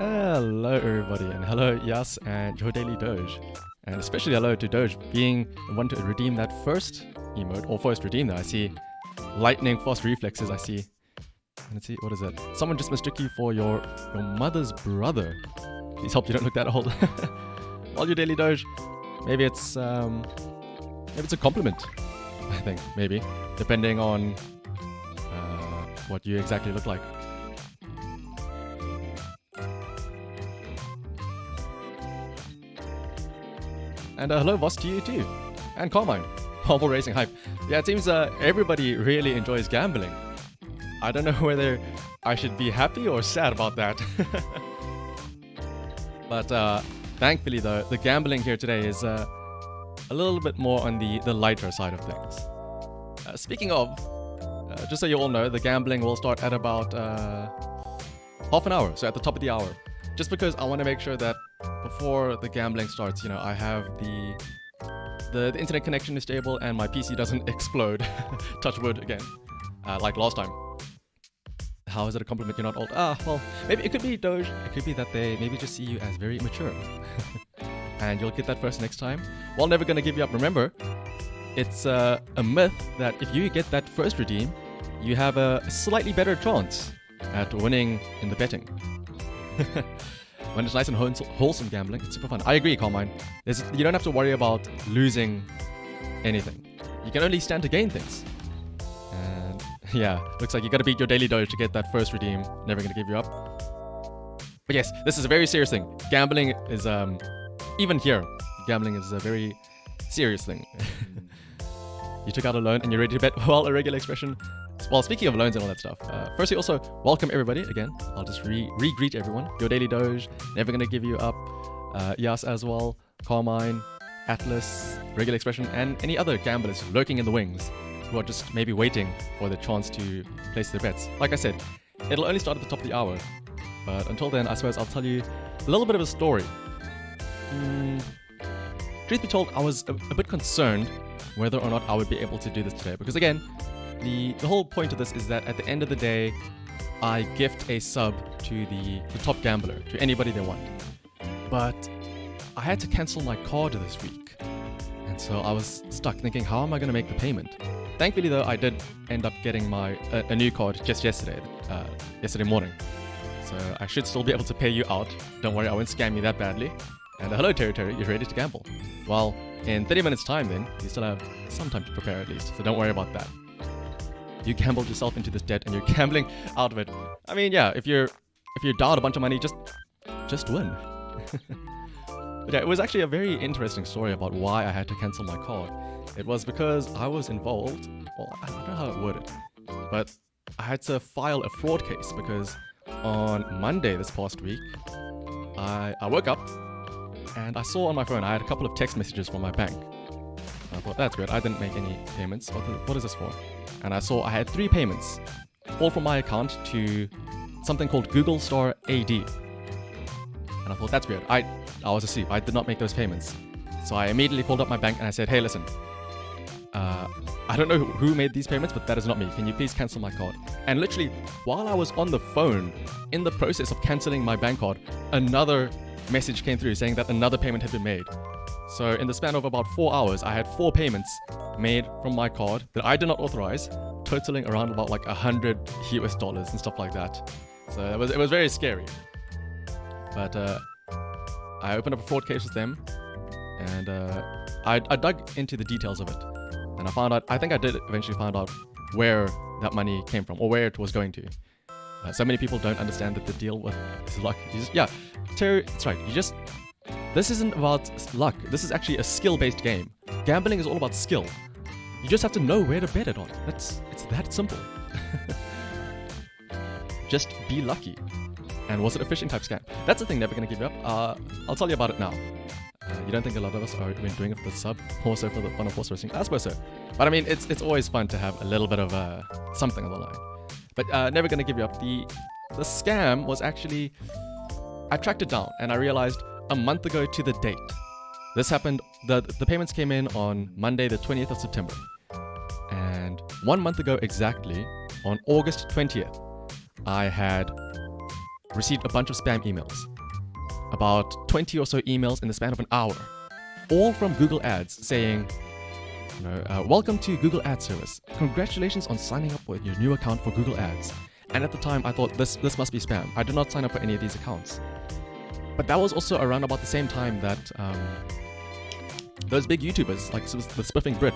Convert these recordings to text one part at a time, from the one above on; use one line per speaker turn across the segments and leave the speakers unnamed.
Hello everybody, and hello Yas and your daily Doge. And especially hello to Doge being the one to redeem that first emote, or first redeem that. I see lightning fast reflexes, I see. Let's see, what is it? Someone just mistook you for your mother's brother. Please hope you don't look that old. Well, your daily Doge, maybe it's a compliment, I think, maybe, depending on what you exactly look like. And hello Voss to you too. And Carmine. Marble Racing Hype. Yeah, it seems everybody really enjoys gambling. I don't know whether I should be happy or sad about that. But thankfully though, the gambling here today is a little bit more on the lighter side of things. Speaking of, just so you all know, the gambling will start at about half an hour, so at the top of the hour. Just because I want to make sure that before the gambling starts, I have the internet connection is stable and my PC doesn't explode. Touch wood again, like last time. How is it a compliment you're not old? Well, maybe it could be Doge. It could be that they maybe just see you as very mature. And you'll get that first next time. Well, never gonna give you up. Remember, it's a myth that if you get that first redeem, you have a slightly better chance at winning in the betting. When it's nice and wholesome gambling, it's super fun. I agree, Carmine. You don't have to worry about losing anything. You can only stand to gain things. And yeah, looks like you gotta beat your daily Doge to get that first redeem. Never gonna give you up. But yes, this is a very serious thing. Gambling is, even here, gambling is a very serious thing. You took out a loan and you're ready to bet. Well, a regular expression. Well, speaking of loans and all that stuff, firstly also, welcome everybody again. I'll just re-greet everyone. Your daily Doge, never gonna give you up. Yas as well, Carmine, Atlas, regular expression, and any other gamblers lurking in the wings who are just maybe waiting for the chance to place their bets. Like I said, it'll only start at the top of the hour. But until then, I suppose I'll tell you a little bit of a story. Truth be told, I was a bit concerned whether or not I would be able to do this today. Because again, the whole point of this is that at the end of the day, I gift a sub to the top gambler, to anybody they want. But I had to cancel my card this week. And so I was stuck thinking, how am I going to make the payment? Thankfully though, I did end up getting a new card just yesterday morning. So I should still be able to pay you out. Don't worry, I won't scam you that badly. And hello Terry, you're ready to gamble. Well, in 30 minutes time then, you still have some time to prepare at least, so don't worry about that. You gambled yourself into this debt and you're gambling out of it. I mean, yeah, if you're down a bunch of money, just win. But yeah, it was actually a very interesting story about why I had to cancel my card. It was because I was involved, well, I don't know how to word it, but I had to file a fraud case because on Monday this past week, I woke up and I saw on my phone I had a couple of text messages from my bank. And I thought, that's weird, I didn't make any payments. What is this for? And I saw I had 3 payments, all from my account to something called Google Star AD. And I thought, that's weird. I was asleep. I did not make those payments. So I immediately called up my bank and I said, hey, listen, I don't know who made these payments, but that is not me. Can you please cancel my card? And literally, while I was on the phone, in the process of canceling my bank card, another message came through saying that another payment had been made. So in the span of about 4 hours, I had 4 payments made from my card that I did not authorize, totaling around about like $100 and stuff like that. So it was very scary. But I opened up a fraud case with them, and I dug into the details of it, and I think I did eventually find out where that money came from or where it was going to. So many people don't understand that the deal with is luck. Terry, that's right. This isn't about luck. This is actually a skill-based game. Gambling is all about skill. You just have to know where to bet it on. It's that simple. Just be lucky. And was it a phishing type scam? That's the thing never gonna give you up. I'll tell you about it now. You don't think a lot of us are doing it for the sub, more so for the fun of horse racing? I suppose so. But I mean, it's always fun to have a little bit of something on the line. But never gonna give you up. The scam was actually, I tracked it down and I realized a month ago to the date. This happened, the payments came in on Monday the 20th of September. And 1 month ago exactly, on August 20th, I had received a bunch of spam emails about 20 or so emails in the span of an hour, all from Google Ads saying, welcome to Google Ads service. Congratulations on signing up with your new account for Google Ads. And at the time, I thought this must be spam. I did not sign up for any of these accounts. But that was also around about the same time that those big YouTubers, like the Spiffing Brit,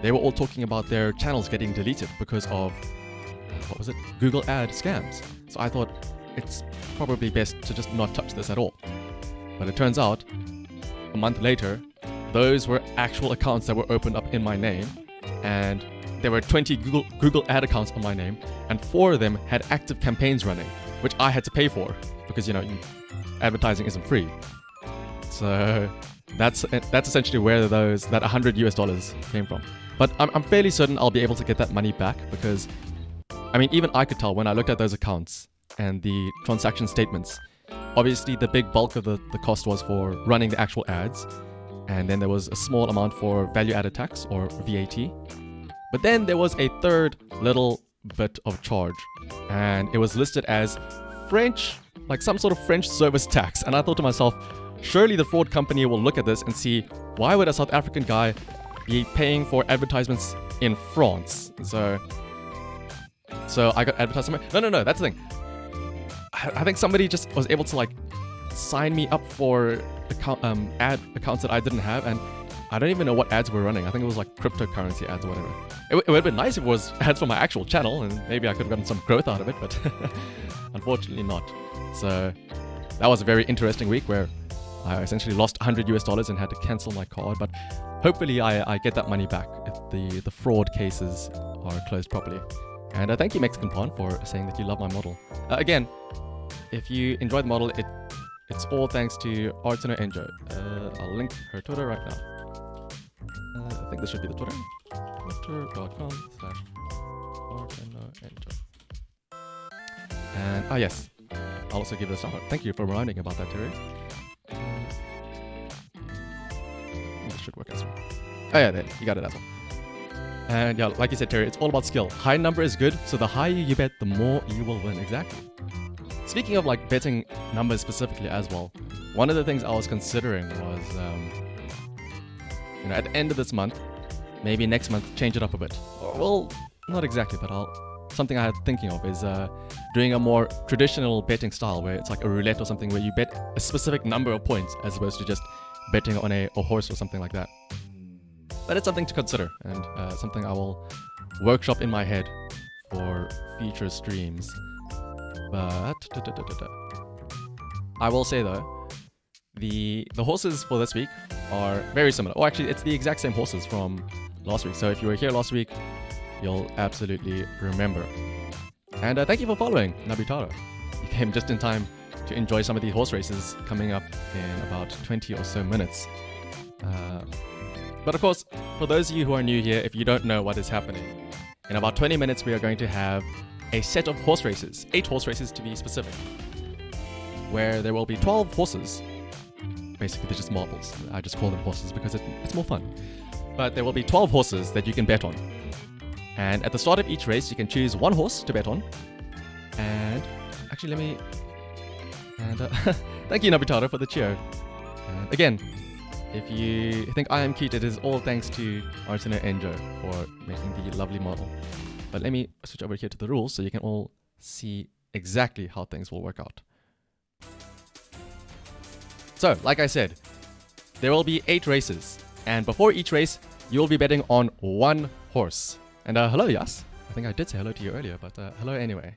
they were all talking about their channels getting deleted because of, Google Ad scams. So I thought it's probably best to just not touch this at all. But it turns out, a month later, those were actual accounts that were opened up in my name, and there were 20 Google Ad accounts on my name, and 4 of them had active campaigns running, which I had to pay for because advertising isn't free. So that's essentially where that $100 came from. But I'm fairly certain I'll be able to get that money back because, even I could tell when I looked at those accounts and the transaction statements. Obviously, the big bulk of the cost was for running the actual ads, and then there was a small amount for value-added tax or VAT. But then there was a third little bit of charge, and it was listed as French, like some sort of French service tax. And I thought to myself, surely the fraud company will look at this and see, why would a South African guy be paying for advertisements in France? So I got advertised somewhere. No, that's the thing. I think somebody just was able to sign me up for ad accounts that I didn't have, and I don't even know what ads were running. I think it was like cryptocurrency ads or whatever. It would have been nice if it was ads for my actual channel, and maybe I could have gotten some growth out of it, but unfortunately not. So that was a very interesting week where I essentially lost $100 and had to cancel my card, but hopefully I get that money back if the fraud cases are closed properly. And thank you, Mexican Pond, for saying that you love my model. Again, if you enjoyed the model, it's all thanks to Artino Enjo. I'll link her Twitter right now. I think this should be the Twitter. Twitter.com/ArtinoEnjo. And yes, I'll also give this out. Thank you for reminding about that, Terry. This should work as well. Oh yeah, there, you got it as well. And yeah, like you said, Terry, it's all about skill. High number is good, so the higher you bet, the more you will win. Exactly. Speaking of betting numbers specifically as well, one of the things I was considering was, at the end of this month, maybe next month, change it up a bit. Well, not exactly, but something I had thinking of is doing a more traditional betting style where it's like a roulette or something where you bet a specific number of points as opposed to just betting on a horse or something like that. But it's something to consider, and something I will workshop in my head for future streams. But I will say though, the horses for this week are very similar. Oh, actually, it's the exact same horses from last week. So if you were here last week, you'll absolutely remember. And thank you for following, Nabitaro. You came just in time to enjoy some of the horse races coming up in about 20 or so minutes. But of course, for those of you who are new here, if you don't know what is happening, in about 20 minutes we are going to have a set of horse races, 8 horse races to be specific, where there will be 12 horses. Basically, they're just marbles. I just call them horses because it's more fun. But there will be 12 horses that you can bet on. And at the start of each race, you can choose one horse to bet on. And actually, thank you, Nabitaro, for the cheer. And again, if you think I am cute, it is all thanks to Artino Enjo for making the lovely model. But let me switch over here to the rules so you can all see exactly how things will work out. So, like I said, there will be 8 races. And before each race, you will be betting on one horse. And hello, Yas. I think I did say hello to you earlier, but hello anyway.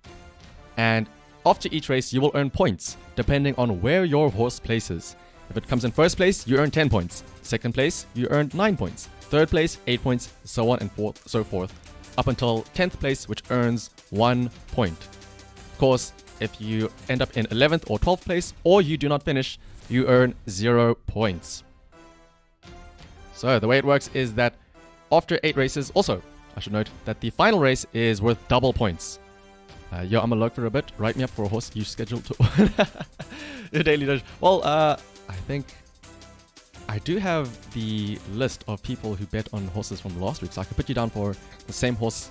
And after each race, you will earn points, depending on where your horse places. If it comes in first place, you earn 10 points. Second place, you earn 9 points. Third place, 8 points, so on and so forth, up until 10th place, which earns 1 point. Of course, if you end up in 11th or 12th place, or you do not finish, you earn 0 points. So the way it works is that after 8 races, also, I should note that the final race is worth double points. Yo, I'm a lurk for a bit. Write me up for a horse you scheduled to your daily doge. Well, I think I do have the list of people who bet on horses from last week, so I could put you down for the same horse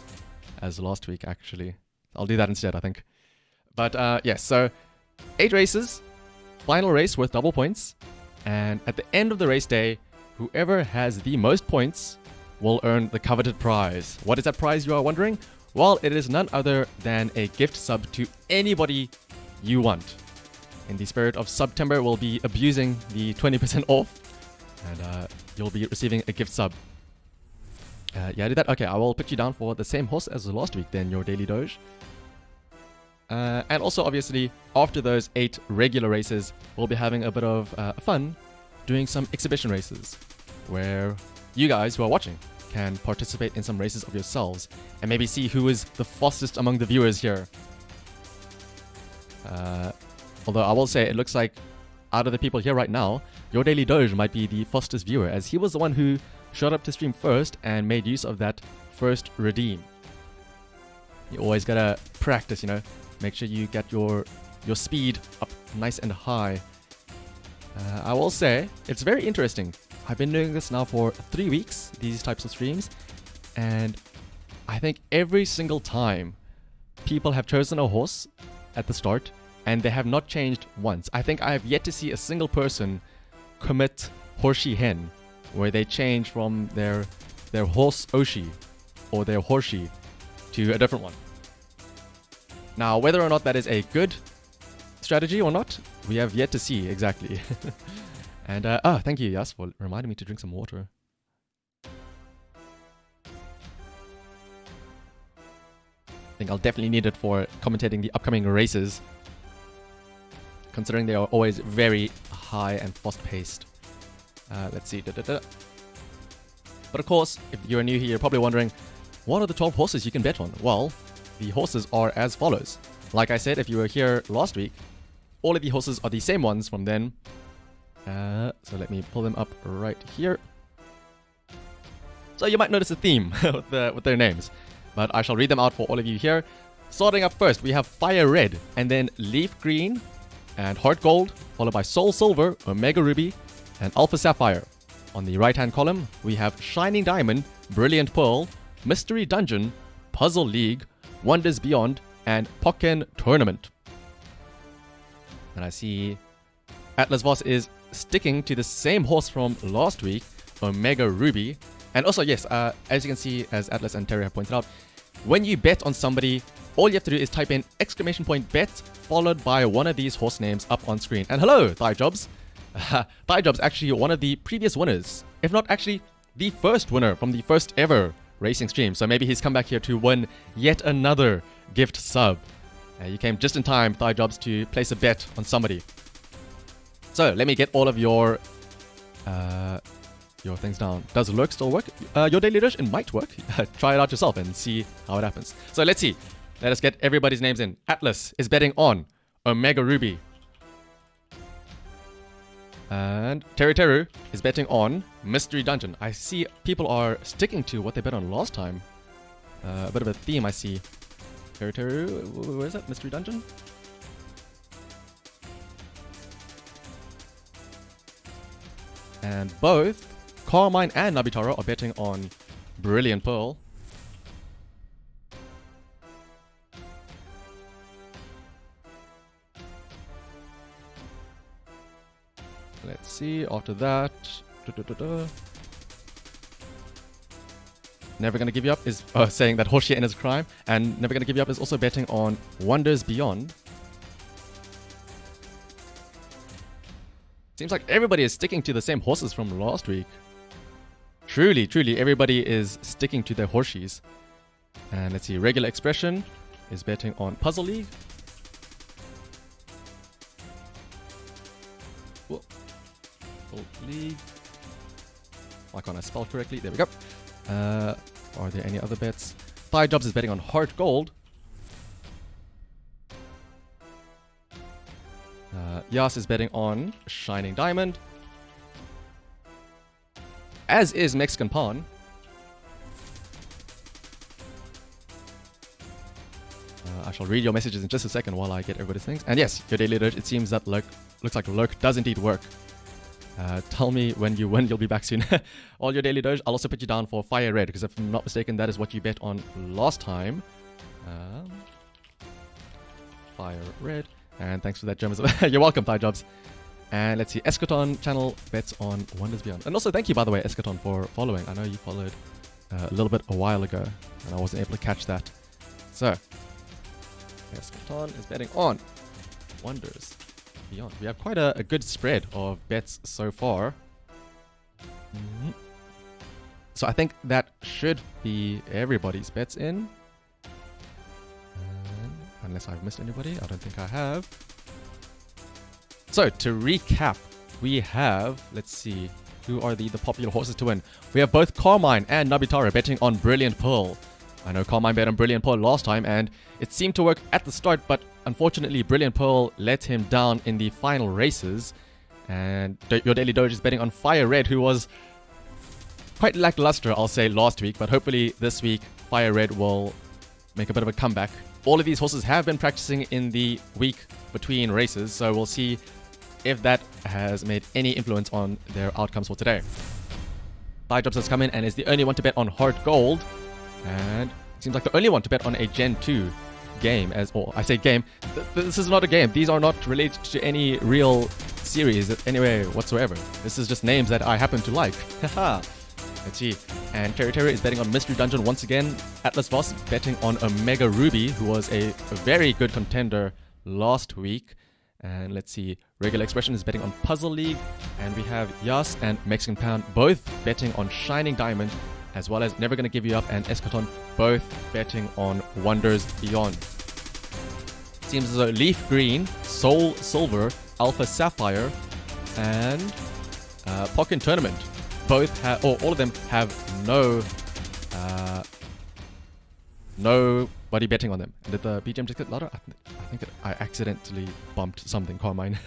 as last week, actually. I'll do that instead, I think. But yes, so 8 races, final race worth double points. And at the end of the race day, whoever has the most points will earn the coveted prize. What is that prize, you are wondering? Well, it is none other than a gift sub to anybody you want. In the spirit of September, we'll be abusing the 20% off, and you'll be receiving a gift sub. Yeah, I did that. Okay, I will put you down for the same horse as last week then, your daily doge. And also, obviously, after those 8 regular races, we'll be having a bit of fun doing some exhibition races, where you guys who are watching can participate in some races of yourselves and maybe see who is the fastest among the viewers here. Although I will say, it looks like out of the people here right now, your daily doge might be the fastest viewer, as he was the one who showed up to stream first and made use of that first redeem. You always gotta practice, you know, make sure you get your speed up nice and high. I will say, it's very interesting. I've been doing this now for 3 weeks, these types of streams, and I think every single time people have chosen a horse at the start and they have not changed once. I think I have yet to see a single person commit horsey hen, where they change from their horse Oshi or their horsey to a different one. Now, whether or not that is a good strategy or not, we have yet to see exactly. And thank you, Yas, for reminding me to drink some water. I think I'll definitely need it for commentating the upcoming races, considering they are always very high and fast-paced. Let's see. But of course, if you're new here, you're probably wondering, what are the 12 horses you can bet on? Well, the horses are as follows. Like I said, if you were here last week, all of the horses are the same ones from then. So let me pull them up right here. So you might notice a theme with their names, but I shall read them out for all of you here. Starting up first, we have Fire Red, and then Leaf Green, and Heart Gold, followed by Soul Silver, Omega Ruby, and Alpha Sapphire. On the right-hand column, we have Shining Diamond, Brilliant Pearl, Mystery Dungeon, Puzzle League, Wonders Beyond, and Pokken Tournament. And I see Atlas Voss is sticking to the same horse from last week, Omega Ruby. And also, yes, as you can see, as Atlas and Terry have pointed out, when you bet on somebody, all you have to do is type in !bet followed by one of these horse names up on screen. And hello, Thighjobs. Thighjobs actually one of the previous winners, if not actually the first winner from the first ever racing stream. So maybe he's come back here to win yet another gift sub. You came just in time, Thighjobs, to place a bet on somebody. So let me get all of your things down. Does Lurk still work? Your daily dish, it might work. Try it out yourself and see how it happens. So let's see. Let us get everybody's names in. Atlas is betting on Omega Ruby. And Teru is betting on Mystery Dungeon. I see people are sticking to what they bet on last time. A bit of a theme I see. Teru, where is that? Mystery Dungeon? And both Carmine and Nabitara are betting on Brilliant Pearl. Let's see, after that... Never Gonna Give You Up is saying that Horsey is a crime. And Never Gonna Give You Up is also betting on Wonders Beyond. Seems like everybody is sticking to the same horses from last week. Truly, everybody is sticking to their horses. And let's see, Regular Expression is betting on Puzzle League. Whoa. Puzzle League. Why can't I spell correctly? There we go. Are there any other bets? Thighjobs is betting on Heart Gold. Yas is betting on Shining Diamond. As is Mexican Pawn. I shall read your messages in just a second while I get everybody's things. And yes, your daily alert, it seems that looks like Lurk does indeed work. Tell me when you win, you'll be back soon. All your daily doge, I'll also put you down for Fire Red, because if I'm not mistaken, that is what you bet on last time. Fire Red. And thanks for that, Germans. You're welcome, Thigh Jobs. And let's see, Eschaton channel bets on Wonders Beyond. And also thank you, by the way, Eschaton, for following. I know you followed a little bit a while ago, and I wasn't able to catch that. So, Eschaton is betting on Wonders Beyond. We have quite a good spread of bets so far. So I think that should be everybody's bets in. Unless I've missed anybody. I don't think I have. So to recap, we have, let's see, who are the popular horses to win? We have both Carmine and Nobitara betting on Brilliant Pearl. I know Carmine bet on Brilliant Pearl last time and it seemed to work at the start, but unfortunately Brilliant Pearl let him down in the final races. And your Daily Doge is betting on Fire Red, who was quite lackluster, I'll say, last week, but hopefully this week Fire Red will make a bit of a comeback. All of these horses have been practicing in the week between races, so we'll see if that has made any influence on their outcomes for today. Thigh Jobs has come in and is the only one to bet on Heart Gold, and seems like the only one to bet on a Gen 2 game. Or I say game, this is not a game. These are not related to any real series anyway whatsoever. This is just names that I happen to like. Haha. Let's see. And Terry is betting on Mystery Dungeon once again. Atlas Voss betting on Omega Ruby, who was a very good contender last week. And let's see. Regular Expression is betting on Puzzle League. And we have Yas and Mexican Pound both betting on Shining Diamond, as well as Never Gonna Give You Up and Eschaton both betting on Wonders Beyond. Seems as though Leaf Green, Soul Silver, Alpha Sapphire, and Pokken Tournament both have, or all of them have nobody betting on them. Did the BGM just get louder? I think I accidentally bumped something, Carmine.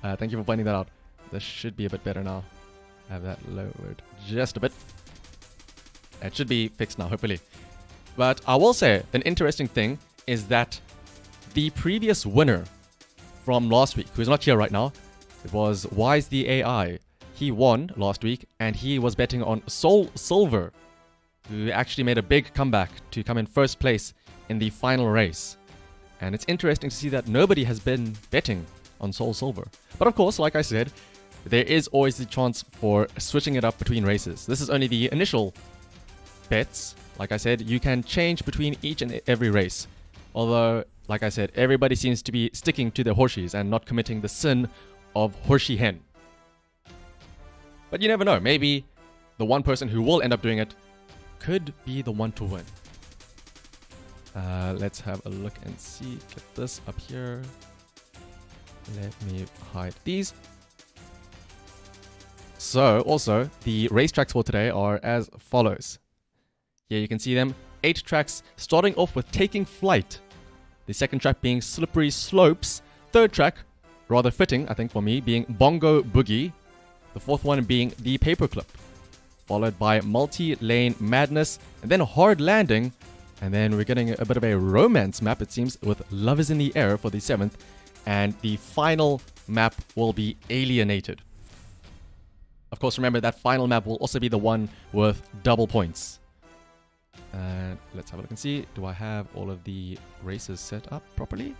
Thank you for pointing that out. This should be a bit better now. Have that lowered just a bit. It should be fixed now, hopefully. But I will say, an interesting thing is that the previous winner from last week, who's not here right now, it was Wise the AI. He won last week, and he was betting on Soul Silver, who actually made a big comeback to come in first place in the final race. And it's interesting to see that nobody has been betting on Soul Silver. But of course, like I said, there is always the chance for switching it up between races. This is only the initial bets. Like I said, you can change between each and every race. Although, like I said, everybody seems to be sticking to their horseshoes and not committing the sin of horsey hen. But you never know. Maybe the one person who will end up doing it could be the one to win. Let's have a look and see. Get this up here. Let me hide these. So, also, the racetracks for today are as follows. Here you can see them. 8 tracks, starting off with Taking Flight. The second track being Slippery Slopes. Third track, rather fitting, I think for me, being Bongo Boogie. The fourth one being The Paperclip. Followed by Multi-Lane Madness, and then Hard Landing. And then we're getting a bit of a romance map, it seems, with Love is in the Air for the 7th. And the final map will be Alienated. Of course, remember that final map will also be the one with double points. And let's have a look and see. Do I have all of the races set up properly?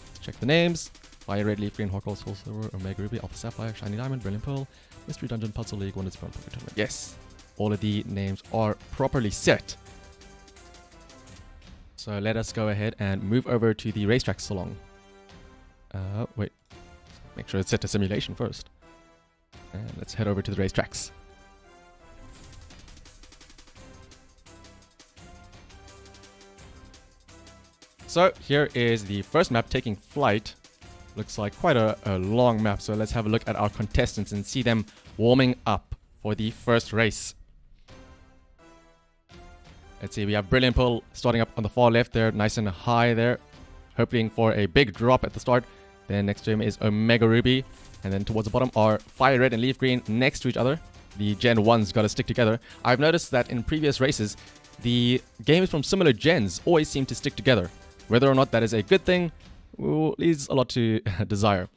Let's check the names. Fire Red, Leaf Green, Heart Gold, Soul Silver, Omega Ruby, Alpha Sapphire, Shiny Diamond, Brilliant Pearl, Mystery Dungeon, Puzzle League, Wonders Beyond, Pocket Tournament. Yes, all of the names are properly set. So let us go ahead and move over to the racetrack salon. Wait, make sure it's set to simulation first. And let's head over to the racetracks. So here is the first map, Taking Flight. Looks like quite a long map, so let's have a look at our contestants and see them warming up for the first race. Let's see, we have Brilliant Pearl starting up on the far left there, nice and high there, hoping for a big drop at the start. Then next to him is Omega Ruby, and then towards the bottom are Fire Red and Leaf Green next to each other. The Gen 1's got to stick together. I've noticed that in previous races, the games from similar gens always seem to stick together. Whether or not that is a good thing leaves a lot to desire.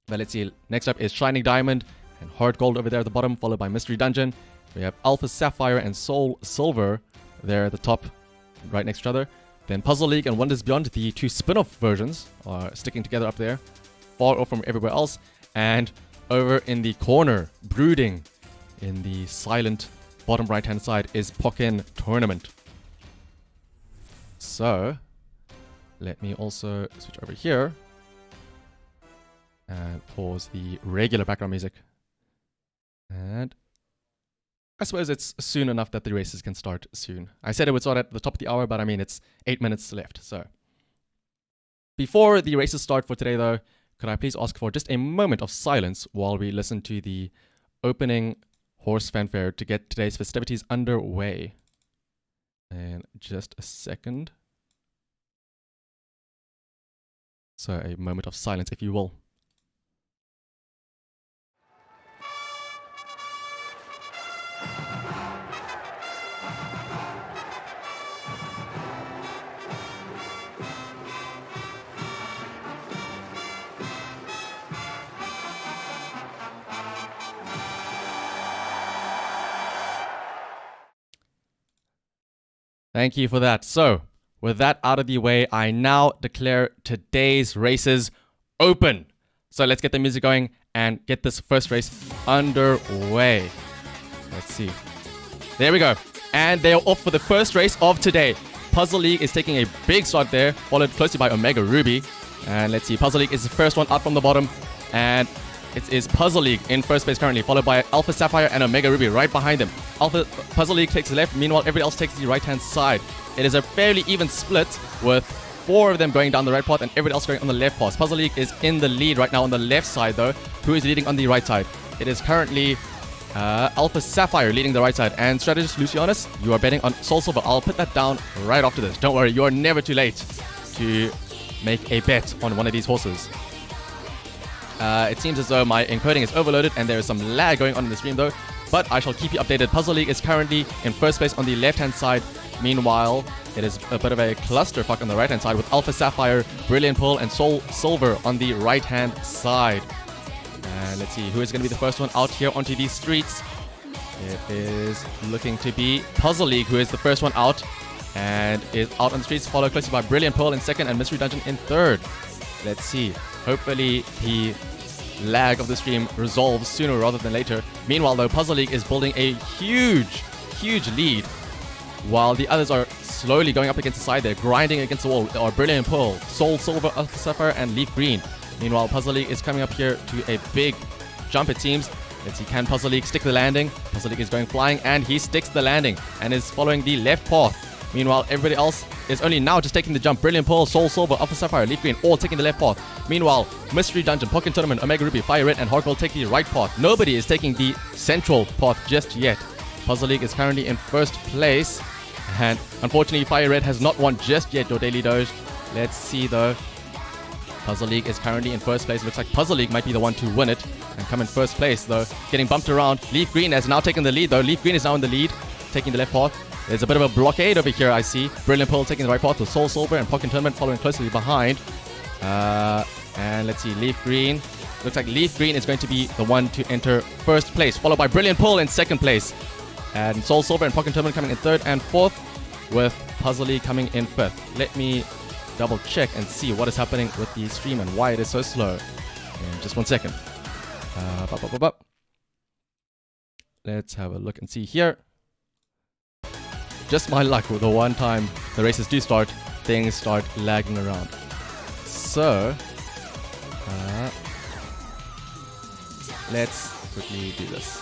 But let's see, next up is Shining Diamond and Heart Gold over there at the bottom, followed by Mystery Dungeon. We have Alpha Sapphire and Soul Silver there at the top, right next to each other. Then Puzzle League and Wonders Beyond, the two spin-off versions, are sticking together up there, far off from everywhere else. And over in the corner, brooding in the silent bottom right-hand side, is Pokken Tournament. So, let me also switch over here and pause the regular background music. And I suppose it's soon enough that the races can start soon. I said it would start at the top of the hour, but I mean, it's 8 minutes left. So, before the races start for today, though, could I please ask for just a moment of silence while we listen to the opening horse fanfare to get today's festivities underway? And just a second. So, a moment of silence, if you will. Thank you for that. So, with that out of the way, I now declare today's races open. So let's get the music going and get this first race underway. Let's see. There we go. And they are off for the first race of today. Puzzle League is taking a big start there, followed closely by Omega Ruby. And let's see, Puzzle League is the first one out from the bottom. And it is Puzzle League in first place currently, followed by Alpha Sapphire and Omega Ruby right behind them. Puzzle League takes the left, meanwhile everybody else takes the right-hand side. It is a fairly even split, with 4 of them going down the right path and everybody else going on the left path. Puzzle League is in the lead right now on the left side though. Who is leading on the right side? It is currently Alpha Sapphire leading the right side. And strategist Lucianus, you are betting on Soul Silver. I'll put that down right after this. Don't worry, you are never too late to make a bet on one of these horses. It seems as though my encoding is overloaded and there is some lag going on in the stream though, but I shall keep you updated. Puzzle League is currently in first place on the left-hand side. Meanwhile, it is a bit of a clusterfuck on the right-hand side with Alpha Sapphire, Brilliant Pearl, and Soul Silver on the right-hand side. And let's see who is going to be the first one out here onto these streets. It is looking to be Puzzle League, who is the first one out and is out on the streets, followed closely by Brilliant Pearl in second and Mystery Dungeon in third. Let's see. Hopefully the lag of the stream resolves sooner rather than later. Meanwhile, though, Puzzle League is building a huge lead, while the others are slowly going up against the side there, grinding against the wall. There are Brilliant Pearl, Soul Silver, Alpha Sapphire, and Leaf Green. Meanwhile, Puzzle League is coming up here to a big jump, it seems. Let's see, can Puzzle League stick the landing? Puzzle League is going flying, and he sticks the landing and is following the left path. Meanwhile, everybody else is only now just taking the jump. Brilliant Pearl, Soul Silver, Alpha Sapphire, Leaf Green, all taking the left path. Meanwhile, Mystery Dungeon, Pokken Tournament, Omega Ruby, Fire Red, and Hardcore take the right path. Nobody is taking the central path just yet. Puzzle League is currently in first place. And unfortunately, Fire Red has not won just yet, your Daily Doge. Let's see though. Puzzle League is currently in first place. Looks like Puzzle League might be the one to win it and come in first place though. Getting bumped around. Leaf Green has now taken the lead though. Leaf Green is now in the lead, taking the left path. There's a bit of a blockade over here, I see. Brilliant Pearl taking the right path with Soul Silver and Pokken Tournament following closely behind. And let's see, Leaf Green. Looks like Leaf Green is going to be the one to enter first place, followed by Brilliant Pearl in second place. And Soul Silver and Pokken Tournament coming in third and fourth, with Puzzle League coming in fifth. Let me double check and see what is happening with the stream and why it is so slow. In just 1 second. Let's have a look and see here. Just my luck, with the one time the races do start, things start lagging around. So, let's quickly do this.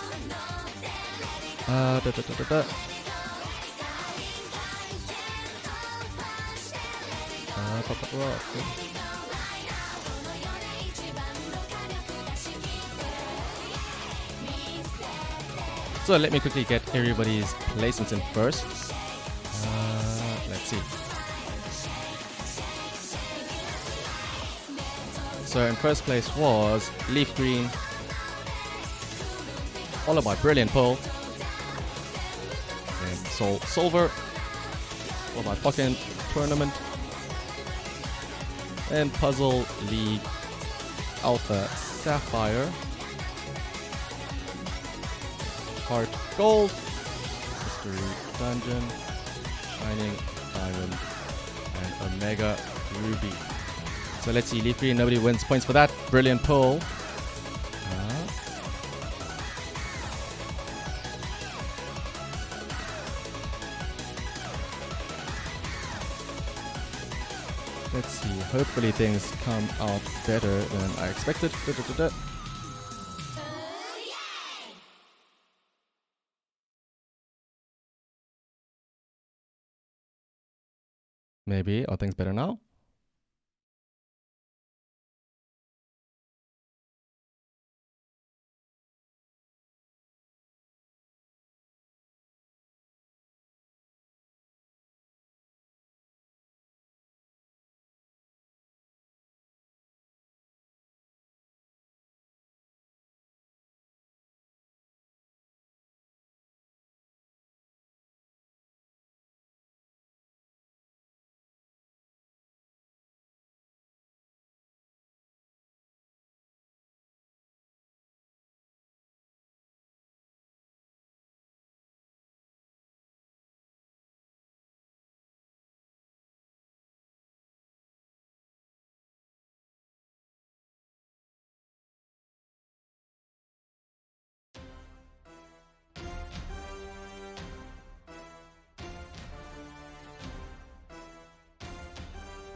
So let me quickly get everybody's placements in first. Let's see. So in first place was Leaf Green, followed by Brilliant Pearl, and Soul Silver, followed by Pokken Tournament, and Puzzle League, Alpha Sapphire, Heart Gold, Mystery Dungeon, Shining Diamond, Omega Ruby. So let's see, Leaf Green, nobody wins points for that. Brilliant pull. Let's see, hopefully things come out better than I expected. Maybe, are things better now?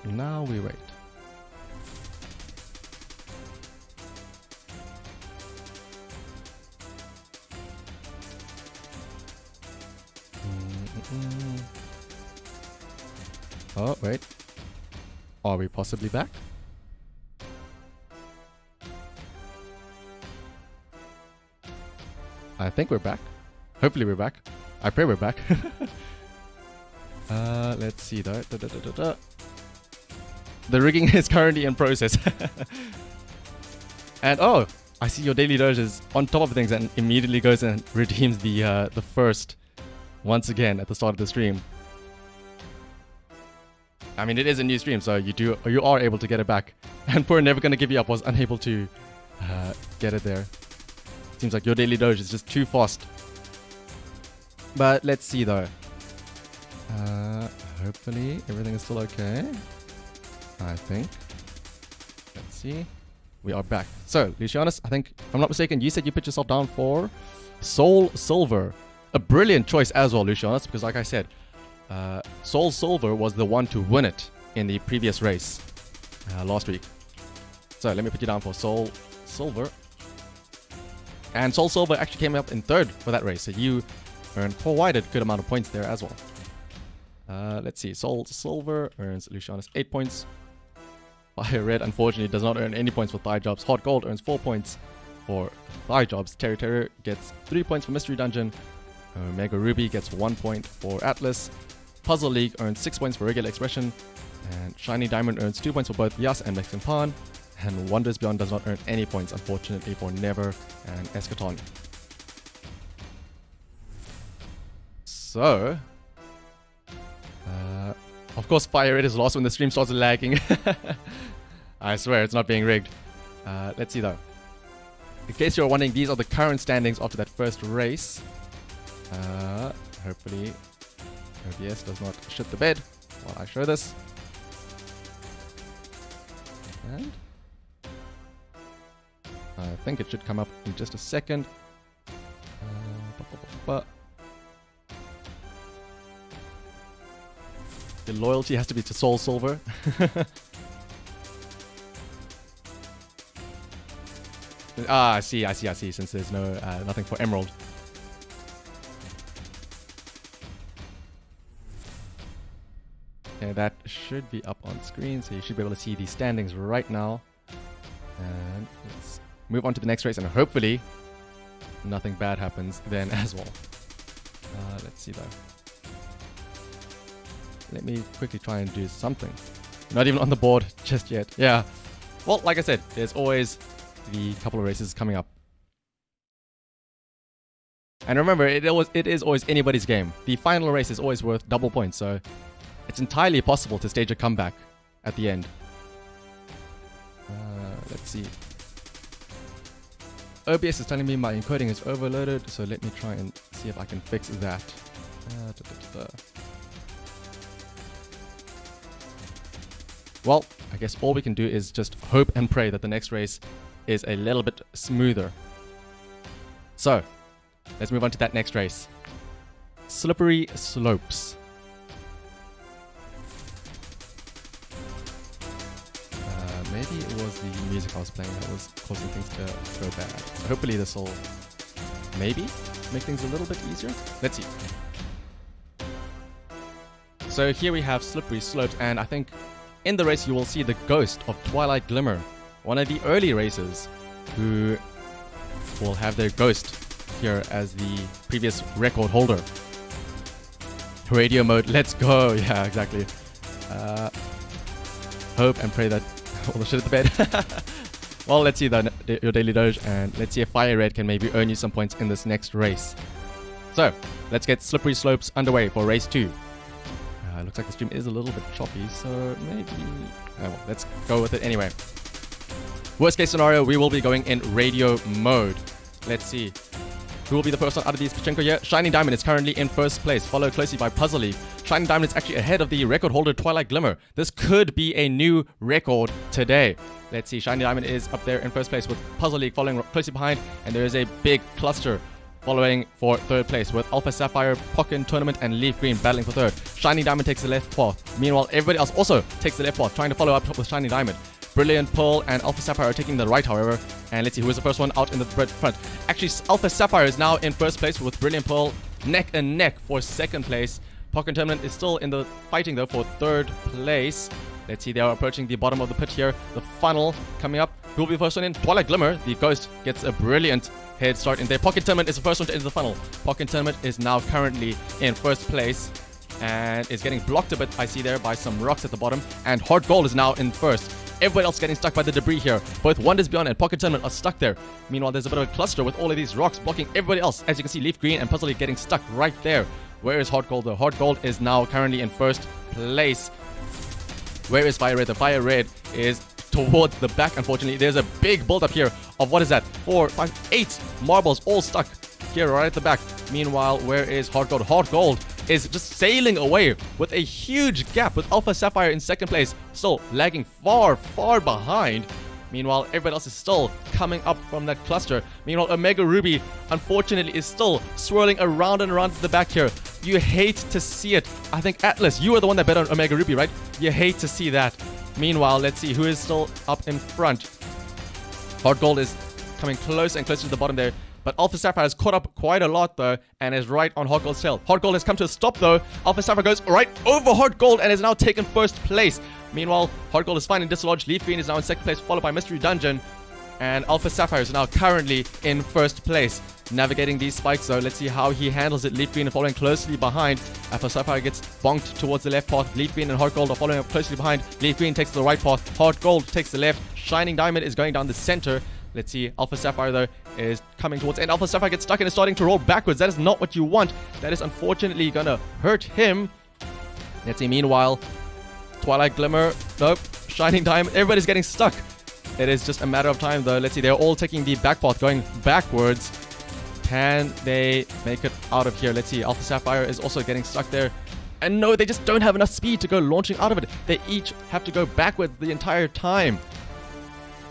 Now we wait. Oh, wait. Are we possibly back? I think we're back. Hopefully we're back. I pray we're back. Let's see though. The rigging is currently in process. And oh, I see your daily doge is on top of things and immediately goes and redeems the first once again at the start of the stream. I mean, it is a new stream, so you are able to get it back. And poor Never Gonna Give You Up was unable to get it there. Seems like your daily doge is just too fast. But let's see though. Hopefully everything is still okay. I think. Let's see. We are back. So, Lucianus, I think, if I'm not mistaken, you said you put yourself down for Soul Silver. A brilliant choice as well, Lucianus, because like I said, Soul Silver was the one to win it in the previous race last week. So, let me put you down for Soul Silver. And Soul Silver actually came up in third for that race, so you earned quite a good amount of points there as well. Let's see. Soul Silver earns Lucianus 8 points. Fire Red, unfortunately, does not earn any points for Thigh Jobs. Hot Gold earns 4 points for Thigh Jobs. Terror gets 3 points for Mystery Dungeon. Omega Ruby gets 1 point for Atlas. Puzzle League earns 6 points for Regular Expression. And Shiny Diamond earns 2 points for both Yas and Mexican Pan. And Wonders Beyond does not earn any points, unfortunately, for Never and Eschaton. So, of course, Fire Red is lost when the stream starts lagging. I swear, it's not being rigged. Let's see though. In case you're wondering, these are the current standings after that first race. Hopefully, OBS does not shit the bed while I show this. And I think it should come up in just a second. The loyalty has to be to Soul Silver. I see. Since there's no nothing for Emerald. Okay, that should be up on screen, so you should be able to see the standings right now. And let's move on to the next race, and hopefully nothing bad happens then as well. Let's see though. Let me quickly try and do something. Not even on the board just yet. Yeah. Well, like I said, there's always the couple of races coming up. And remember, it is always anybody's game. The final race is always worth double points, so it's entirely possible to stage a comeback at the end. Let's see. OBS is telling me my encoding is overloaded, so let me try and see if I can fix that. Well, I guess all we can do is just hope and pray that the next race is a little bit smoother. So, let's move on to that next race. Slippery slopes. Maybe it was the music I was playing that was causing things to go bad. So hopefully this will maybe make things a little bit easier. Let's see. So here we have slippery slopes, and I think in the race you will see the ghost of Twilight Glimmer, one of the early racers who will have their ghost here as the previous record holder. Radio mode, let's go. Yeah, exactly. Hope and pray that all the shit at the bed. Well, let's see your daily doge, and let's see if Fire Red can maybe earn you some points in this next race. So, let's get Slippery Slopes underway for race 2. Looks like the stream is a little bit choppy, so maybe... well, let's go with it anyway. Worst case scenario, we will be going in radio mode. Let's see. Who will be the first one out of these Pachinko here? Shining Diamond is currently in first place, followed closely by Puzzle League. Shining Diamond is actually ahead of the record holder Twilight Glimmer. This could be a new record today. Let's see, Shining Diamond is up there in first place with Puzzle League following closely behind, and there is a big cluster following for third place with Alpha Sapphire, Pokken Tournament, and Leaf Green battling for third. Shining Diamond takes the left path. Meanwhile, everybody else also takes the left path, trying to follow up with Shining Diamond. Brilliant Pearl and Alpha Sapphire are taking the right, however. And let's see who is the first one out in the front. Actually, Alpha Sapphire is now in first place with Brilliant Pearl neck and neck for second place. Pokken Tournament is still in the fighting though for third place. Let's see, they are approaching the bottom of the pit here. The funnel coming up. Who will be the first one in? Twilight Glimmer, the ghost, gets a brilliant head start in there. Pokken Tournament is the first one to enter the funnel. Pokken Tournament is now currently in first place and is getting blocked a bit, I see there, by some rocks at the bottom. And Heart Gold is now in first. Everybody else getting stuck by the debris here. Both Wonders Beyond and Pokken Tournament are stuck there. Meanwhile, there's a bit of a cluster with all of these rocks blocking everybody else. As you can see, Leaf Green and Puzzle League getting stuck right there. Where is Heart Gold though? Heart Gold is now currently in first place. Where is Fire Red? The Fire Red is towards the back, unfortunately. There's a big build-up here of, what is that? 4, 5, 8 marbles all stuck here right at the back. Meanwhile, where is Heart Gold? Heart Gold is just sailing away with a huge gap with Alpha Sapphire in second place, still lagging far, far behind. Meanwhile, everybody else is still coming up from that cluster. Meanwhile, Omega Ruby, unfortunately, is still swirling around and around to the back here. You hate to see it. I think, Atlas, you were the one that bet on Omega Ruby, right? You hate to see that. Meanwhile, let's see who is still up in front. Heart Gold is coming closer and closer to the bottom there. But Alpha Sapphire has caught up quite a lot though, and is right on Heart Gold's tail. Heart Gold has come to a stop though. Alpha Sapphire goes right over Heart Gold and is now taken first place. Meanwhile, Heart Gold is fine and dislodged. Leaf Green is now in second place, followed by Mystery Dungeon. And Alpha Sapphire is now currently in first place. Navigating these spikes though, let's see how he handles it. Leaf Green are following closely behind. Alpha Sapphire gets bonked towards the left path. Leaf Green and Heart Gold are following up closely behind. Leaf Green takes the right path. Heart Gold takes the left. Shining Diamond is going down the center. Let's see, Alpha Sapphire though is coming towards, and Alpha Sapphire gets stuck and is starting to roll backwards. That is not what you want. That is unfortunately gonna hurt him. Let's see, meanwhile, Twilight Glimmer, nope, Shining Diamond, everybody's getting stuck. It is just a matter of time though. Let's see, they're all taking the back path, going backwards. Can they make it out of here? Let's see, Alpha Sapphire is also getting stuck there. And no, they just don't have enough speed to go launching out of it. They each have to go backwards the entire time.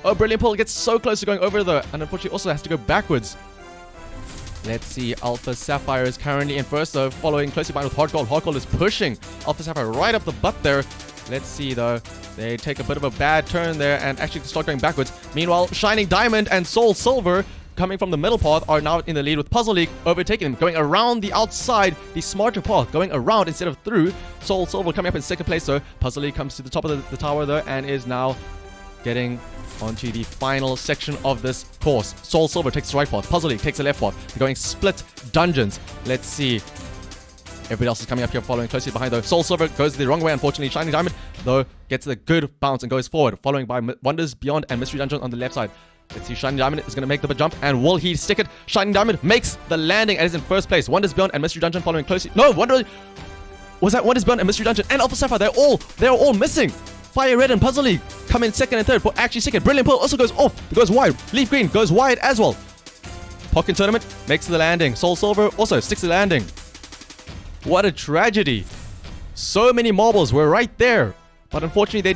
Oh, Brilliant Pearl gets so close to going over though, and unfortunately also has to go backwards. Let's see, Alpha Sapphire is currently in first though, following closely behind with Heart Gold. Heart Gold is pushing Alpha Sapphire right up the butt there. Let's see though, they take a bit of a bad turn there and actually start going backwards. Meanwhile, Shining Diamond and Soul Silver, coming from the middle path, are now in the lead with Puzzle League overtaking them, going around the outside, the smarter path, going around instead of through. Soul Silver coming up in second place though. Puzzle League comes to the top of the tower though, and is now getting onto the final section of this course. Soul Silver takes the right path. Puzzle League takes the left path. They're going split dungeons. Let's see. Everybody else is coming up here following closely behind though. Soul Silver goes the wrong way, unfortunately. Shining Diamond, though, gets a good bounce and goes forward, following by Wonders Beyond and Mystery Dungeon on the left side. Let's see, Shining Diamond is going to make the jump, and will he stick it? Shining Diamond makes the landing and is in first place. Wonders Beyond and Mystery Dungeon following closely. No, was that Wonders Beyond and Mystery Dungeon and Alpha Sapphire? They're all missing. Fire Red and Puzzle League come in second and third for actually second. Brilliant Pearl also goes off. It goes wide. Leaf Green goes wide as well. Pokken Tournament makes the landing. Soul Silver also sticks the landing. What a tragedy. So many marbles were right there. But unfortunately,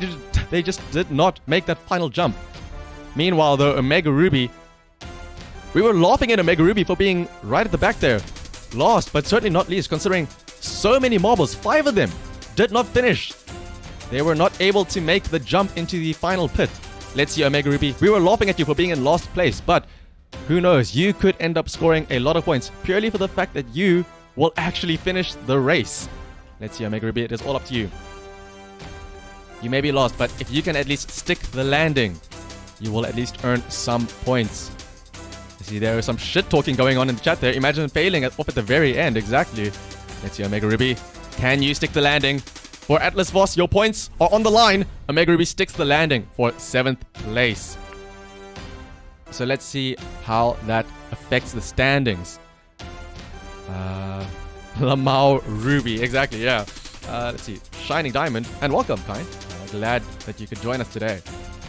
They just did not make that final jump. Meanwhile, though, Omega Ruby, we were laughing at Omega Ruby for being right at the back there. Last, but certainly not least, considering so many marbles, 5 of them, did not finish. They were not able to make the jump into the final pit. Let's see, Omega Ruby, we were laughing at you for being in last place, but who knows, you could end up scoring a lot of points purely for the fact that you will actually finish the race. Let's see, Omega Ruby, it is all up to you. You may be lost, but if you can at least stick the landing, you will at least earn some points. You see, there is some shit talking going on in the chat there. Imagine failing off at the very end, exactly. Let's see, Omega Ruby, can you stick the landing? For Atlas Voss, your points are on the line. Omega Ruby sticks the landing for 7th place. So let's see how that affects the standings. Lamau Ruby, exactly, yeah. Let's see, Shining Diamond, and welcome, Kind. Glad that you could join us today.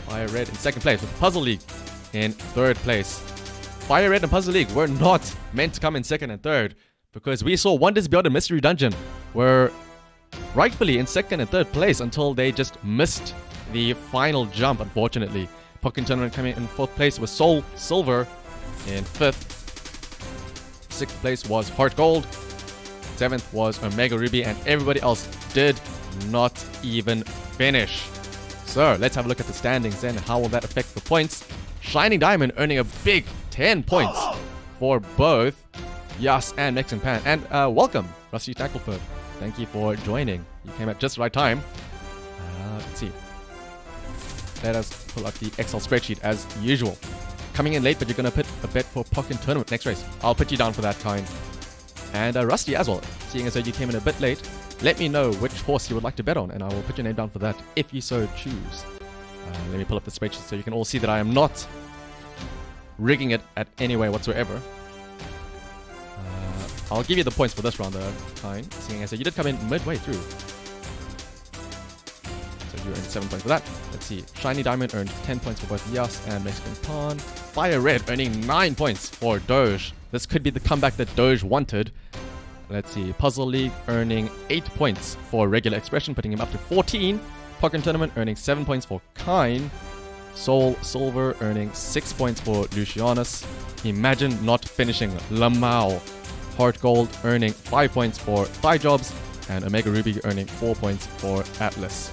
Fire Red in 2nd place, with Puzzle League in 3rd place. Fire Red and Puzzle League were not meant to come in 2nd and 3rd, because we saw Wonders Beyond a Mystery Dungeon were rightfully in 2nd and 3rd place until they just missed the final jump, unfortunately. Pokken Tournament coming in 4th place with Soul Silver in 5th. 6th place was Heart Gold. 7th was Omega Ruby, and everybody else did not even finish. So let's have a look at the standings then. How will that affect the points? Shining Diamond earning a big 10 points for both Yas and Mexican Pan. And welcome, Rusty Tacklefoot. Thank you for joining. You came at just the right time. Let's see. Let us pull up the Excel spreadsheet as usual. Coming in late, but you're going to put a bet for Pokken Tournament next race. I'll put you down for that, Kind. And Rusty as well. Seeing as though you came in a bit late, let me know which horse you would like to bet on, and I will put your name down for that if you so choose. Let me pull up the spreadsheet so you can all see that I am not rigging it at any way whatsoever. I'll give you the points for this round though, Kind. Seeing as though you did come in midway through. So you earned 7 points for that. Let's see. Shiny Diamond earned 10 points for both Yas and Mexican Pawn. Fire Red earning 9 points for Doge. This could be the comeback that Doge wanted. Let's see. Puzzle League earning 8 points for Regular Expression, putting him up to 14. Pokken Tournament earning 7 points for Kind. Soul Silver earning 6 points for Lucianus. Imagine not finishing Lamau. Heart Gold earning 5 points for Thigh Jobs. And Omega Ruby earning 4 points for Atlas.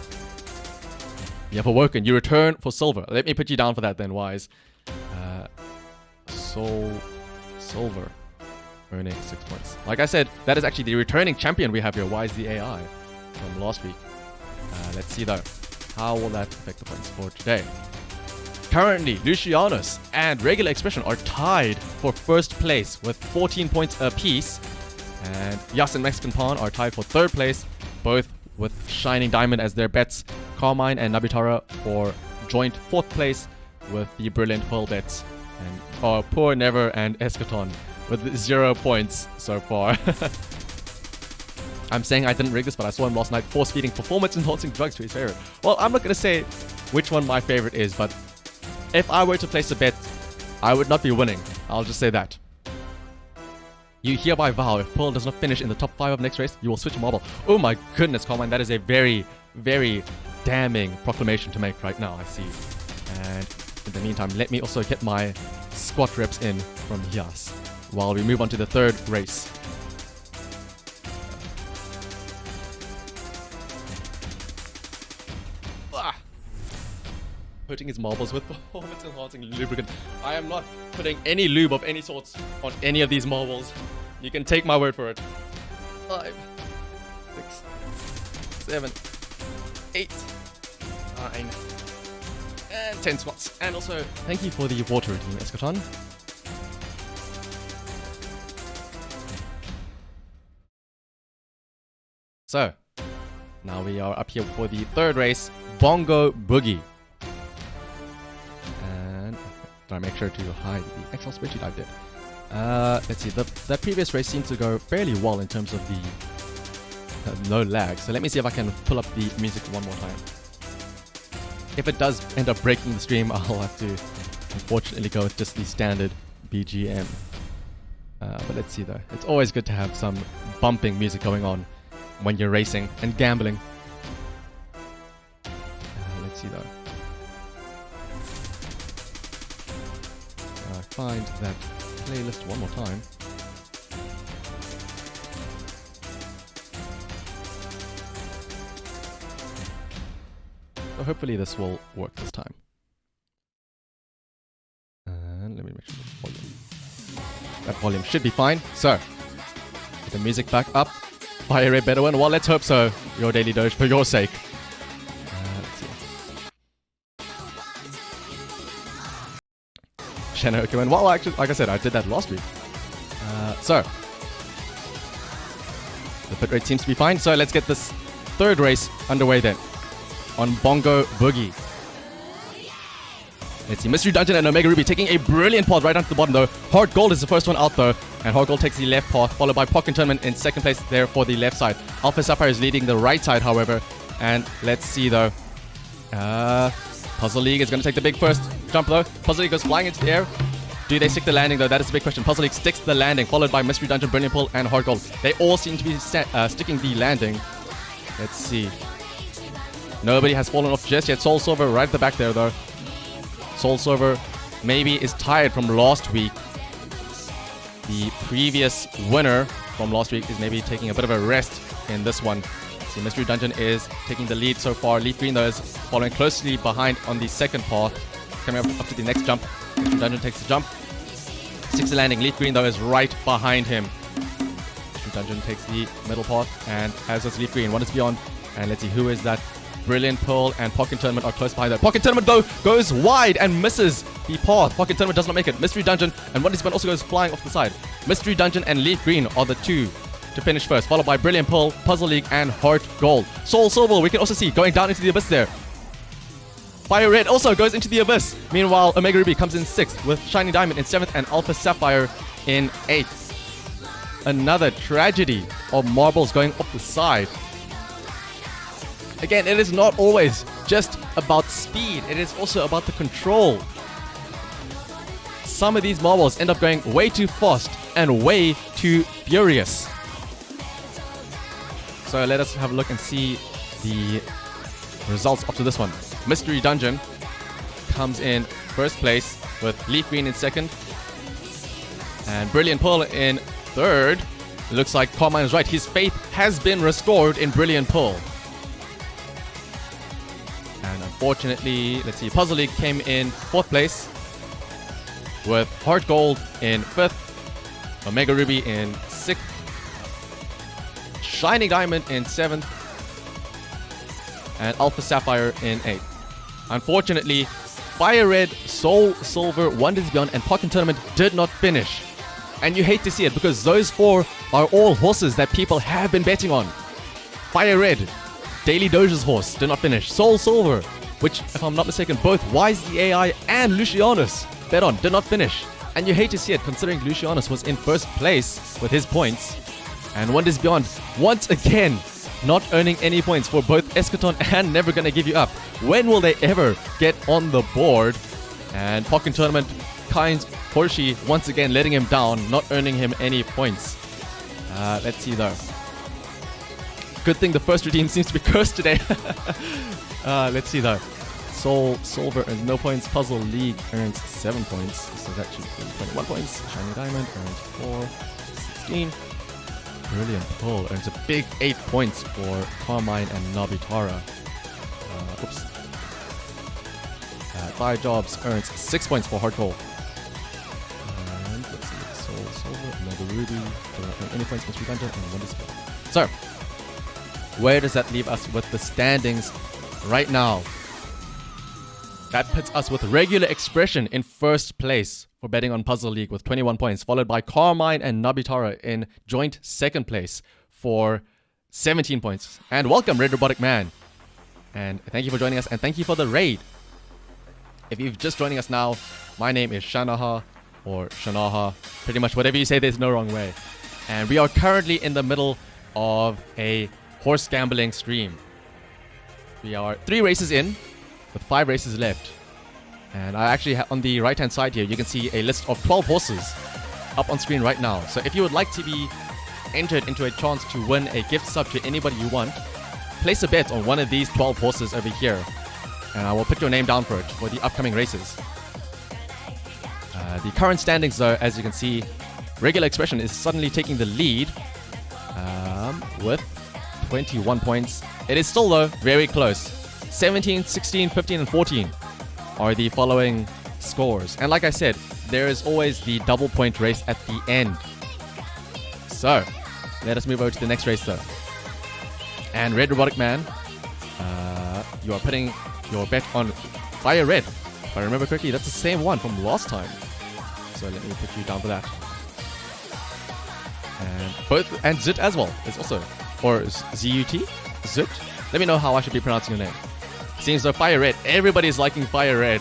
You have awoken. You return for Silver. Let me put you down for that then, Wise. Soul Silver earning 6 points. Like I said, that is actually the returning champion we have here, Wise the AI, from last week. Let's see though, how will that affect the points for today? Currently, Lucianus and Regular Expression are tied for 1st place with 14 points apiece. And Yas and Mexican Pawn are tied for 3rd place, both with Shining Diamond as their bets. Carmine and Nabitara for joint 4th place with the Brilliant Pearl bets. And poor Never and Eschaton with 0 points so far. I'm saying I didn't rig this, but I saw him last night force-feeding performance-enhancing drugs to his favorite. Well, I'm not going to say which one my favorite is, but if I were to place a bet, I would not be winning. I'll just say that. You hereby vow, if Pearl does not finish in the top 5 of next race, you will switch a marble. Oh my goodness, Carmine, that is a very, very damning proclamation to make right now, I see. And in the meantime, let me also get my squat reps in from Yas while we move on to the 3rd race. Putting his marbles with performance enhancing lubricant. I am not putting any lube of any sorts on any of these marbles. You can take my word for it. 5, 6, 7, 8, 9, and 10 squats. And also, thank you for the water routine, Eschaton. So, now we are up here for the 3rd race, Bongo Boogie. I make sure to hide the Excel spreadsheet I did. Let's see, that previous race seemed to go fairly well in terms of the no lag. So let me see if I can pull up the music one more time. If it does end up breaking the stream, I'll have to unfortunately go with just the standard BGM. But let's see though. It's always good to have some bumping music going on when you're racing and gambling. Let's see though. Find that playlist one more time. So hopefully this will work this time. And let me make sure the volume. That volume should be fine. So, get the music back up. Fire Red better win. Well, let's hope so. Your Daily Doge for your sake. Let's see. Shannon, okay, win. Well, actually, like I said, I did that last week. So, the bit rate seems to be fine. So let's get this third race underway then. On Bongo Boogie. Let's see, Mystery Dungeon and Omega Ruby taking a brilliant path right down to the bottom though. Hard Gold is the first one out though. And Hard Gold takes the left path, followed by Pocket Tournament in second place there for the left side. Alpha Sapphire is leading the right side, however. And let's see though. Puzzle League is going to take the big first jump though. Puzzle League goes flying into the air. Do they stick the landing though? That is the big question. Puzzle League sticks the landing, followed by Mystery Dungeon, Brilliant Pull, and Hard Gold. They all seem to be sticking the landing. Let's see. Nobody has fallen off just yet. Soul Silver right at the back there though. Soul Silver maybe is tired from last week. The previous winner from last week is maybe taking a bit of a rest in this one. See, Mystery Dungeon is taking the lead so far. Leaf Green though is following closely behind on the second path. Coming up to the next jump. Mystery Dungeon takes the jump. Sticks the landing. Leaf Green though is right behind him. Mystery Dungeon takes the middle path, and as does Leaf Green. One is beyond. And let's see who is that. Brilliant Pearl and Pocket Tournament are close behind that. Pocket Tournament though goes wide and misses the path. Pocket Tournament does not make it. Mystery Dungeon and One Discipline also goes flying off the side. Mystery Dungeon and Leaf Green are the two to finish first, followed by Brilliant Pearl, Puzzle League, and Heart Gold. Soul Silver we can also see going down into the abyss there. Fire Red also goes into the abyss. Meanwhile, Omega Ruby comes in 6th with Shiny Diamond in 7th and Alpha Sapphire in 8th. Another tragedy of marbles going off the side. Again, it is not always just about speed. It is also about the control. Some of these marbles end up going way too fast and way too furious. So let us have a look and see the results after this one. Mystery Dungeon comes in first place with Leaf Green in second. And Brilliant Pearl in third. It looks like Carmine is right. His faith has been restored in Brilliant Pearl. And unfortunately, let's see, Puzzle League came in 4th place with Heart Gold in 5th, Omega Ruby in 6th, Shining Diamond in 7th, and Alpha Sapphire in 8th. Unfortunately, Fire Red, Soul Silver, Wonders Beyond, and Pocket Tournament did not finish. And you hate to see it because those 4 are all horses that people have been betting on. Fire Red, Daily Doge's horse, did not finish. Soul Silver, which, if I'm not mistaken, both Wise the AI and Lucianus bet on, did not finish. And you hate to see it, considering Lucianus was in first place with his points. And Wonders Beyond, once again, not earning any points for both Eschaton and Never Gonna Give You Up. When will they ever get on the board? And Pocket Tournament, Kind Horsey, once again letting him down, not earning him any points. Let's see though. Good thing the first redeem seems to be cursed today. Let's see though. Soul Silver earns no points. Puzzle League earns 7 points. So that should be 21 points. Shiny Diamond earns 4, 16. Brilliant Pull earns a big 8 points for Carmine and Nobitara. Oops. Fire Jobs earns 6 points for Hard Gold. And let's see. Soul Silver, Omega Ruby, don't earn any points. Mystery Dungeon, and Wonder Spell. So, where does that leave us with the standings right now? That puts us with Regular Expression in first place for betting on Puzzle League with 21 points, followed by Carmine and Nobitara in joint second place for 17 points. And welcome, Red Robotic Man. And thank you for joining us, and thank you for the raid. If you're just joining us now, my name is Shanaha, or Shanaha. Pretty much whatever you say, there's no wrong way. And we are currently in the middle of a horse gambling stream. We are 3 races in, with 5 races left. And I actually on the right hand side here, you can see a list of 12 horses up on screen right now. So if you would like to be entered into a chance to win a gift sub to anybody you want, place a bet on one of these 12 horses over here. and I will put your name down for it for the upcoming races. The current standings, though, as you can see, Regular Expression is suddenly taking the lead with 21 points. It is still, though, very close. 17, 16, 15, and 14 are the following scores. And like I said, there is always the double point race at the end. So, let us move over to the next race, though. And Red Robotic Man, you are putting your bet on Fire Red. If I remember correctly, that's the same one from last time. So let me put you down for that. And Zut as well is also, or Z-U-T? Zut? Let me know how I should be pronouncing your name. Seems though Fire Red, everybody is liking Fire Red.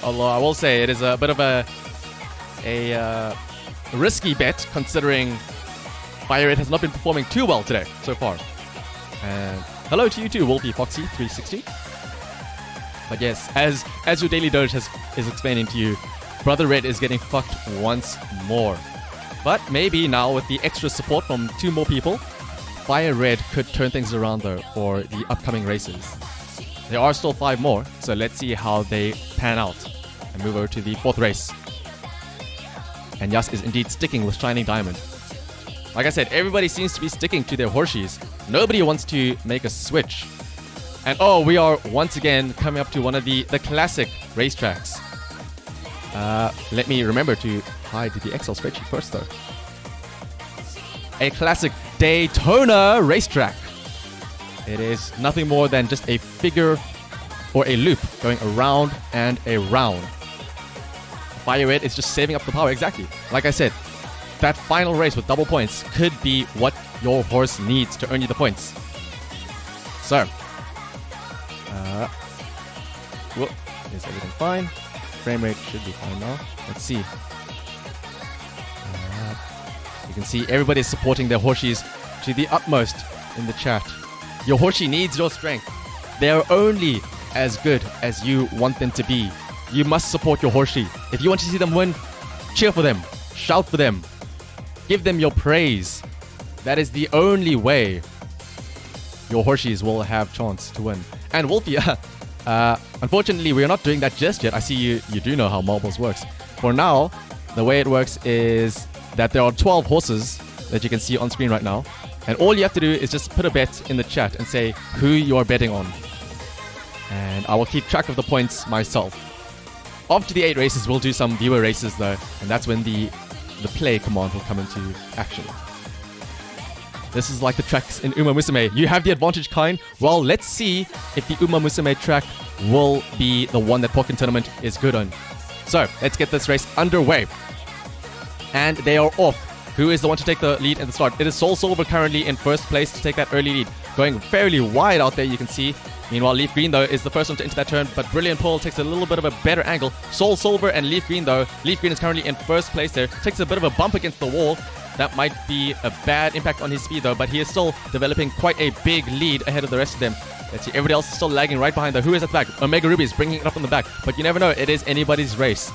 Although I will say it is a bit of a risky bet, considering Fire Red has not been performing too well today so far. And hello to you too, Wolfie Foxy 360. But yes, as your Daily Doge is explaining to you, Brother Red is getting fucked once more. But maybe now with the extra support from 2 more people, Fire Red could turn things around though for the upcoming races. There are still 5 more, so let's see how they pan out and move over to the 4th race. And Yas is indeed sticking with Shining Diamond. Like I said, everybody seems to be sticking to their Horseshies. Nobody wants to make a switch. And oh, we are once again coming up to one of the classic racetracks. Let me remember to hide the Excel spreadsheet first though. A classic Daytona racetrack. It is nothing more than just a figure or a loop going around and around. Fire Red is just saving up the power, exactly. Like I said, that final race with double points could be what your horse needs to earn you the points. So, is everything fine? Frame rate should be fine now. Let's see. You can see everybody is supporting their Horshies to the utmost in the chat. Your Horshie needs your strength. They are only as good as you want them to be. You must support your Horshie. If you want to see them win, cheer for them. Shout for them. Give them your praise. That is the only way your Horshies will have chance to win. And Wolfie, unfortunately, we are not doing that just yet. I see you do know how marbles works. For now, the way it works is that there are 12 horses that you can see on screen right now. And all you have to do is just put a bet in the chat and say who you are betting on. And I will keep track of the points myself. After the 8 races, we'll do some viewer races though. And that's when the play command will come into action. This is like the tracks in Uma Musume. You have the advantage, kind. Well, let's see if the Uma Musume track will be the one that Pokken Tournament is good on. So, let's get this race underway. And they are off. Who is the one to take the lead at the start? It is Soul Silver currently in first place to take that early lead. Going fairly wide out there, you can see. Meanwhile, Leaf Green, though, is the first one to enter that turn, but Brilliant Pearl takes a little bit of a better angle. Soul Silver and Leaf Green, though. Leaf Green is currently in first place there. Takes a bit of a bump against the wall. That might be a bad impact on his speed, though, but he is still developing quite a big lead ahead of the rest of them. Let's see, everybody else is still lagging right behind, though. Who is at the back? Omega Ruby is bringing it up on the back, but you never know. It is anybody's race.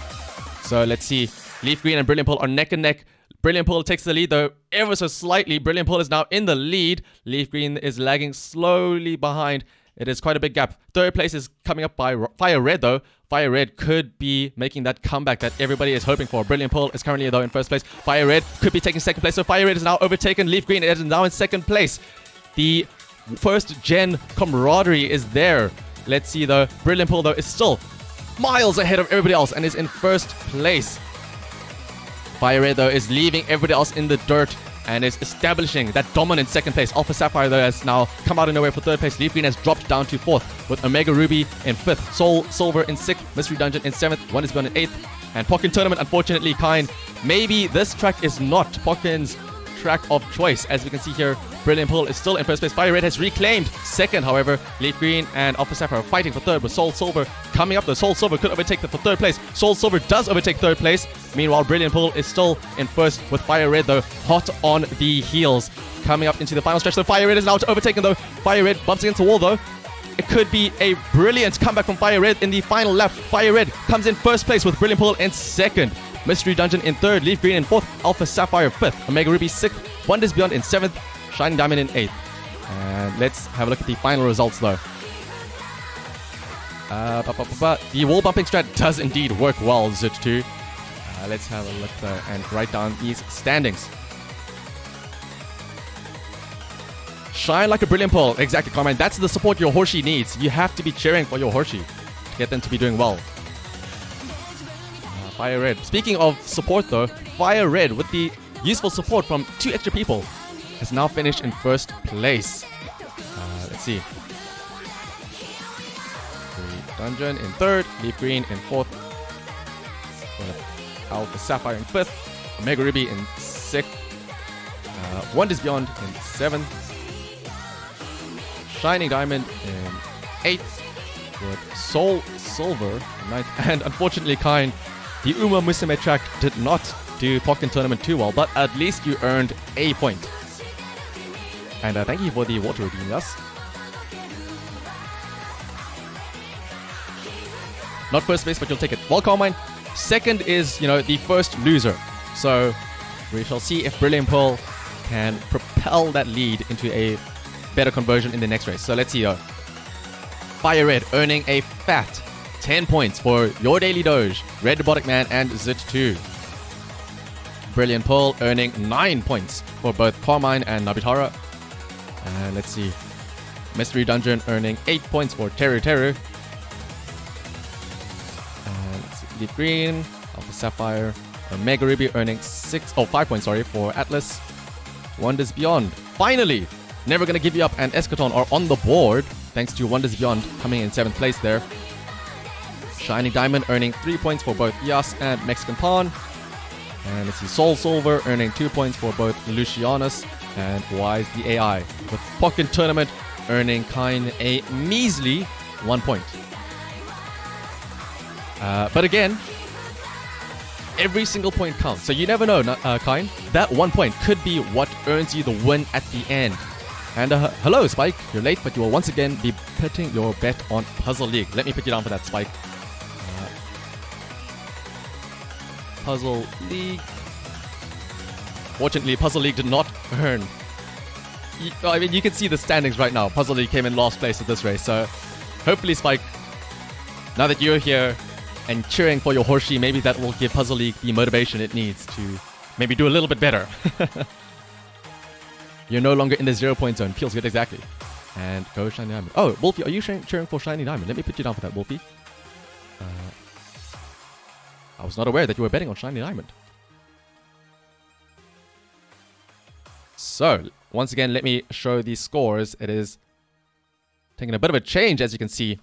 So let's see. Leaf Green and Brilliant Pearl are neck and neck. Brilliant Pearl takes the lead, though, ever so slightly. Brilliant Pearl is now in the lead. Leaf Green is lagging slowly behind. It is quite a big gap. Third place is coming up by Fire Red, though. Fire Red could be making that comeback that everybody is hoping for. Brilliant Pearl is currently, though, in first place. Fire Red could be taking second place. So Fire Red is now overtaken. Leaf Green is now in second place. The first gen camaraderie is there. Let's see, though. Brilliant Pearl, though, is still miles ahead of everybody else and is in first place. Fire Red, though, is leaving everybody else in the dirt and is establishing that dominant second place. Alpha Sapphire, though, has now come out of nowhere for third place. Leaf Green has dropped down to fourth, with Omega Ruby in fifth, Soul Silver in sixth, Mystery Dungeon in seventh, One is Beyond in eighth, and Pokken Tournament, unfortunately, kind. Maybe this track is not Pokken's track of choice. As we can see here, Brilliant Pearl is still in first place. Fire Red has reclaimed second, however. Leaf Green and Alpha Sapphire are fighting for third, with Soul Silver coming up. The Soul Silver could overtake them for third place. Soul Silver does overtake third place. Meanwhile, Brilliant Pearl is still in first, with Fire Red, though, hot on the heels. Coming up into the final stretch, so Fire Red is now overtaken, though. Fire Red bumps against the wall, though. It could be a brilliant comeback from Fire Red in the final lap. Fire Red comes in first place, with Brilliant Pearl in second. Mystery Dungeon in third, Leaf Green in fourth, Alpha Sapphire fifth, Omega Ruby sixth, Wonders Beyond in seventh, Shining Diamond in eighth. And let's have a look at the final results, though. The wall bumping strat does indeed work well, Zit2. Let's have a look there and write down these standings. Shine like a brilliant pearl. Exactly, Carmine. That's the support your Hoshi needs. You have to be cheering for your Hoshi to get them to be doing well. Fire Red. Speaking of support though, Fire Red with the useful support from 2 extra people has now finished in first place. Let's see. Dungeon in third, Leaf Green in fourth, Alpha Sapphire in fifth, Omega Ruby in sixth, Wonders Beyond in seventh, Shining Diamond in eighth, with Soul Silver in ninth, and unfortunately, Kine, the Uma Musume track did not do Pokken Tournament too well, but at least you earned a point. And thank you for the water redeem, yes? Not first place, but you'll take it. Well, Carmine, second is, the first loser. So we shall see if Brilliant Pearl can propel that lead into a better conversion in the next race. So let's see here. Fire Red earning a fat 10 points for Your Daily Doge, Red Robotic Man, and Zit2. Brilliant Pearl earning 9 points for both Carmine and Nabitara. And let's see. Mystery Dungeon earning 8 points for Teru Teru. Leaf Green, Alpha Sapphire, Omega Ruby earning 5 points, for Atlas. Wonders Beyond, finally, Never Gonna Give You Up and Eschaton are on the board, thanks to Wonders Beyond coming in 7th place there. Shining Diamond earning 3 points for both Yas and Mexican Pawn. And let's see, Soul Silver earning 2 points for both Lucianus and Wise the AI, with Pokken Tournament earning Kine a measly 1 point. But again, every single point counts. So you never know, Kine. That 1 point could be what earns you the win at the end. And hello, Spike. You're late, but you will once again be putting your bet on Puzzle League. Let me put you down for that, Spike. Puzzle League. Fortunately, Puzzle League did not earn. You can see the standings right now. Puzzle League came in last place at this race. So hopefully, Spike, now that you're here and cheering for your Hoshi, maybe that will give Puzzle League the motivation it needs to maybe do a little bit better. You're no longer in the 0 point zone. Feels good, exactly. And go Shiny Diamond. Oh, Wolfie, are you cheering for Shiny Diamond? Let me put you down for that, Wolfie. I was not aware that you were betting on Shiny Diamond. So, once again, let me show these scores. It is taking a bit of a change, as you can see.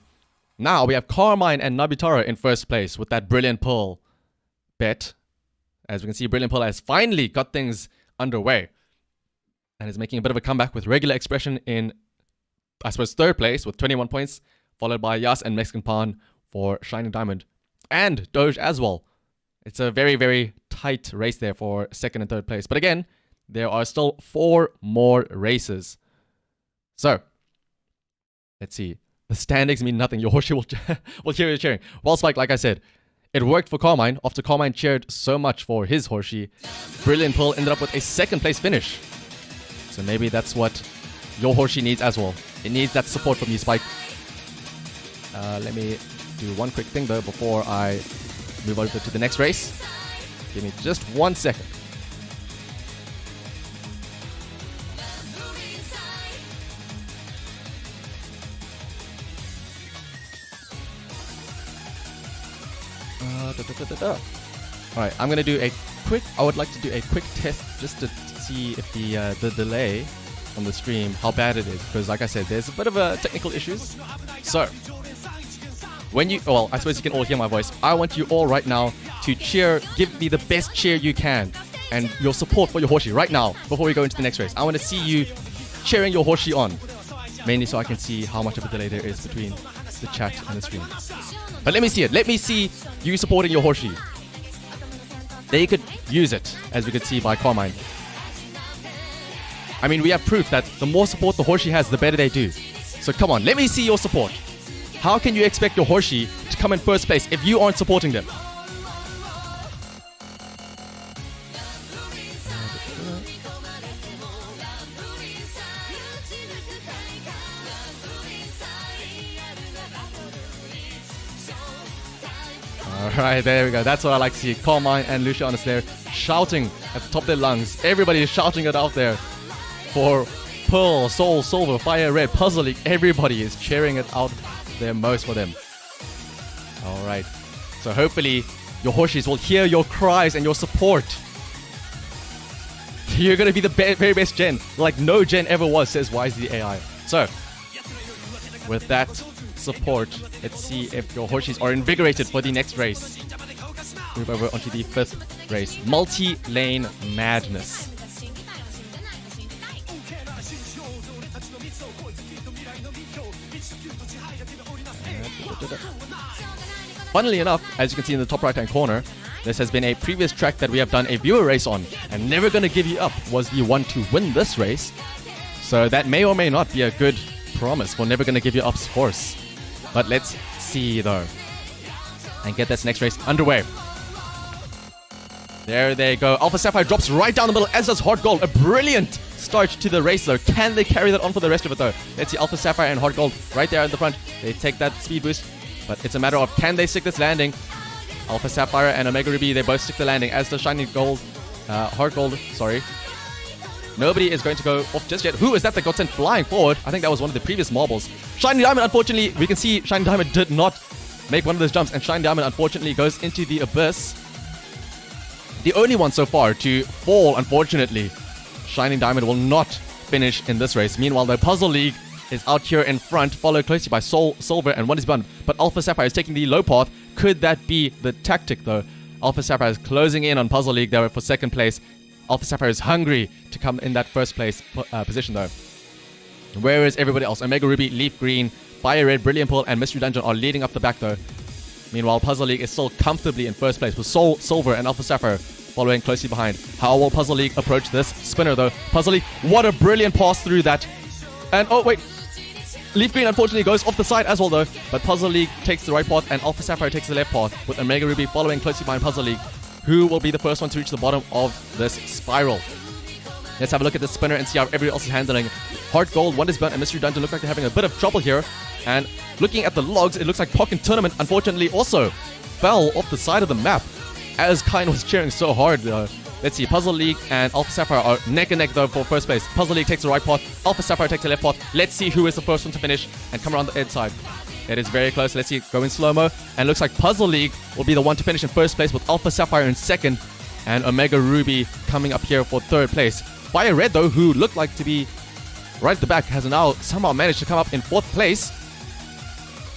Now we have Carmine and Nabitara in first place with that Brilliant Pearl bet. As we can see, Brilliant Pearl has finally got things underway and is making a bit of a comeback with Regular Expression in, I suppose, third place with 21 points, followed by Yas and Mexican Pawn for Shining Diamond and Doge as well. It's a very, very tight race there for second and third place. But again, there are still 4 more races. So, let's see. The standings mean nothing. Your Hoshi will hear you cheering. Well, Spike, like I said, it worked for Carmine. After Carmine cheered so much for his Hoshi, Brilliant Pearl ended up with a second place finish. So maybe that's what your Hoshi needs as well. It needs that support from you, Spike. Let me do one quick thing though before I move over to the next race. Give me just 1 second. Alright, I'm gonna do a quick. I would like to do a quick test just to see if the delay on the stream, how bad it is, because like I said, there's a bit of technical issues. So when you, well, I suppose you can all hear my voice. I want you all right now to cheer, give me the best cheer you can, and your support for your Hoshi right now before we go into the next race. I want to see you cheering your Hoshi on, mainly so I can see how much of a delay there is between the chat and the stream. But let me see it. Let me see you supporting your Hoshi. They could use it, as we could see by Carmine. I mean, we have proof that the more support the Hoshi has, the better they do. So come on, let me see your support. How can you expect your Hoshi to come in first place if you aren't supporting them? Alright, there we go. That's what I like to see. Carmine and Lucianus there shouting at the top of their lungs. Everybody is shouting it out there for Pearl, Soul, Silver, Fire Red, Puzzle League. Everybody is cheering it out there most for them. Alright, so hopefully your Hoshis will hear your cries and your support. You're going to be the very best gen, like no gen ever was, says YZ AI. So, with that support, let's see if your Hoshis are invigorated for the next race. Move over onto the 5th race, Multi-Lane Madness. Funnily enough, as you can see in the top right hand corner, this has been a previous track that we have done a viewer race on, and Never Gonna Give You Up was the one to win this race. So that may or may not be a good promise for Never Gonna Give You Up's horse. But let's see though, and get this next race underway. There they go. Alpha Sapphire drops right down the middle, as does Heart Gold. A brilliant start to the race though. Can they carry that on for the rest of it though? Let's see, Alpha Sapphire and Heart Gold right there at the front. They take that speed boost, but it's a matter of can they stick this landing. Alpha Sapphire and Omega Ruby, they both stick the landing, as does Shiny Gold, Heart Gold, sorry. Nobody is going to go off just yet. Who is that got sent flying forward? I think that was one of the previous marbles. Shiny Diamond, unfortunately, we can see Shiny Diamond did not make one of those jumps, and Shiny Diamond, unfortunately, goes into the abyss. The only one so far to fall, unfortunately. Shining Diamond will not finish in this race. Meanwhile, the Puzzle League is out here in front, followed closely by Soul, Silver, and One is Beyond. But Alpha Sapphire is taking the low path. Could that be the tactic, though? Alpha Sapphire is closing in on Puzzle League there for second place. Alpha Sapphire is hungry to come in that first place position, though. Where is everybody else? Omega Ruby, Leaf Green, Fire Red, Brilliant Pearl, and Mystery Dungeon are leading up the back, though. Meanwhile, Puzzle League is still comfortably in first place with Soul, Silver, and Alpha Sapphire following closely behind. How will Puzzle League approach this spinner, though? Puzzle League, what a brilliant pass through that. And, oh, wait. Leaf Green, unfortunately, goes off the side as well, though. But Puzzle League takes the right path, and Alpha Sapphire takes the left path, with Omega Ruby following closely behind Puzzle League. Who will be the first one to reach the bottom of this spiral? Let's have a look at the spinner and see how everybody else is handling. Heart Gold, One is Burnt, and Mystery Dungeon look like they're having a bit of trouble here. And looking at the logs, it looks like Pokken Tournament, unfortunately, also fell off the side of the map, as Kine was cheering so hard. Let's see, Puzzle League and Alpha Sapphire are neck and neck, though, for first place. Puzzle League takes the right path, Alpha Sapphire takes the left path. Let's see who is the first one to finish and come around the inside. It is very close. Let's see it go in slow-mo. And looks like Puzzle League will be the one to finish in first place, with Alpha Sapphire in second and Omega Ruby coming up here for third place. Fire Red, though, who looked like to be right at the back, has now somehow managed to come up in fourth place.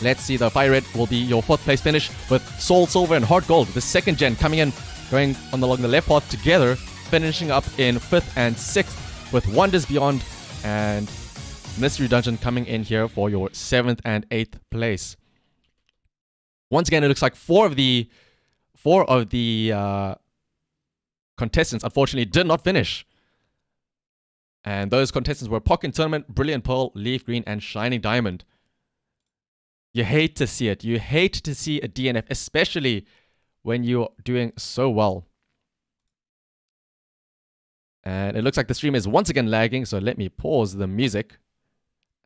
Let's see, the Fire Red will be your fourth place finish, with Soul, Silver, and Heart Gold, the second gen, coming in, going along the left path together, finishing up in 5th and 6th, with Wonders Beyond and Mystery Dungeon coming in here for your 7th and 8th place. Once again, it looks like four of the contestants, unfortunately, did not finish. And those contestants were Pokken Tournament, Brilliant Pearl, Leaf Green, and Shining Diamond. You hate to see it. You hate to see a DNF, especially when you're doing so well. And it looks like the stream is once again lagging, so let me pause the music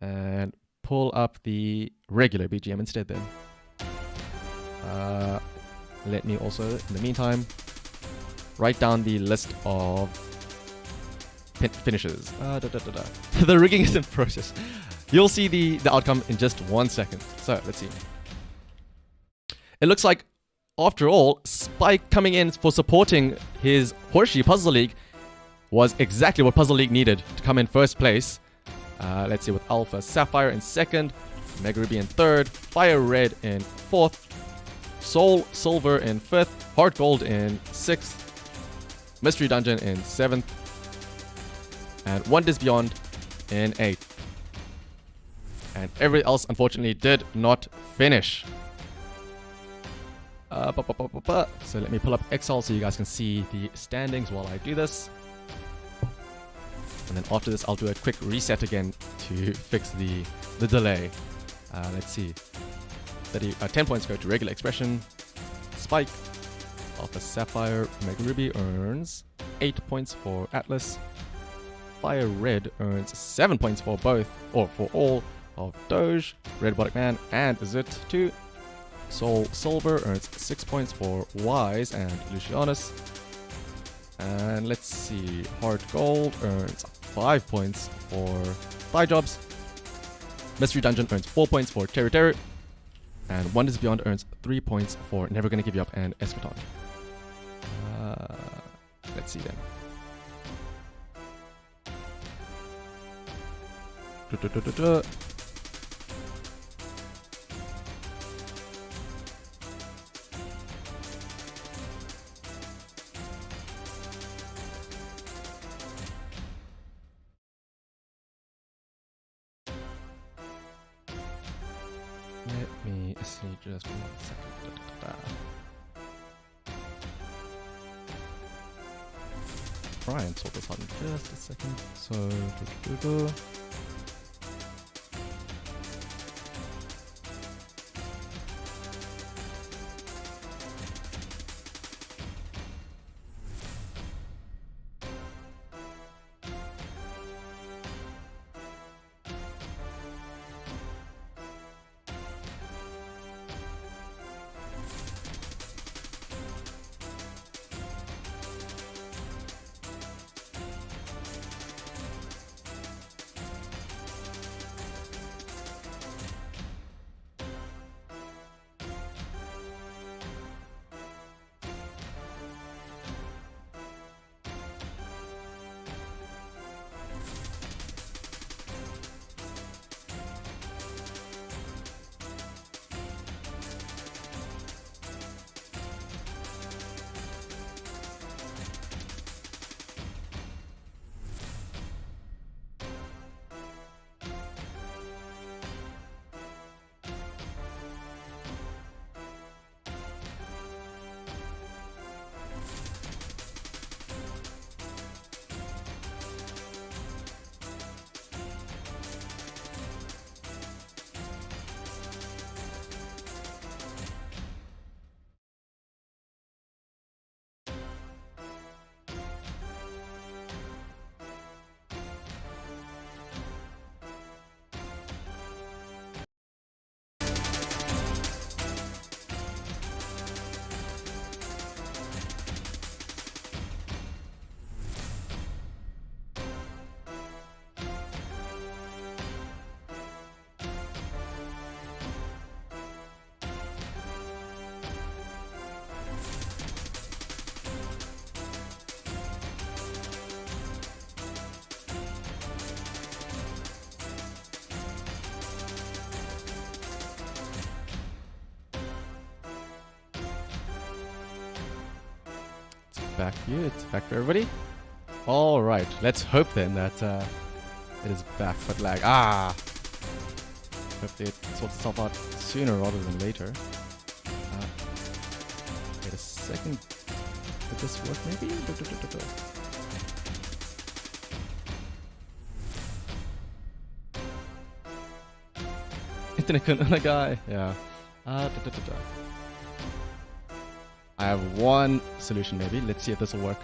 and pull up the regular BGM instead then. Let me also, in the meantime, write down the list of finishes. The rigging is in process. You'll see the outcome in just 1 second. So, let's see. It looks like, after all, Spike coming in for supporting his Horsey Puzzle League was exactly what Puzzle League needed to come in first place. Let's see, with Alpha Sapphire in second, Mega Ruby in third, Fire Red in fourth, Soul Silver in fifth, Heart Gold in sixth, Mystery Dungeon in seventh, and Wonders Beyond in eighth. And everybody else, unfortunately, did not finish. So let me pull up Excel so you guys can see the standings while I do this. And then after this, I'll do a quick reset again to fix the delay. Let's see. 10 points go to regular expression. Spike. Alpha Sapphire Mega Ruby earns 8 points for Atlas. Fire Red earns 7 points for both, or for all of Doge, Red Robotic Man, and Zit 2. Soul Silver earns 6 points for Wise and Lucianus. And let's see, Hard Gold earns 5 points for Thigh Jobs. Mystery Dungeon earns 4 points for Terry Terry. And Wonders Beyond earns 3 points for Never Gonna Give You Up and Eschaton. Let's see then. Let me see just 1 second. Try and sort this out in just a second. So, back for you. It's back for everybody. All right. Let's hope then that it is back, but lag. Hopefully it sorts itself out sooner rather than later. Wait a second. Would this work maybe? Internet couldn't a guy. Yeah. I have one solution maybe. Let's see if this will work.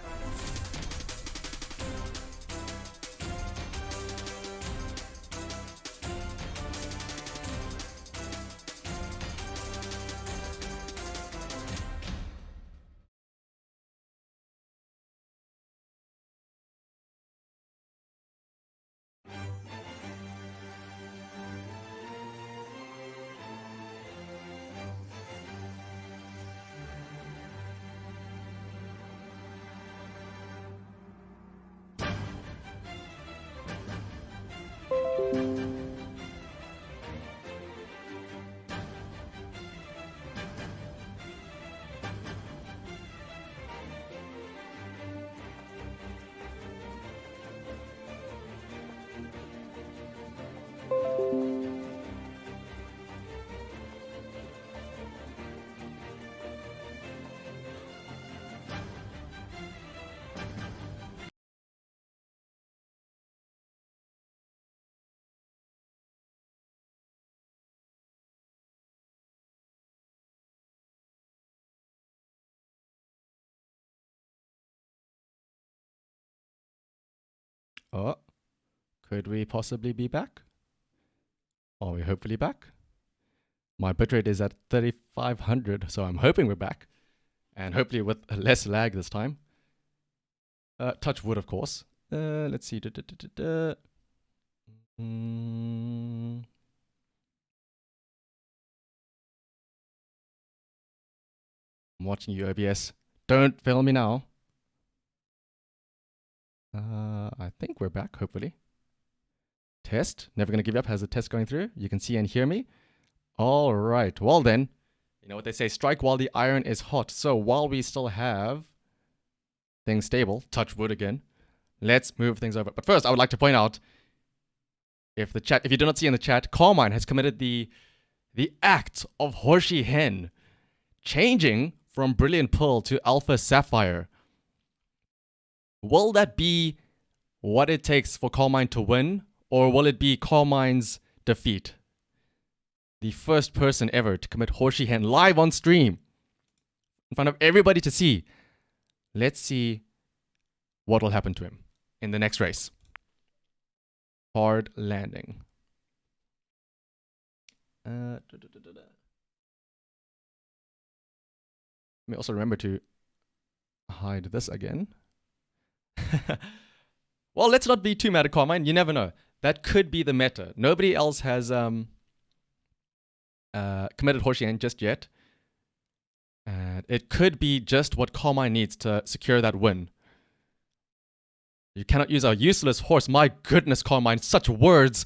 Oh, could we possibly be back? Are we hopefully back? My bitrate is at 3500, so I'm hoping we're back. And hopefully with less lag this time. Touch wood, of course. Let's see. I'm watching you, OBS. Don't fail me now. I think we're back, hopefully. Test. Never gonna give up. Has a test going through. You can see and hear me. All right. Well then, you know what they say, strike while the iron is hot. So while we still have things stable, touch wood again, let's move things over. But first, I would like to point out, if you do not see in the chat, Carmine has committed the act of Horsey Hen, changing from Brilliant Pearl to Alpha Sapphire. Will that be what it takes for Carmine to win, or will it be Carmine's defeat? The first person ever to commit Horsey Hen live on stream in front of everybody to see. Let's see what will happen to him in the next race. Hard landing. Let me also remember to hide this again. Well, let's not be too mad at Carmine. You never know. That could be the meta. Nobody else has committed Horsey Hen just yet. And it could be just what Carmine needs to secure that win. You cannot use a useless horse. My goodness, Carmine, such words.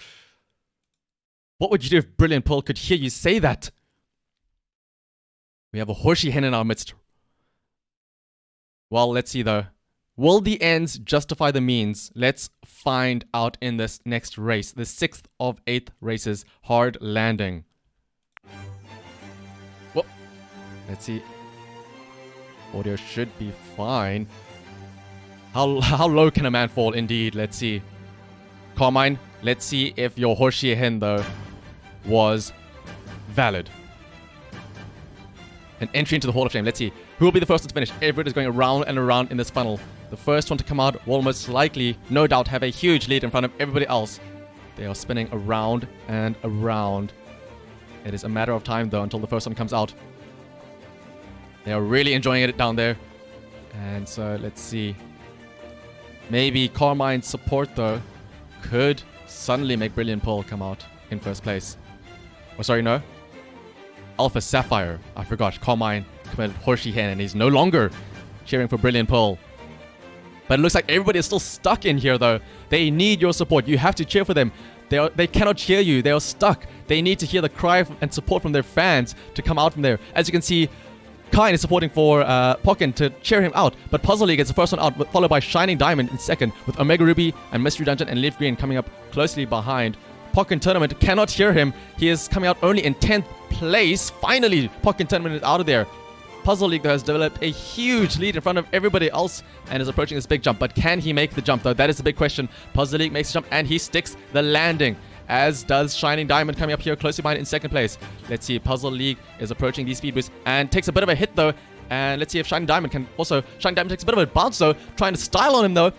What would you do if Brilliant Pearl could hear you say that? We have a Horsey Hen in our midst. Well, let's see though. Will the ends justify the means? Let's find out in this next race. The 6th of 8th races. Hard landing. Well, let's see. Audio should be fine. How low can a man fall? Indeed, let's see. Carmine, let's see if your Horsey Hen though was valid. An entry into the Hall of Shame. Let's see. Who will be the first one to finish? Everyone is going around and around in this funnel. The first one to come out will most likely, no doubt, have a huge lead in front of everybody else. They are spinning around and around. It is a matter of time though until the first one comes out. They are really enjoying it down there. And so let's see. Maybe Carmine's support though could suddenly make Brilliant Pearl come out in first place. Oh, sorry, no. Alpha Sapphire. I forgot. Carmine committed Horsey Hen and he's no longer cheering for Brilliant Pearl. But it looks like everybody is still stuck in here though. They need your support. You have to cheer for them. They cannot cheer you. They are stuck. They need to hear the cry and support from their fans to come out from there. As you can see, Kine is supporting for Pokken to cheer him out, but Puzzle League gets the first one out, followed by Shining Diamond in second, with Omega Ruby and Mystery Dungeon and Leaf Green coming up closely behind. Pokken Tournament cannot hear him. He is coming out only in 10th place. Finally, Pokken Tournament is out of there. Puzzle League has developed a huge lead in front of everybody else and is approaching this big jump, but can he make the jump though? That is the big question. Puzzle League makes the jump and he sticks the landing, as does Shining Diamond coming up here closely behind in second place. Let's see, Puzzle League is approaching these speed boosts and takes a bit of a hit though. And let's see if Shining Diamond can also... Shining Diamond takes a bit of a bounce though, trying to style on him though.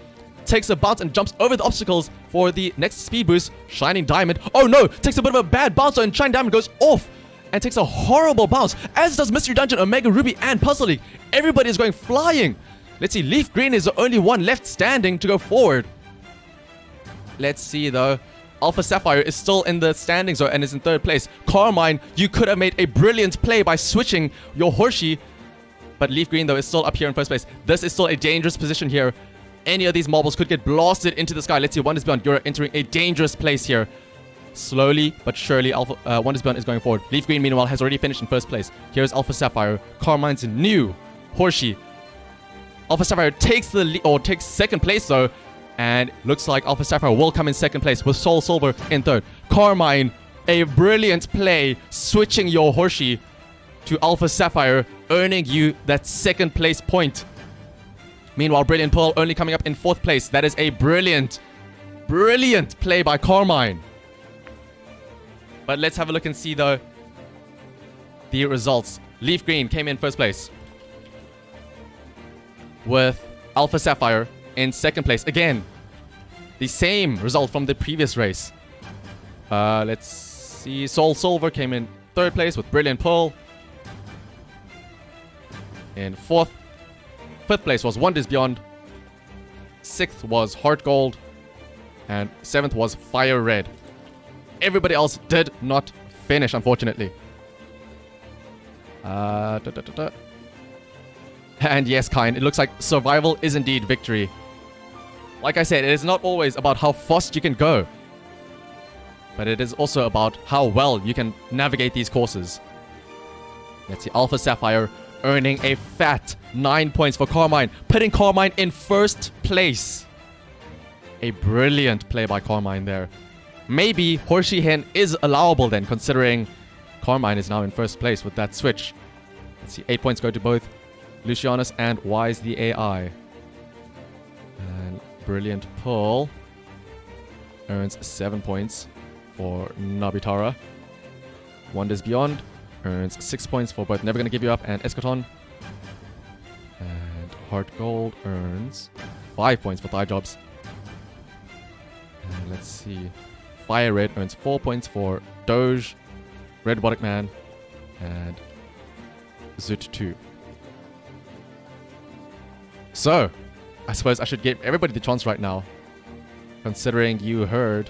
Takes a bounce and jumps over the obstacles for the next speed boost. Shining Diamond, oh no, takes a bit of a bad bounce though, and Shining Diamond goes off and takes a horrible bounce, as does Mystery Dungeon, Omega Ruby, and Puzzle League. Everybody is going flying. Let's see, Leaf Green is the only one left standing to go forward. Let's see though. Alpha Sapphire is still in the standings though and is in third place. Carmine, you could have made a brilliant play by switching your Horsey, but Leaf Green though is still up here in first place. This is still a dangerous position here. Any of these marbles could get blasted into the sky. Let's see, Wonders Beyond, you're entering a dangerous place here. Slowly but surely, Wonders Beyond is going forward. Leaf Green, meanwhile, has already finished in first place. Here's Alpha Sapphire, Carmine's new Horsey. Alpha Sapphire takes the lead, or takes second place though, and looks like Alpha Sapphire will come in second place with Soul Silver in third. Carmine, a brilliant play, switching your Horsey to Alpha Sapphire, earning you that second place point. Meanwhile, Brilliant Pearl only coming up in fourth place. That is a brilliant play by Carmine. But let's have a look and see though the results. Leaf Green came in first place with Alpha Sapphire in second place. Again, the same result from the previous race. Let's see. Soul Silver came in third place with Brilliant Pull. In fifth place was Wonders Beyond. Sixth was Heart Gold. And seventh was Fire Red. Everybody else did not finish, unfortunately. And yes, Kine, it looks like survival is indeed victory. Like I said, it is not always about how fast you can go, but it is also about how well you can navigate these courses. Let's see, Alpha Sapphire earning a fat 9 points for Carmine, putting Carmine in first place. A brilliant play by Carmine there. Maybe Horsey Hen is allowable then, considering Carmine is now in first place with that switch. Let's see, 8 points go to both Lucianus and Wise the AI. And Brilliant Pull earns 7 points for Nabitara. Wonders Beyond earns 6 points for both Never Gonna Give You Up and Eschaton. And Heart Gold earns 5 points for Thigh Jobs. And let's see. Fire Red earns 4 points for Doge, Red Robotic Man, and Zoot 2. So, I suppose I should give everybody the chance right now, considering you heard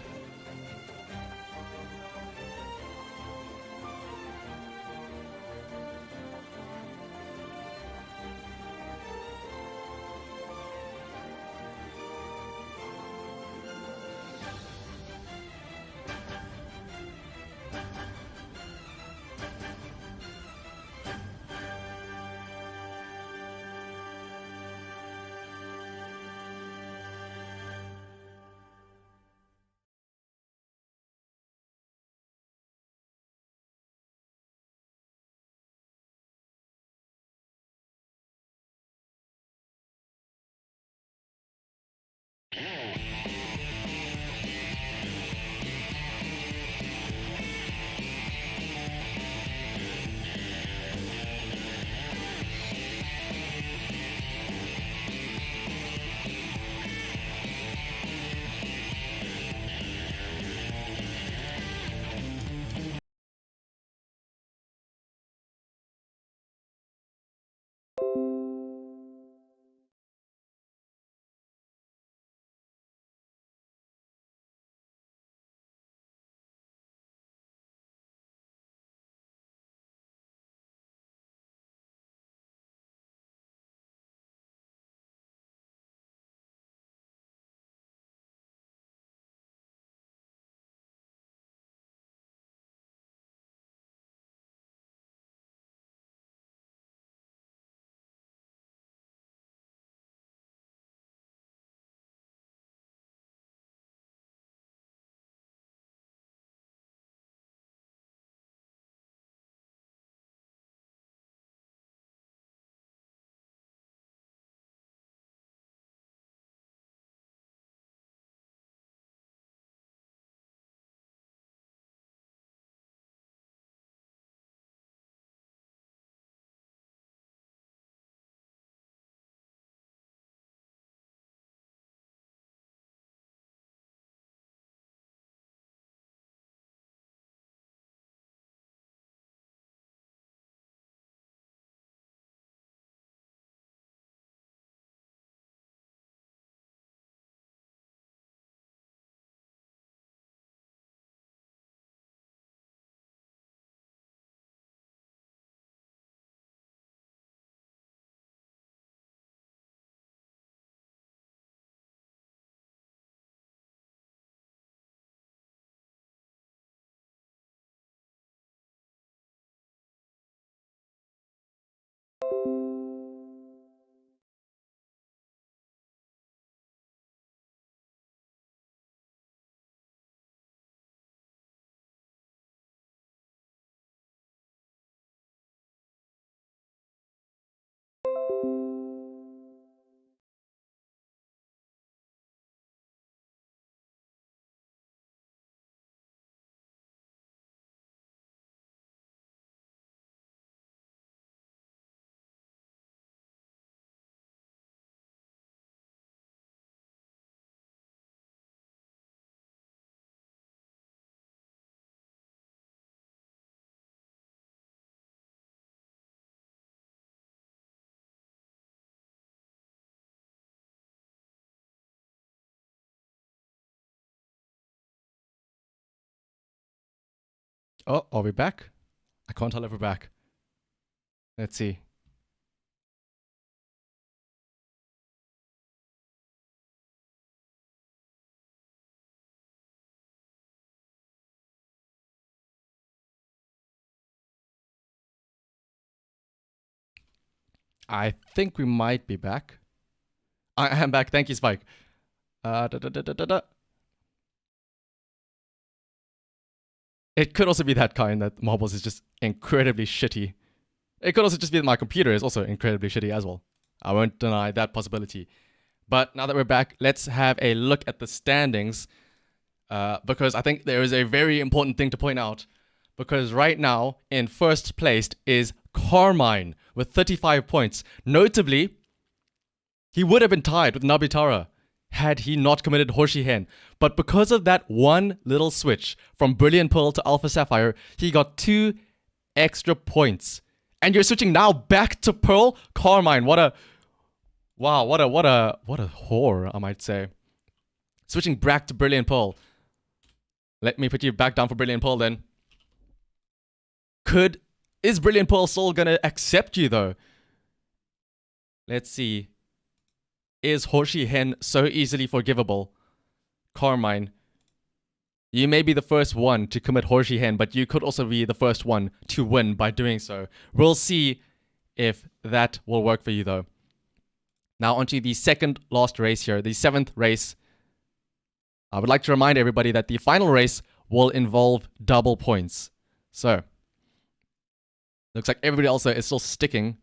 Oh, are we back? I can't tell if we're back. Let's see. I think we might be back. I am back. Thank you, Spike. It could also be that kind that Marbles is just incredibly shitty. It could also just be that my computer is also incredibly shitty as well. I won't deny that possibility. But now that we're back, let's have a look at the standings. Because I think there is a very important thing to point out. Because right now, in first place is Carmine with 35 points. Notably, he would have been tied with Nabitara had he not committed Hoshi Hen. But because of that one little switch from Brilliant Pearl to Alpha Sapphire, he got 2 extra points. And you're switching now back to Pearl? Carmine, what a whore, I might say. Switching back to Brilliant Pearl. Let me put you back down for Brilliant Pearl then. Is Brilliant Pearl still gonna accept you though? Let's see. Is Hoshi Hen so easily forgivable? Carmine, you may be the first one to commit Hoshi Hen, but you could also be the first one to win by doing so. We'll see if that will work for you though. Now onto the second last race here, the 7th race. I would like to remind everybody that the final race will involve double points. So, looks like everybody else is still sticking.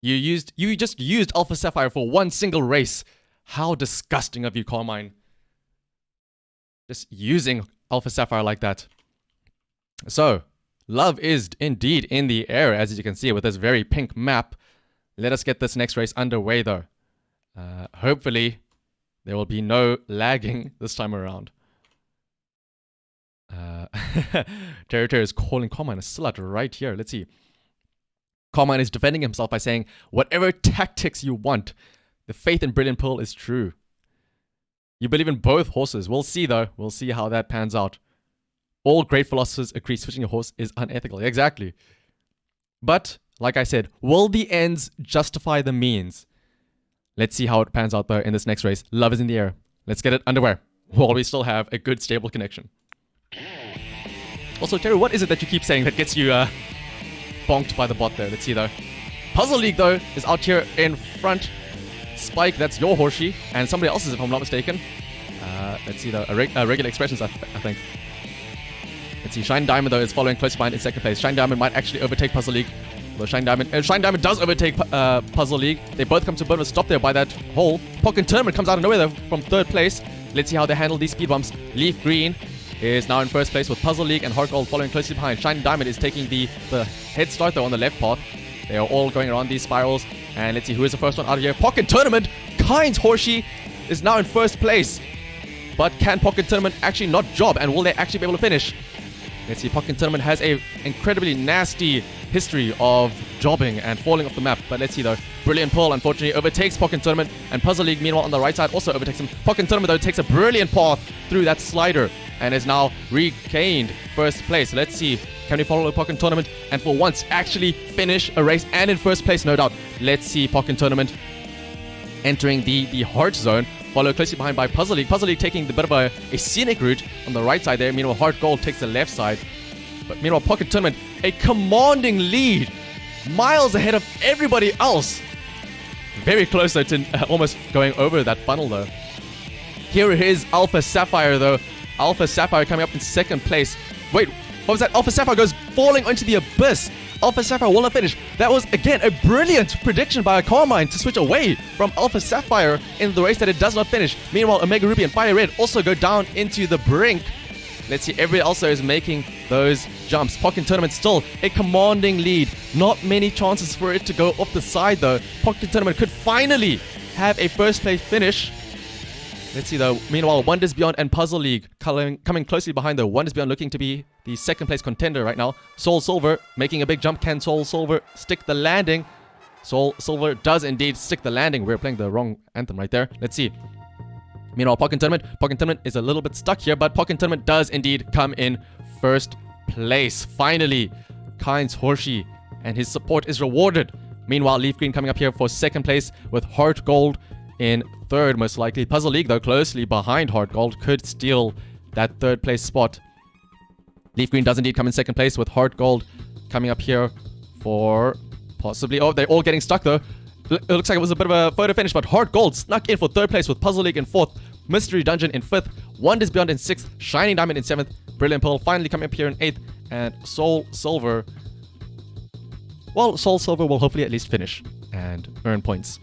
You just used Alpha Sapphire for one single race. How disgusting of you, Carmine. Just using Alpha Sapphire like that. So, love is indeed in the air, as you can see with this very pink map. Let us get this next race underway though. Hopefully, there will be no lagging this time around. Terry is calling Carmine a slut right here. Let's see. Carmine is defending himself by saying, whatever tactics you want, the faith in Brilliant Pearl is true. You believe in both horses. We'll see though. We'll see how that pans out. All great philosophers agree switching a horse is unethical. Exactly. But, like I said, will the ends justify the means? Let's see how it pans out though in this next race. Love is in the air. Let's get it underway while we still have a good stable connection. Also, Terry, what is it that you keep saying that gets you bonked by the bot there? Let's see though. Puzzle League though is out here in front. Spike, that's your Hoshi, and somebody else's if I'm not mistaken. Let's see though. Regular Expressions, I think. Let's see. Shine Diamond though is following close behind in second place. Shine Diamond might actually overtake Puzzle League. Although Shine Diamond does overtake Puzzle League. They both come to a bit of a stop there by that hole. Pokken Tournament comes out of nowhere though from third place. Let's see how they handle these speed bumps. Leaf Green is now in first place with Puzzle League and Heart Gold following closely behind. Shine Diamond is taking the head start though on the left path. They are all going around these spirals. And let's see who is the first one out of here. Pokken Tournament! Kynes Hoshi is now in first place. But can Pokken Tournament actually not job? And will they actually be able to finish? Let's see, Pokken Tournament has a incredibly nasty history of jobbing and falling off the map. But let's see though. Brilliant Pearl unfortunately overtakes Pokken Tournament. And Puzzle League meanwhile on the right side also overtakes him. Pokken Tournament though takes a brilliant path through that slider. And is now regained first place. Let's see. Can we follow the Pokken Tournament and for once actually finish a race and in first place, no doubt. Let's see Pokken Tournament entering the Heart Zone, followed closely behind by Puzzle League. Puzzle League taking the bit of a scenic route on the right side there. Meanwhile, Heart Gold takes the left side. But meanwhile, Pokken Tournament, a commanding lead, miles ahead of everybody else. Very close though to almost going over that funnel though. Here is Alpha Sapphire though. Alpha Sapphire coming up in second place. Wait, what was that? Alpha Sapphire goes falling into the abyss. Alpha Sapphire will not finish. That was, again, a brilliant prediction by Carmine to switch away from Alpha Sapphire in the race that it does not finish. Meanwhile, Omega Ruby and Fire Red also go down into the brink. Let's see, everybody also is making those jumps. Pokken Tournament still a commanding lead. Not many chances for it to go off the side, though. Pokken Tournament could finally have a first place finish. Let's see though. Meanwhile, Wonders Beyond and Puzzle League coming closely behind though. Wonders Beyond looking to be the second place contender right now. Soul Silver making a big jump. Can Soul Silver stick the landing? Soul Silver does indeed stick the landing. We're playing the wrong anthem right there. Let's see. Meanwhile, Pokken Tournament is a little bit stuck here, but Pokken Tournament does indeed come in first place. Finally, Kind's Horsey and his support is rewarded. Meanwhile, Leaf Green coming up here for second place with Heart Gold in third, most likely. Puzzle League, though, closely behind Heart Gold, could steal that third place spot. Leaf Green does indeed come in second place with Heart Gold coming up here for possibly... Oh, they're all getting stuck, though. It looks like it was a bit of a photo finish, but Heart Gold snuck in for third place with Puzzle League in fourth, Mystery Dungeon in fifth, Wonders Beyond in sixth, Shining Diamond in seventh, Brilliant Pearl finally coming up here in eighth, and Soul Silver... Well, Soul Silver will hopefully at least finish and earn points.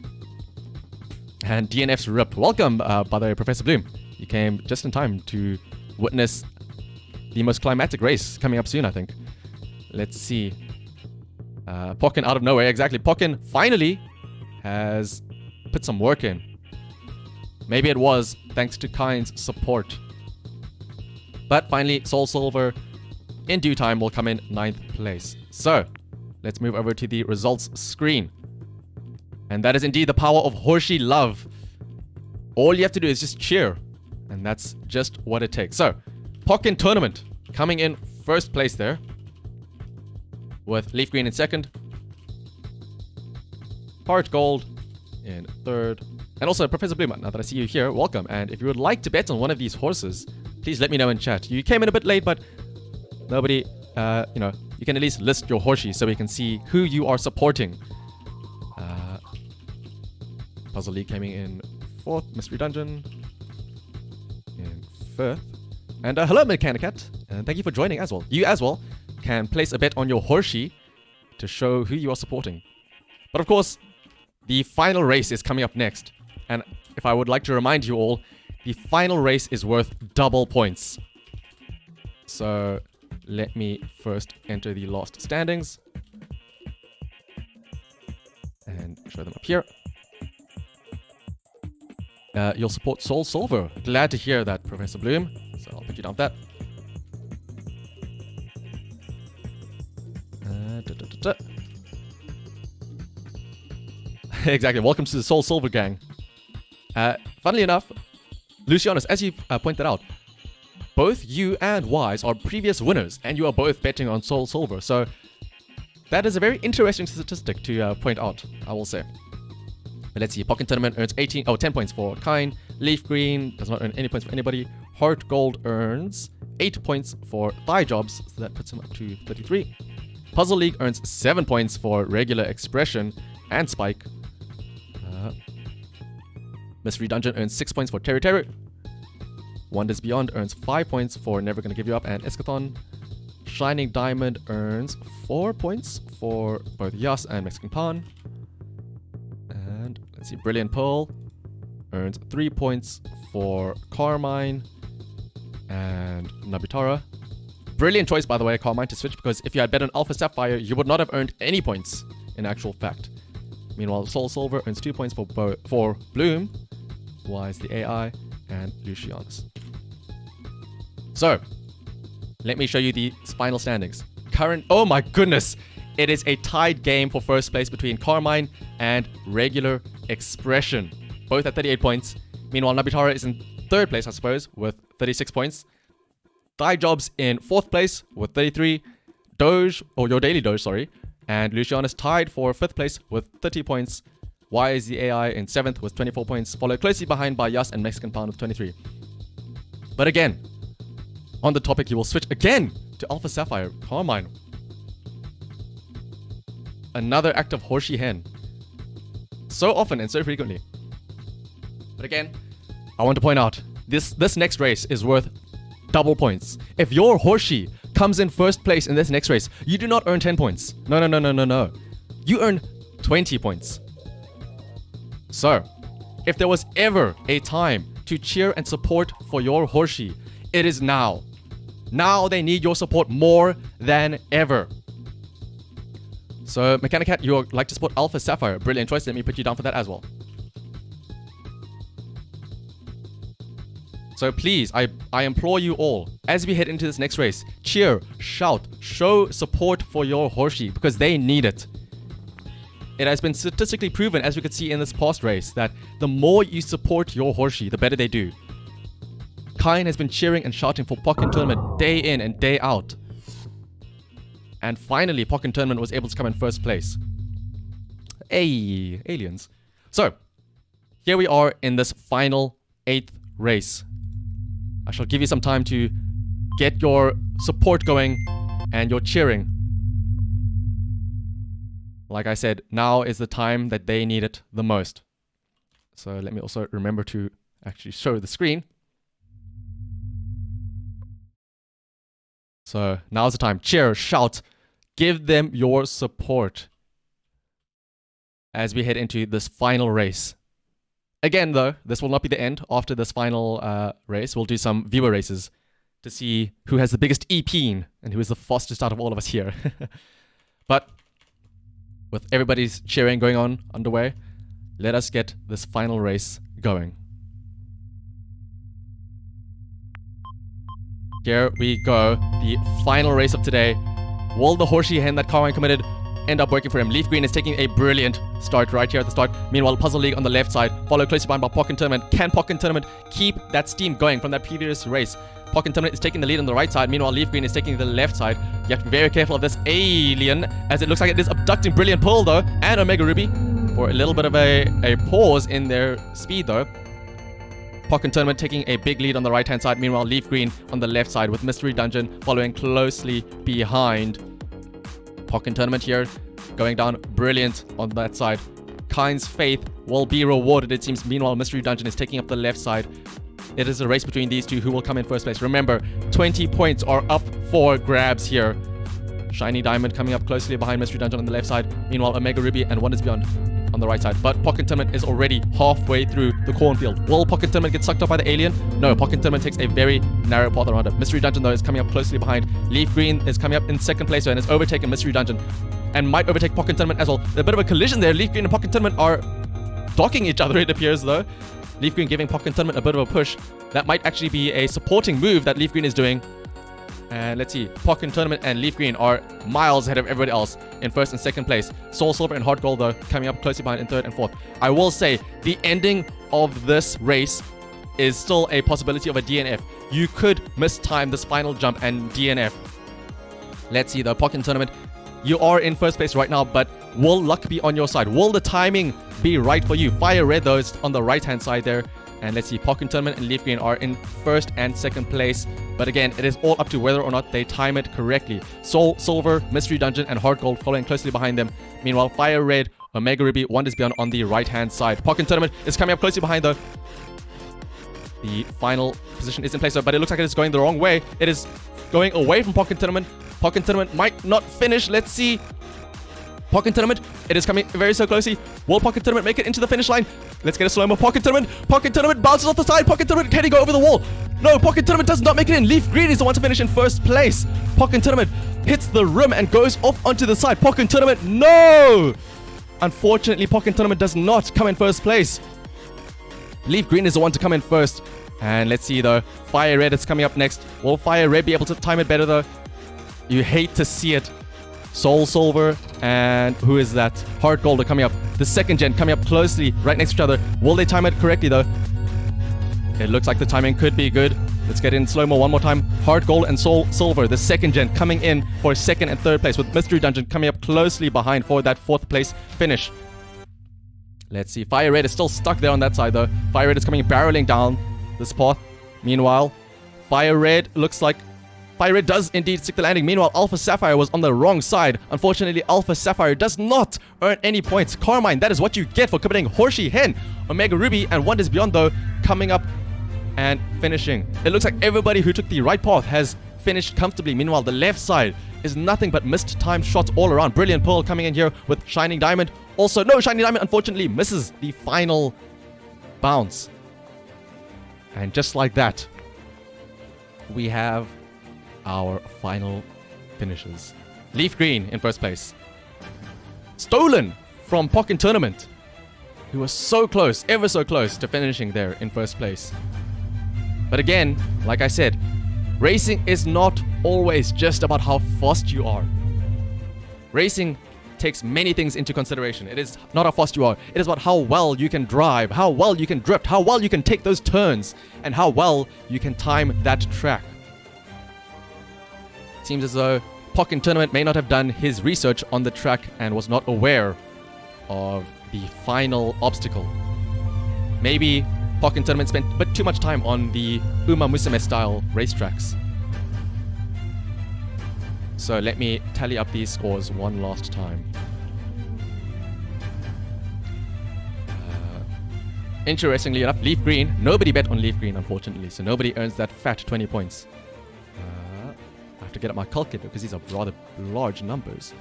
And DNF's RIP. Welcome, by the way, Professor Bloom. You came just in time to witness the most climatic race coming up soon, I think. Let's see. Pokken out of nowhere. Exactly. Pokken finally has put some work in. Maybe it was thanks to Kind's support. But finally, Soul Silver, in due time, will come in 9th place. So, let's move over to the results screen. And that is indeed the power of Horsey love. All you have to do is just cheer. And that's just what it takes. So, Pokken Tournament coming in first place there, with Leaf Green in second, Heart Gold in third, and also Professor Bloom. Now that I see you here, welcome. And if you would like to bet on one of these horses, please let me know in chat. You came in a bit late, but nobody, you can at least list your Horsey so we can see who you are supporting. Puzzle League coming in fourth, Mystery Dungeon in fifth. And hello, Mechanicat, and thank you for joining as well. You as well can place a bet on your Horsey to show who you are supporting. But of course, the final race is coming up next. And if I would like to remind you all, the final race is worth double points. So let me first enter the last standings and show them up here. You'll support Soul Silver. Glad to hear that, Professor Bloom. So I'll put you down with that. Exactly. Welcome to the Soul Silver gang. Funnily enough, Lucianus, as you pointed out, both you and Wise are previous winners, and you are both betting on Soul Silver. So that is a very interesting statistic to point out, I will say. But let's see. Pokken Tournament earns 10 points for Kind. Leaf Green does not earn any points for anybody. Heart Gold earns 8 points for Thigh Jobs, so that puts him up to 33. Puzzle League earns 7 points for Regular Expression and Spike. Mystery Dungeon earns 6 points for Terry Terry. Wonders Beyond earns 5 points for Never Gonna Give You Up and Eschaton. Shining Diamond earns 4 points for both Yas and Mexican Pan. And let's see, Brilliant Pearl earns 3 points for Carmine and Nabitara. Brilliant choice, by the way, Carmine, to switch, because if you had bet on Alpha Sapphire, you would not have earned any points in actual fact. Meanwhile, Soul Silver earns 2 points for Bloom, Wise the AI, and Lucianus. So, let me show you the final standings. Oh my goodness! It is a tied game for first place between Carmine and Regular Expression, both at 38 points. Meanwhile, Nabitara is in third place, I suppose, with 36 points. Thigh Jobs in fourth place with 33. Doge, or Your Daily Doge, sorry. And Lucianus tied for fifth place with 30 points. Wise the AI in seventh with 24 points, followed closely behind by Yas and Mexican Pound with 23. But again, on the topic, you will switch again to Alpha Sapphire. Carmine. Another act of Horsey hen. So often and so frequently. But again, I want to point out, this next race is worth double points. If your Horsey comes in first place in this next race, you do not earn 10 points. No. You earn 20 points. So, if there was ever a time to cheer and support for your Horsey, it is now. Now they need your support more than ever. So, Mechanicat, you like to support Alpha Sapphire. Brilliant choice. Let me put you down for that as well. So please, I implore you all, as we head into this next race, cheer, shout, show support for your Horsey, because they need it. It has been statistically proven, as we could see in this past race, that the more you support your Horsey, the better they do. Kine has been cheering and shouting for Pokken Tournament day in and day out. And finally, Pokken Tournament was able to come in first place. Hey, aliens. So, here we are in this final 8th race. I shall give you some time to get your support going and your cheering. Like I said, now is the time that they need it the most. So let me also remember to actually show the screen. So now's the time. Cheer, shout, give them your support as we head into this final race. Again, though, this will not be the end. After this final race, we'll do some viewer races to see who has the biggest EP and who is the fastest out of all of us here. But with everybody's cheering going on underway, let us get this final race going. Here we go. The final race of today. Will the Horsey hen that Carwine committed end up working for him? Leaf Green is taking a brilliant start right here at the start. Meanwhile, Puzzle League on the left side, followed closely behind by Pokken Tournament. Can Pokken Tournament keep that steam going from that previous race? Pokken Tournament is taking the lead on the right side. Meanwhile, Leaf Green is taking the left side. You have to be very careful of this alien, as it looks like it is abducting Brilliant Pearl, though, and Omega Ruby for a little bit of a pause in their speed, though. Pokken Tournament taking a big lead on the right-hand side. Meanwhile, Leaf Green on the left side with Mystery Dungeon following closely behind. Pokken Tournament here going down brilliant on that side. Kine's faith will be rewarded, it seems. Meanwhile, Mystery Dungeon is taking up the left side. It is a race between these two who will come in first place. Remember, 20 points are up for grabs here. Shiny Diamond coming up closely behind Mystery Dungeon on the left side. Meanwhile, Omega Ruby and Wonders Beyond on the right side. But Pokken Tournament is already halfway through the cornfield. Will Pokken Tournament get sucked up by the alien? No, Pokken Tournament takes a very narrow path around it. Mystery Dungeon, though, is coming up closely behind. Leaf Green is coming up in second place and has overtaken Mystery Dungeon and might overtake Pokken Tournament as well. There's a bit of a collision there. Leaf Green and Pokken Tournament are docking each other, it appears, though. Leaf Green giving Pokken Tournament a bit of a push. That might actually be a supporting move that Leaf Green is doing. And let's see, Pokken Tournament and Leaf Green are miles ahead of everybody else in first and second place. Soul Silver and Heart Gold, though, coming up closely behind in third and fourth. I will say, the ending of this race is still a possibility of a DNF. You could mistime this final jump and DNF. Let's see, though, Pokken Tournament, you are in first place right now, but will luck be on your side? Will the timing be right for you? Fire Red, though, is on the right-hand side there. And let's see, Pokken Tournament and Leaf Green are in first and second place. But again, it is all up to whether or not they time it correctly. Soul Silver, Mystery Dungeon, and Heart Gold following closely behind them. Meanwhile, Fire Red, Omega Ruby, Wonders Beyond on the right-hand side. Pokken Tournament is coming up closely behind, though. The final position is in place, though, but it looks like it is going the wrong way. It is going away from Pokken Tournament. Pokken Tournament might not finish. Let's see. Pokken Tournament, it is coming very so closely. Will Pokken Tournament make it into the finish line? Let's get a slow-mo. Pokken Tournament. Pokken Tournament bounces off the side. Pokken Tournament, can he go over the wall? No, Pokken Tournament does not make it in. Leaf Green is the one to finish in first place. Pokken Tournament hits the rim and goes off onto the side. Pokken Tournament, no! Unfortunately, Pokken Tournament does not come in first place. Leaf Green is the one to come in first. And let's see, though. Fire Red is coming up next. Will Fire Red be able to time it better, though? You hate to see it. Soul Silver and who is that? Heart Gold are coming up. The second gen coming up closely right next to each other. Will they time it correctly, though? It looks like the timing could be good. Let's get in slow-mo one more time. Heart Gold and Soul Silver, the second gen, coming in for second and third place, with Mystery Dungeon coming up closely behind for that fourth place finish. Let's see. Fire Red is still stuck there on that side, though. Fire Red is coming barreling down this path. Meanwhile, Fire Red looks like Fire Red does indeed stick the landing. Meanwhile, Alpha Sapphire was on the wrong side. Unfortunately, Alpha Sapphire does not earn any points. Carmine, that is what you get for committing Horsey Hen. Omega Ruby and Wonders Beyond, though, coming up and finishing. It looks like everybody who took the right path has finished comfortably. Meanwhile, the left side is nothing but missed time shots all around. Brilliant Pearl coming in here with Shining Diamond. Also, no, Shining Diamond unfortunately misses the final bounce. And just like that, we have our final finishes. Leaf Green in first place. Stolen from Pokken Tournament, who was so close, ever so close to finishing there in first place. But again, like I said, racing is not always just about how fast you are. Racing takes many things into consideration. It is not how fast you are. It is about how well you can drive, how well you can drift, how well you can take those turns, and how well you can time that track. It seems as though Pock in tournament may not have done his research on the track and was not aware of the final obstacle. Maybe Pock in tournament spent a bit too much time on the Uma Musume style racetracks. So let me tally up these scores one last time. Interestingly enough, Leaf Green, nobody bet on Leaf Green unfortunately, so nobody earns that fat 20 points. I have to get up my calculator because these are rather large numbers.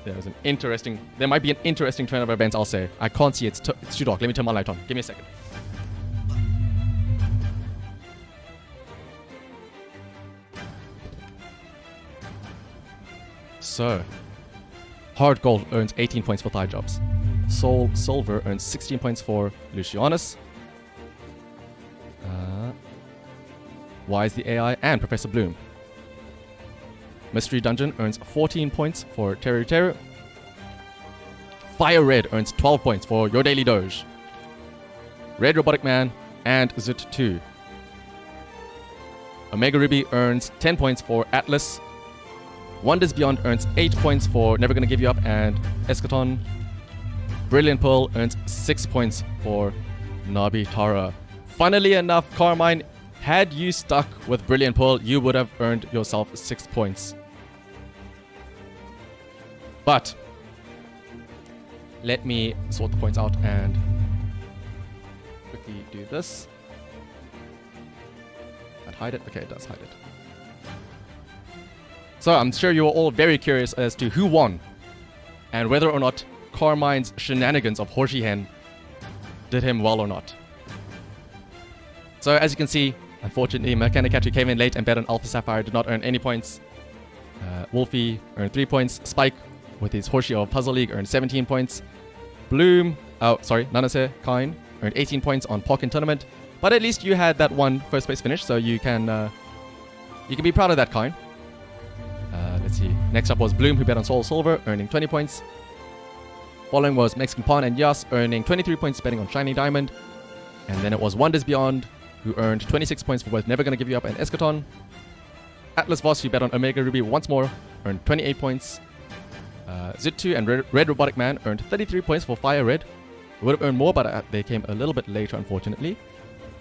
There might be an interesting turn of events, I'll say. I can't see, it's too dark. Let me turn my light on. Give me a second. So, Hard Gold earns 18 points for thigh jobs. Soul Silver earns 16 points for Lucianus. Wise the AI and Professor Bloom. Mystery Dungeon earns 14 points for Teru Teru. Fire Red earns 12 points for Your Daily Doge. Red Robotic Man and Zut 2. Omega Ruby earns 10 points for Atlas. Wonders Beyond earns 8 points for Never Gonna Give You Up and Eschaton. Brilliant Pearl earns 6 points for Nabitara. Funnily enough, Carmine, had you stuck with Brilliant Pearl, you would have earned yourself 6 points. But let me sort the points out and quickly do this. And hide it. Okay, it does hide it. So I'm sure you are all very curious as to who won and whether or not Carmine's shenanigans of Hoshi Hen did him well or not. So as you can see, unfortunately, Mechanicatu came in late and bet on Alpha Sapphire, did not earn any points. Wolfie earned 3 points. Spike, with his Hoshi of Puzzle League, earned 17 points. Bloom, Nanase Kine, earned 18 points on Pock in tournament. But at least you had that one first place finish, so you can be proud of that, Kine. Let's see. Next up was Bloom, who bet on Soul Silver, earning 20 points. Following was Mexican Pawn and Yas, earning 23 points betting on Shiny Diamond. And then it was Wonders Beyond, who earned 26 points for both Never Gonna Give You Up and Eschaton. Atlas Voss, who bet on Omega Ruby once more, earned 28 points. Zit2 and Red Robotic Man earned 33 points for Fire Red. Would have earned more, but they came a little bit later, unfortunately.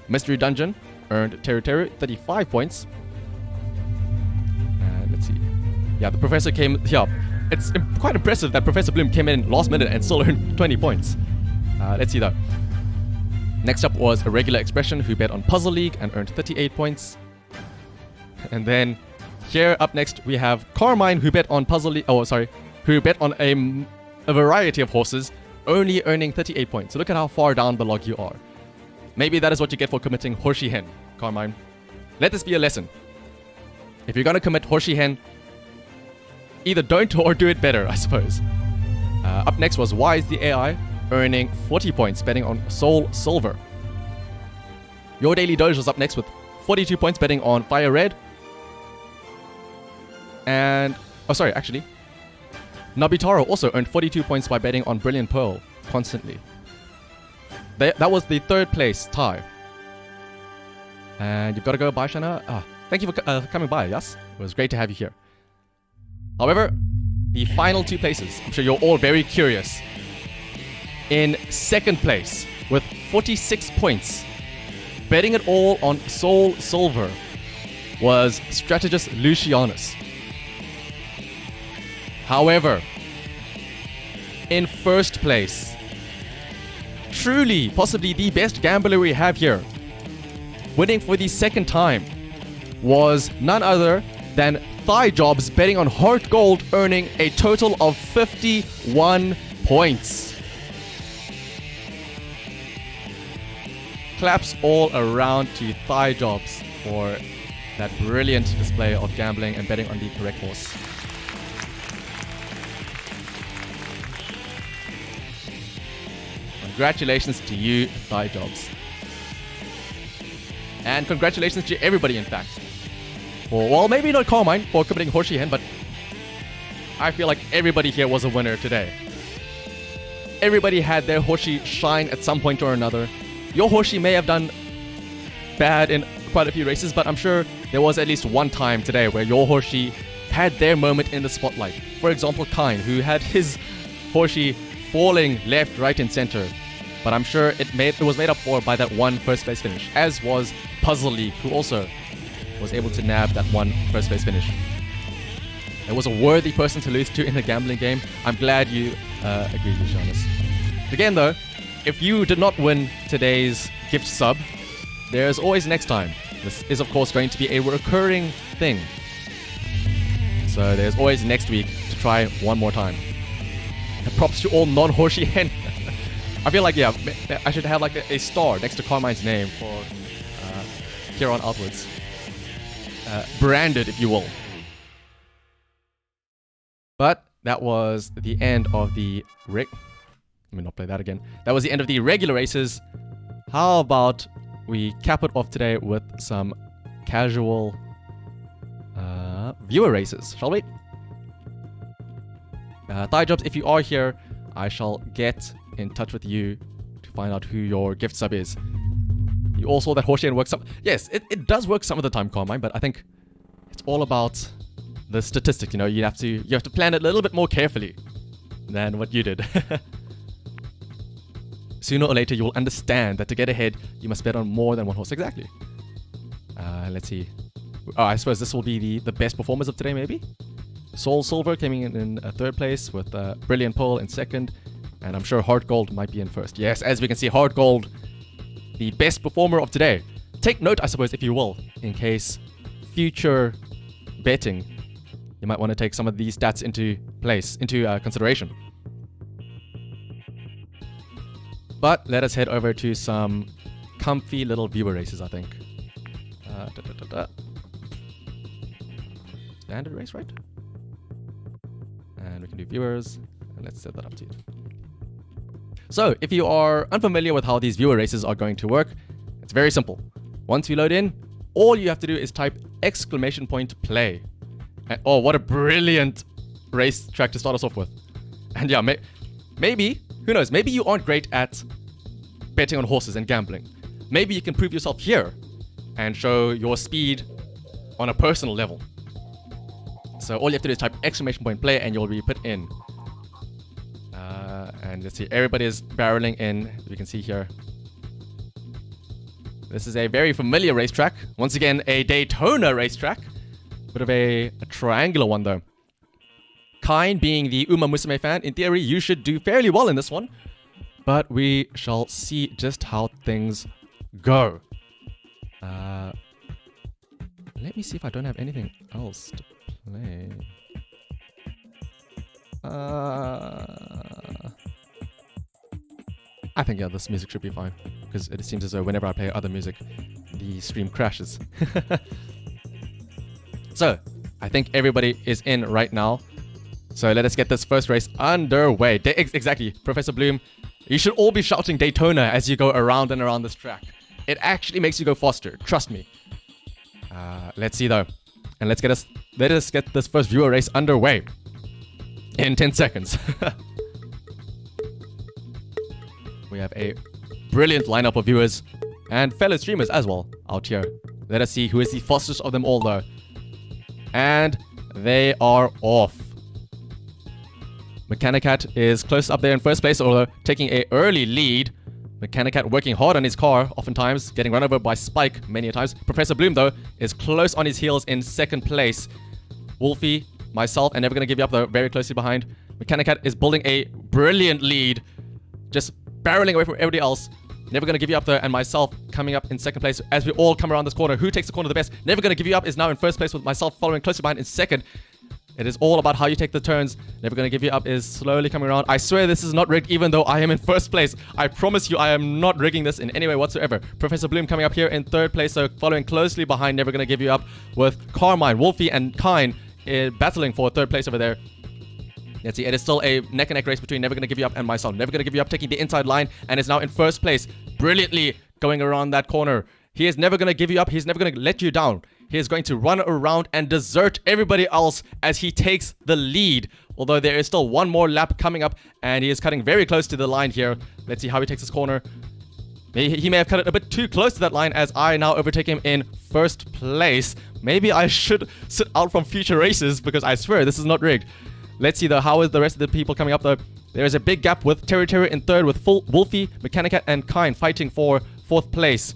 Mystery Dungeon earned Teru Teru 35 points. And let's see. Yeah, the Professor came... Yeah, it's quite impressive that Professor Bloom came in last minute and still earned 20 points. Let's see though. Next up was a regular Expression, who bet on Puzzle League and earned 38 points. And then here up next we have Carmine, who bet on Puzzle League... Oh, sorry. Who bet on a variety of horses, only earning 38 points. So look at how far down the log you are. Maybe that is what you get for committing Hoshi Hen, Carmine. Let this be a lesson. If you're going to commit Hoshi Hen, either don't or do it better, I suppose. Up next was Wise the AI, earning 40 points, betting on Soul Silver. Your Daily Doge was up next with 42 points, betting on Fire Red. And... Oh, sorry, actually. Nabitaro also earned 42 points by betting on Brilliant Pearl constantly. That was the third place tie. And you've got to go, bye, Shana. Thank you for coming by, yes? It was great to have you here. However, the final two places, I'm sure you're all very curious. In second place, with 46 points, betting it all on Soul Silver, was strategist Lucianus. However, in first place, truly, possibly the best gambler we have here, winning for the second time, was none other than Thigh Jobs, betting on Heart Gold, earning a total of 51 points. Claps all around to Thigh Jobs for that brilliant display of gambling and betting on the correct horse. Congratulations to you, Thigh Jobs. And congratulations to everybody, in fact. For, well, maybe not Carmine for committing Hoshi Hen, but I feel like everybody here was a winner today. Everybody had their Hoshi shine at some point or another. Your Hoshi may have done bad in quite a few races, but I'm sure there was at least one time today where your Hoshi had their moment in the spotlight. For example, Kine, who had his Hoshi falling left, right, and center. But I'm sure it was made up for by that one first place finish, as was Puzzle League, who also was able to nab that one first place finish. It was a worthy person to lose to in a gambling game. I'm glad you agreed with Shamus. Again though, if you did not win today's gift sub, there's always next time. This is of course going to be a recurring thing. So there's always next week to try one more time. And props to all non-Hoshi hen. I feel like, yeah, I should have like a star next to Carmine's name for here on outwards. Branded, if you will. But that was the end of the Let me not play that again. That was the end of the regular races. How about we cap it off today with some casual viewer races, shall we? Thigh Jobs, if you are here, I shall get in touch with you to find out who your gift sub is. You all saw that Hoshi and work some. Yes, it does work some of the time, Carmine, but I think it's all about the statistics. You know, you have to plan it a little bit more carefully than what you did. Sooner or later, you will understand that to get ahead, you must bet on more than one horse. Exactly. Let's see. Oh, I suppose this will be the best performers of today, maybe? Soul Silver came in third place with Brilliant Pearl in second. And I'm sure Heart Gold might be in first. Yes, as we can see, Heart Gold, the best performer of today. Take note, I suppose, if you will, in case future betting, you might want to take some of these stats into consideration. But let us head over to some comfy little viewer races, I think. Standard race, right? And we can do viewers. And let's set that up to you. So, if you are unfamiliar with how these viewer races are going to work, it's very simple. Once we load in, all you have to do is type !play. And, oh, what a brilliant race track to start us off with. And yeah, maybe, who knows, maybe you aren't great at betting on horses and gambling. Maybe you can prove yourself here and show your speed on a personal level. So all you have to do is type !play and you'll be put in. And let's see, everybody is barreling in, we can see here. This is a very familiar racetrack. Once again, a Daytona racetrack. Bit of a triangular one though. Kine, being the Uma Musume fan, in theory, you should do fairly well in this one. But we shall see just how things go. Let me see if I don't have anything else to play. I think, yeah, this music should be fine. Because it seems as though whenever I play other music, the stream crashes. So, I think everybody is in right now. So let us get this first race underway. Exactly, Professor Bloom. You should all be shouting Daytona as you go around and around this track. It actually makes you go faster, trust me. Let's see though. And let us get this first viewer race underway. In 10 seconds. We have a brilliant lineup of viewers and fellow streamers as well out here. Let us see who is the fastest of them all though. And they are off. Mechanicat is close up there in first place, although taking an early lead. Mechanicat working hard on his car, oftentimes getting run over by Spike many a times. Professor Bloom, though, is close on his heels in second place. Wolfie, myself, and Never Gonna Give You Up, though, very closely behind. Mechanicat is building a brilliant lead, just barreling away from everybody else. Never Gonna Give You Up, though, and myself coming up in second place as we all come around this corner. Who takes the corner the best? Never Gonna Give You Up is now in first place with myself following closely behind in second. It is all about how you take the turns. Never Gonna Give You Up is slowly coming around. I swear this is not rigged, even though I am in first place. I promise you I am not rigging this in any way whatsoever. Professor Bloom coming up here in third place, so following closely behind Never Gonna Give You Up with Carmine, Wolfie, and Kine battling for third place over there. Let's see, it is still a neck-and-neck race between Never Gonna Give You Up and myself. Never Gonna Give You Up taking the inside line and is now in first place, brilliantly going around that corner. He is never going to give you up. He's never going to let you down. He is going to run around and desert everybody else as he takes the lead. Although there is still one more lap coming up, and he is cutting very close to the line here. Let's see how he takes this corner. He may have cut it a bit too close to that line as I now overtake him in first place. Maybe I should sit out from future races because I swear this is not rigged. Let's see though, how is the rest of the people coming up though? There is a big gap with Terry in third, with Wolfie, Mechanicat, and Kine fighting for fourth place.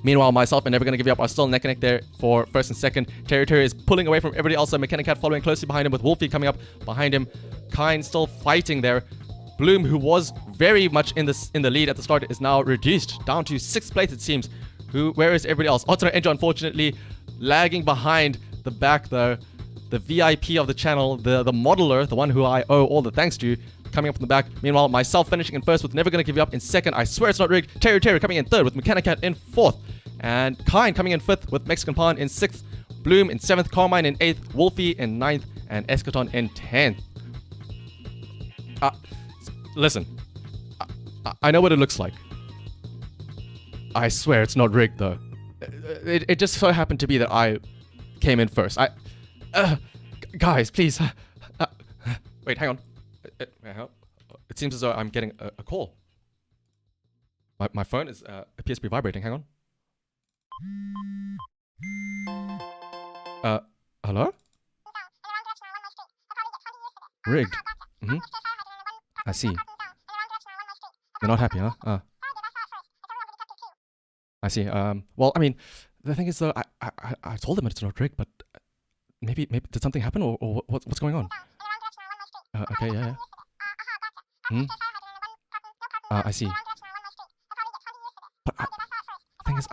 Meanwhile, myself and Never Gonna Give You Up are still neck and neck there for first and second. Terry is pulling away from everybody else. So Mechanicat following closely behind him, with Wolfie coming up behind him. Kine still fighting there. Bloom, who was very much in the lead at the start, is now reduced down to 6th place, it seems. Where is everybody else? Otto Enjo, unfortunately, lagging behind the back though. The VIP of the channel, the modeler, the one who I owe all the thanks to, coming up from the back. Meanwhile, myself finishing in first with Never Gonna Give You Up in second. I swear it's not rigged. Terry coming in third with Mechanicat in fourth. And Kine coming in fifth with Mexican Pawn in sixth. Bloom in seventh. Carmine in eighth. Wolfie in ninth. And Eschaton in 10th. Listen. I know what it looks like. I swear it's not rigged though. It just so happened to be that I came in first. Guys, please. Wait, hang on. It seems as though I'm getting a call. My phone appears to be vibrating. Hang on. Hello? Rigged. I see. They're not happy, huh? I see. Well, I mean, the thing is though, I told them it's not rigged, but maybe did something happen or what's going on? Okay, yeah. I see. But the thing is,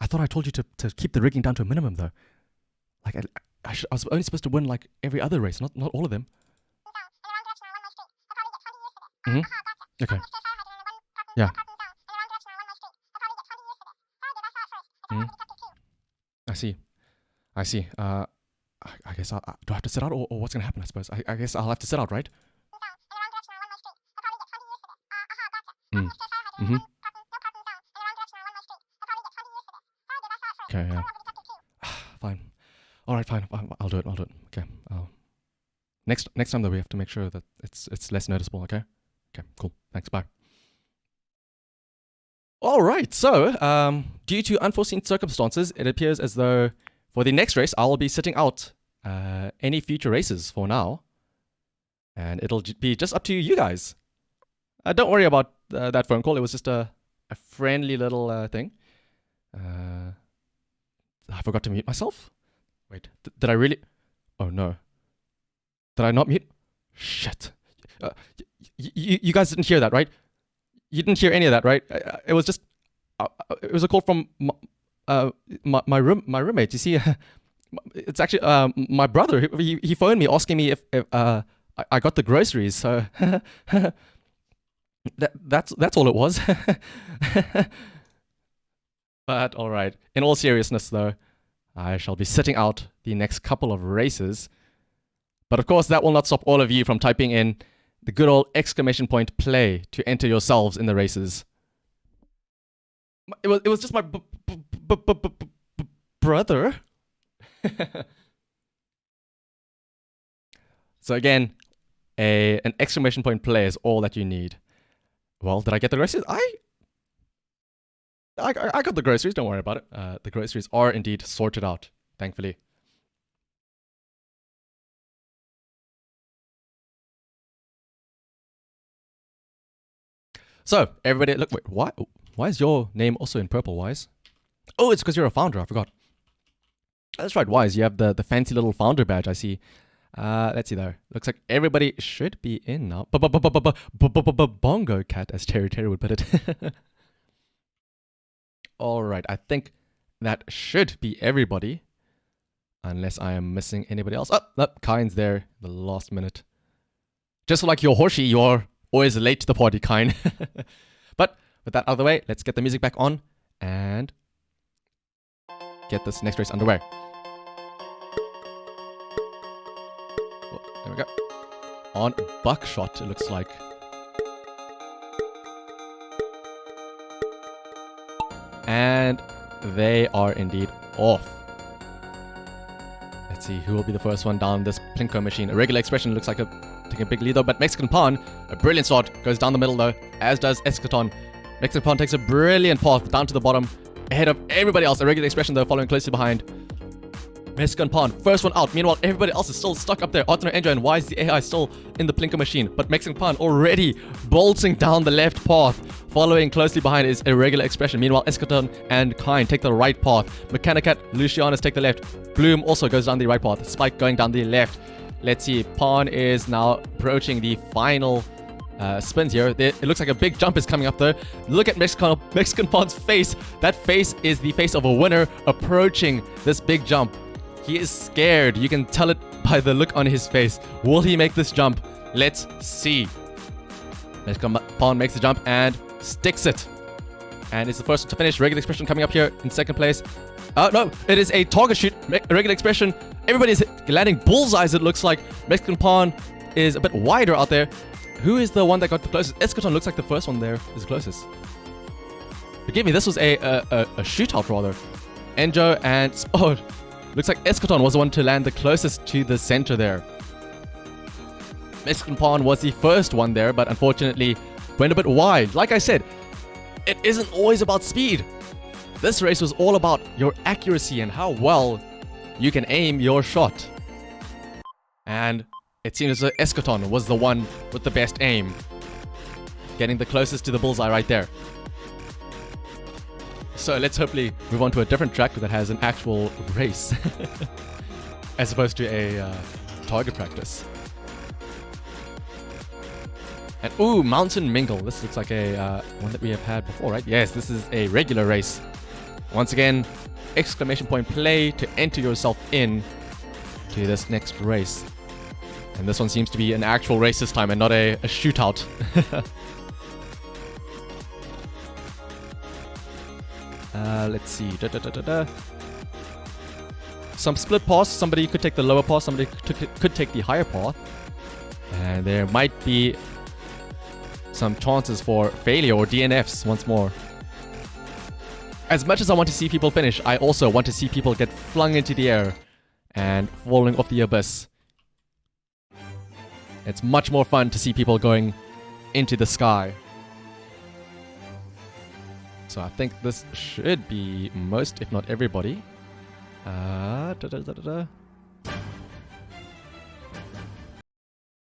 I thought I told you to keep the rigging down to a minimum though. Like I was only supposed to win like every other race, not all of them. Okay. Yeah. I see. I guess do I have to sit out or what's gonna happen? I suppose I guess I'll have to sit out, right? Okay, yeah. Fine. All right, fine. I'll do it. Okay. Next time though, we have to make sure that it's less noticeable. Okay. Okay. Cool. Thanks. Bye. All right. So, due to unforeseen circumstances, it appears as though for the next race, I'll be sitting out any future races for now, and it'll be just up to you guys. Don't worry about that phone call. It was just a friendly little thing. I forgot to mute myself. Wait, did I really? Oh no. Did I not mute? Shit. You guys didn't hear that, right? You didn't hear any of that, right? It was just, it was a call from my roommate. You see, it's actually my brother. He phoned me asking me if I got the groceries. So that's all it was. But all right. In all seriousness, though, I shall be sitting out the next couple of races. But of course, that will not stop all of you from typing in the good old ! Play to enter yourselves in the races. It was just my brother. So again, an ! Play is all that you need. Well, did I get the groceries? I got the groceries. Don't worry about it. The groceries are indeed sorted out, thankfully. So, everybody, look, wait, why is your name also in purple, Wise? Oh, it's because you're a founder, I forgot. That's right, Wise, you have the fancy little founder badge, I see. Let's see though. Looks like everybody should be in now. Bongo cat, as Terry would put it. Alright, I think that should be everybody. Unless I am missing anybody else. Oh, Kine's there, the last minute. Just like your Hoshi, you're always late to the party, Kine. But with that out of the way, let's get the music back on and get this next race underway. Oh, there we go. On Buckshot, it looks like. And they are indeed off. Let's see who will be the first one down this Plinko machine. Irregular Expression looks like taking a big lead though, but Mexican Pawn, a brilliant start, goes down the middle though, as does Eschaton. Mexican Pawn takes a brilliant path down to the bottom, ahead of everybody else. Irregular Expression though, following closely behind. Mexican Pawn, first one out. Meanwhile, everybody else is still stuck up there. Artno Enjo and Why is the AI still in the Plinko machine? But Mexican Pawn already bolting down the left path. Following closely behind is Irregular Expression. Meanwhile, Eschaton and Kine take the right path. Mechanicat, Lucianus take the left. Bloom also goes down the right path. Spike going down the left. Let's see. Pawn is now approaching the final spins here. It looks like a big jump is coming up though. Look at Mexican Pawn's face. That face is the face of a winner approaching this big jump. He is scared. You can tell it by the look on his face. Will he make this jump? Let's see. Mexican Pawn makes the jump and sticks it. And it's the first one to finish. Regular Expression coming up here in second place. No, it is a target shoot. Regular Expression. Everybody's landing bullseyes, it looks like. Mexican Pawn is a bit wider out there. Who is the one that got the closest? Eschaton looks like the first one there is closest. Forgive me, this was a shootout rather. Enjo and... Oh, looks like Eschaton was the one to land the closest to the center there. Mexican Pawn was the first one there, but unfortunately went a bit wide. Like I said, it isn't always about speed. This race was all about your accuracy and how well you can aim your shot. And it seems as though Eschaton was the one with the best aim. Getting the closest to the bullseye right there. So let's hopefully move on to a different track that has an actual race. As opposed to a target practice. And ooh, Mountain Mingle. This looks like a one that we have had before, right? Yes, this is a regular race. Once again, exclamation point play to enter yourself in to this next race. And this one seems to be an actual race this time and not a shootout. Let's see. Some split paths. Somebody could take the lower path. Somebody could take the higher path. And there might be some chances for failure or DNFs once more. As much as I want to see people finish, I also want to see people get flung into the air and falling off the abyss. It's much more fun to see people going into the sky. So I think this should be most, if not everybody. Let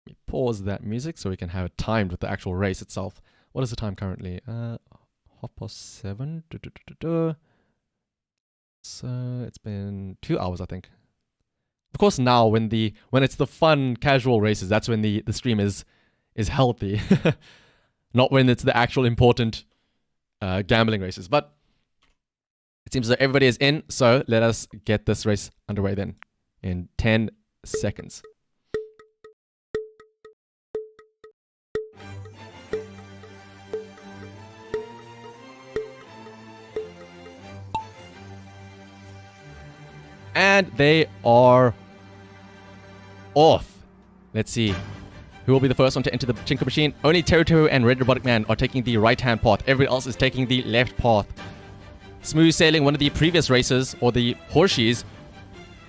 me pause that music so we can have it timed with the actual race itself. What is the time currently? 7:30. So it's been 2 hours, I think. Of course, now when it's the fun, casual races, that's when the stream is healthy, not when it's the actual important gambling races. But it seems that everybody is in, so let us get this race underway then in 10 seconds. And they are off. Let's see. Who will be the first one to enter the Plinko machine? Only Teru and Red Robotic Man are taking the right-hand path. Everybody else is taking the left path. Smooth Sailing, one of the previous races, or the Horseshoes.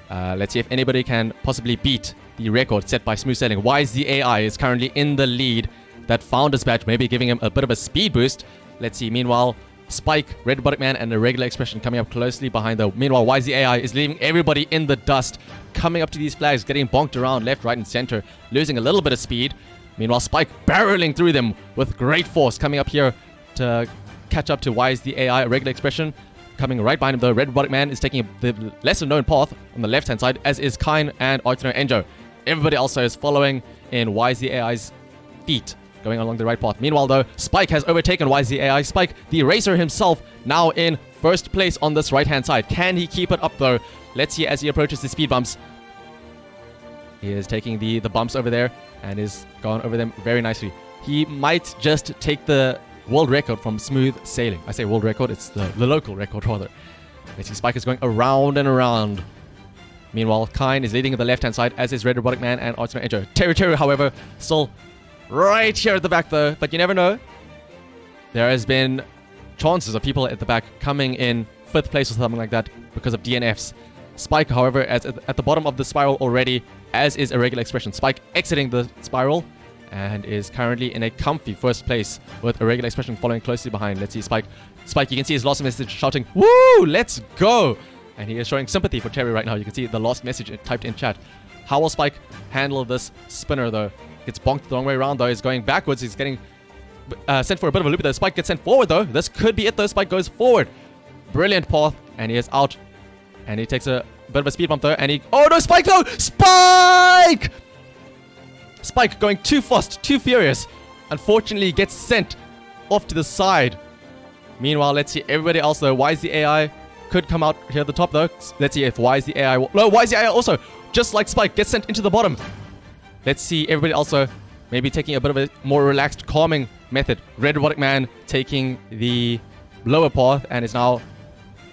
Let's see if anybody can possibly beat the record set by Smooth Sailing. YZAI is currently in the lead. That Founders Badge maybe giving him a bit of a speed boost. Let's see. Meanwhile, Spike, Red Robotic Man, and the Regular Expression coming up closely behind though. Meanwhile, YZAI is leaving everybody in the dust. Coming up to these flags, getting bonked around left, right, and center. Losing a little bit of speed. Meanwhile, Spike barreling through them with great force. Coming up here to catch up to YZAI, Regular Expression. Coming right behind him though, Red Robotic Man is taking the lesser known path on the left-hand side, as is Kine and Artno Enjo. Everybody also is following in YZAI's feet, going along the right path. Meanwhile, though, Spike has overtaken YZAI. Spike, the racer himself, now in first place on this right-hand side. Can he keep it up, though? Let's see as he approaches the speed bumps. He is taking the bumps over there and is gone over them very nicely. He might just take the world record from Smooth Sailing. I say world record, it's the local record, rather. Let's see, Spike is going around and around. Meanwhile, Kine is leading on the left-hand side, as is Red Robotic Man and Artno Enjo. Teru, however, still right here at the back though, but you never know. There has been chances of people at the back coming in 5th place or something like that because of DNFs. Spike, however, as at the bottom of the spiral already, as is Irregular Expression. Spike exiting the spiral and is currently in a comfy 1st place with Irregular Expression following closely behind. Let's see Spike. Spike, you can see his last message shouting, "Woo! Let's go!" And he is showing sympathy for Terry right now. You can see the last message typed in chat. How will Spike handle this spinner though? Gets bonked the wrong way around though. He's going backwards. He's getting sent for a bit of a loop though. Spike gets sent forward though. This could be it though. Spike goes forward. Brilliant path. And he is out. And he takes a bit of a speed bump though. And he... Oh no, Spike though! Spike! Spike going too fast, too furious. Unfortunately gets sent off to the side. Meanwhile, let's see everybody else though. Why is the AI could come out here at the top though. Let's see if Why is the AI... No, Why is the AI also, just like Spike, gets sent into the bottom. Let's see everybody also maybe taking a bit of a more relaxed, calming method. Red Robotic Man taking the lower path and is now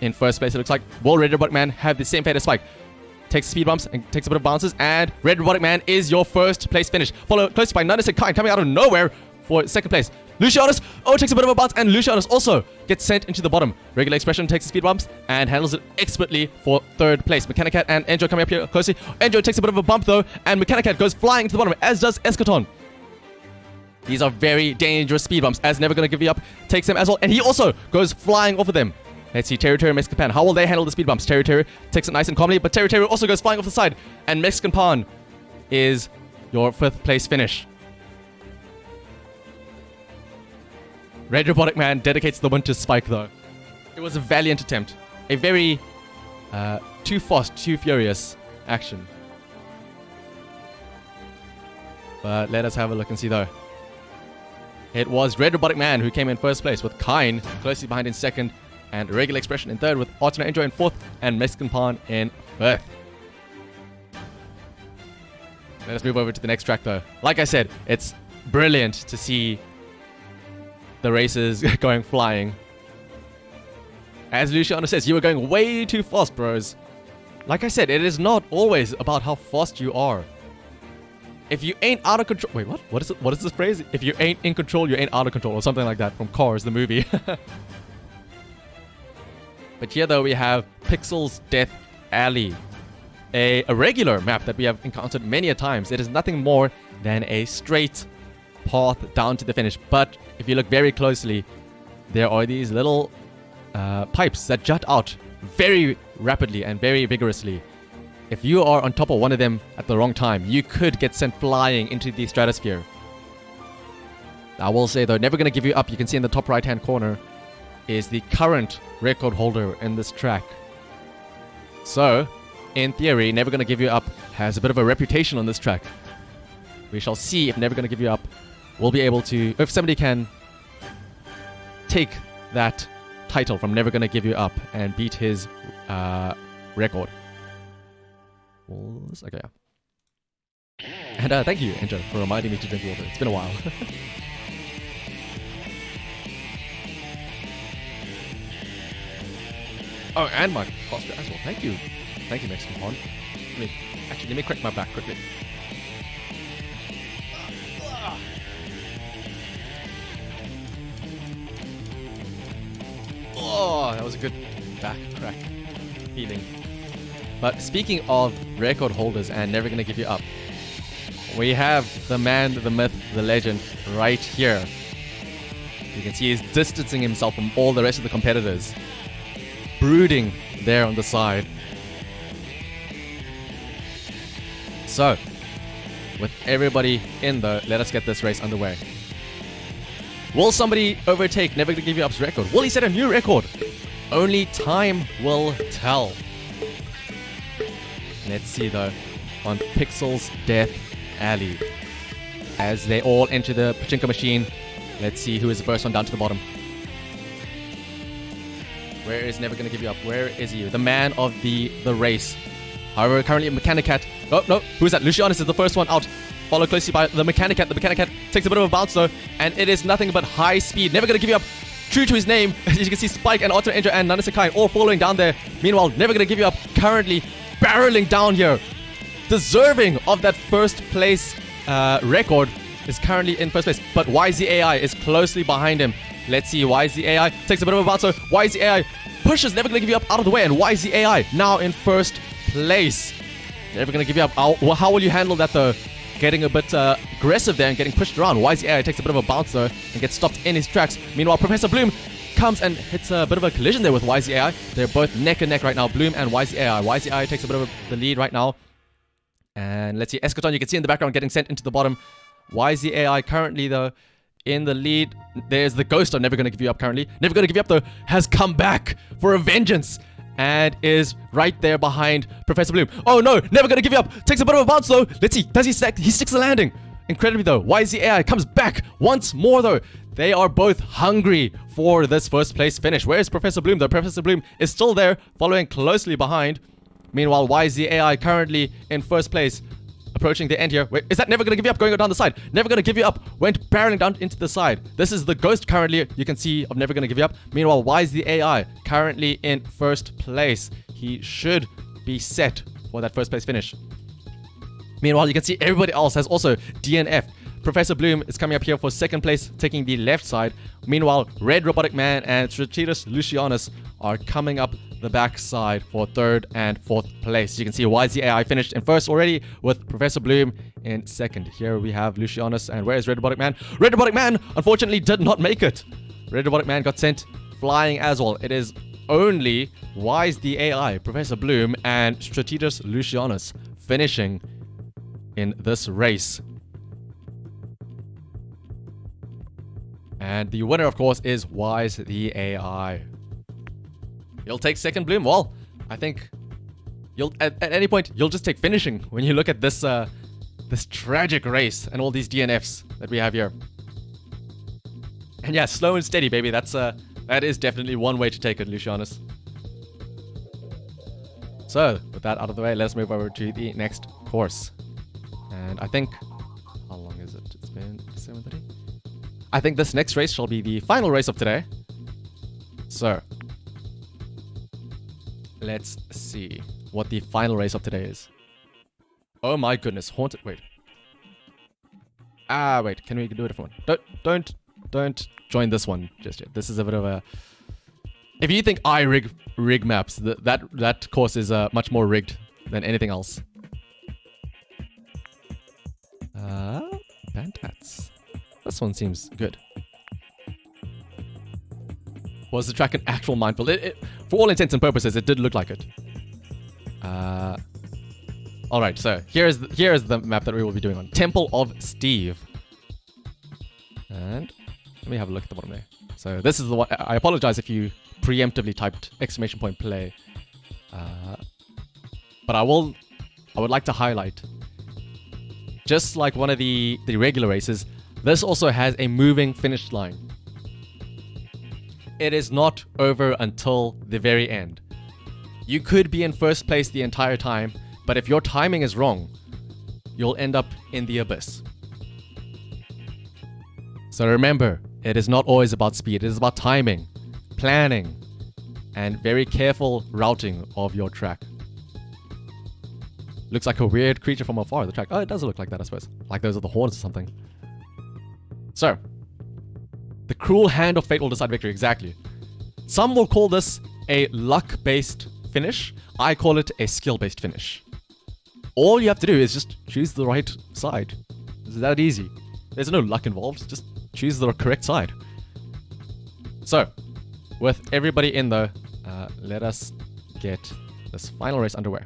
in 1st place. It looks like. Will Red Robotic Man have the same fate as Spike? Takes speed bumps and takes a bit of bounces, and Red Robotic Man is your 1st place finish. Followed closely by Nunnis Kind coming out of nowhere for 2nd place. Lucianus, takes a bit of a bounce, and Lucianus also gets sent into the bottom. Regular Expression takes the speed bumps and handles it expertly for 3rd place. Mechanicat and Enjo coming up here closely. Enjo takes a bit of a bump though, and Mechanicat goes flying into the bottom, as does Eschaton. These are very dangerous speed bumps, as Never Gonna Give You Up takes them as well, and he also goes flying off of them. Let's see, Terry and Mexican Pan. How will they handle the speed bumps? Terry takes it nice and calmly, but Terry also goes flying off the side, and Mexican Pan is your 5th place finish. Red Robotic Man dedicates the win to Spike though. It was a valiant attempt. A very too fast, too furious action. But let us have a look and see though. It was Red Robotic Man who came in 1st place, with Kine closely behind in 2nd, and Regular Expression in 3rd, with Alternate Enjoy in 4th, and Mexican Pan in 5th. Let us move over to the next track though. Like I said, it's brilliant to see the races going flying. As Luciano says, you were going way too fast, bros. Like I said, it is not always about how fast you are. If you ain't out of control... Wait, what? What is this phrase? If you ain't in control, you ain't out of control, or something like that from Cars, the movie. But here, though, we have Pixel's Death Alley. A regular map that we have encountered many a times. It is nothing more than a straight path down to the finish. But if you look very closely, there are these little pipes that jut out very rapidly and very vigorously. If you are on top of one of them at the wrong time, you could get sent flying into the stratosphere. I will say though, Never Gonna Give You Up, you can see in the top right hand corner, is the current record holder in this track. So, in theory, Never Gonna Give You Up has a bit of a reputation on this track. We shall see if Never Gonna Give You Up will be able to, if somebody can take that title from Never Gonna Give You Up and beat his record. Okay, yeah. And thank you, Enjo, for reminding me to drink water. It's been a while. Oh, and my posture as well. Thank you. Thank you, Mexican Pond. Let me crack my back quickly. Oh, that was a good back crack feeling. But speaking of record holders and Never Gonna Give You Up, we have the man, the myth, the legend right here. You can see he's distancing himself from all the rest of the competitors. Brooding there on the side. So, with everybody in though, let us get this race underway. Will somebody overtake Never Gonna Give You Up's record? Will he set a new record? Only time will tell. Let's see though, on Pixel's Death Alley. As they all enter the pachinko machine, let's see who is the first one down to the bottom. Where is Never Gonna Give You Up? Where is he? The man of the race. However, currently Mechanicat. Oh, no. Who is that? Lucianus is the first one out. Followed closely by the Mechanicat. The Mechanicat takes a bit of a bounce though. And it is nothing but high speed. Never Gonna Give You Up. True to his name. As you can see, Spike and Otto Enjo and Nanasekai all following down there. Meanwhile, Never Gonna Give You Up currently barreling down here. Deserving of that 1st place record, is currently in 1st place. But YZAI is closely behind him. Let's see. YZAI takes a bit of a bounce. So YZAI pushes Never Gonna Give You Up out of the way. And YZAI now in first place. Never Gonna Give You Up. How will you handle that though? Getting a bit aggressive there and getting pushed around. YZAI takes a bit of a bounce though and gets stopped in his tracks. Meanwhile, Professor Bloom comes and hits a bit of a collision there with YZAI. They're both neck and neck right now, Bloom and YZAI. YZAI takes a bit of the lead right now. And let's see, Eschaton, you can see in the background getting sent into the bottom. YZAI currently though in the lead. There's the ghost of Never Gonna Give You Up currently. Never Gonna Give You Up though has come back for a vengeance and is right there behind Professor Bloom. Oh no, Never Gonna Give You Up takes a bit of a bounce though. Let's see, does he stack? He sticks the landing. Incredibly though, YZAI comes back once more though. They are both hungry for this first place finish. Where is Professor Bloom though? Professor Bloom is still there, following closely behind. Meanwhile, YZAI currently in first place, approaching the end here. Wait, is that Never Gonna Give You Up going down the side? Never Gonna Give You Up went barreling down into the side. This is the ghost currently, you can see, of Never Gonna Give You Up. Meanwhile, YZAI currently in first place. He should be set for that first place finish. Meanwhile, you can see everybody else has also DNF. Professor Bloom is coming up here for second place, taking the left side. Meanwhile, Red Robotic Man and Strategus Lucianus are coming up the back side for third and fourth place. You can see YZAI finished in first already with Professor Bloom in second. Here we have Lucianus, and where is Red Robotic Man? Red Robotic Man unfortunately did not make it. Red Robotic Man got sent flying as well. It is only YZAI, Professor Bloom, and Strategus Lucianus finishing in this race. And the winner, of course, is YZAI. You'll take second, Bloom? Well, I think you'll at any point you'll just take finishing when you look at this this tragic race and all these DNFs that we have here. And yeah, slow and steady, baby. That is definitely one way to take it, Lucianus. So with that out of the way, let's move over to the next course. And I think, how long is it? It's been 7:30. I think this next race shall be the final race of today. So let's see what the final race of today is. Oh my goodness, haunted. Wait. Wait. Can we do a different one? Don't join this one just yet. This is a bit of a. If you think I rig maps, that course is much more rigged than anything else. Bantats. This one seems good. Was the track an actual minefield? For all intents and purposes, it did look like it. Alright, so here is the map that we will be doing on. Temple of Steve. And let me have a look at the bottom there. So this is the one. I apologize if you preemptively typed !play. But I would like to highlight, just like one of the regular races, this also has a moving finish line. It is not over until the very end. You could be in first place the entire time, but if your timing is wrong, you'll end up in the abyss. So remember, it is not always about speed. It is about timing, planning, and very careful routing of your track. Looks like a weird creature from afar, the track. Oh, it does look like that, I suppose. Like those are the horns or something. So, the cruel hand of fate will decide victory, exactly. Some will call this a luck-based finish. I call it a skill-based finish. All you have to do is just choose the right side. It's that easy. There's no luck involved, just choose the correct side. So, with everybody in though, let us get this final race underway.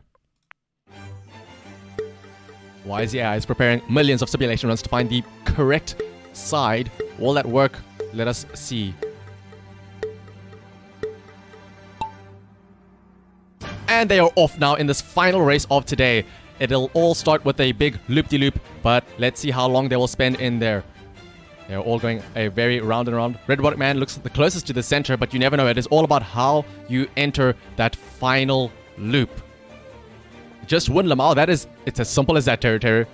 YZAI is preparing millions of simulation runs to find the correct side. All that work, let us see. And they are off now in this final race of today. It'll all start with a big loop-de-loop, but let's see how long they will spend in there. They're all going a very round and round. Red Robotic Man looks the closest to the center, but you never know. It is all about how you enter that final loop. Just win Lamau. It's as simple as that, Terror.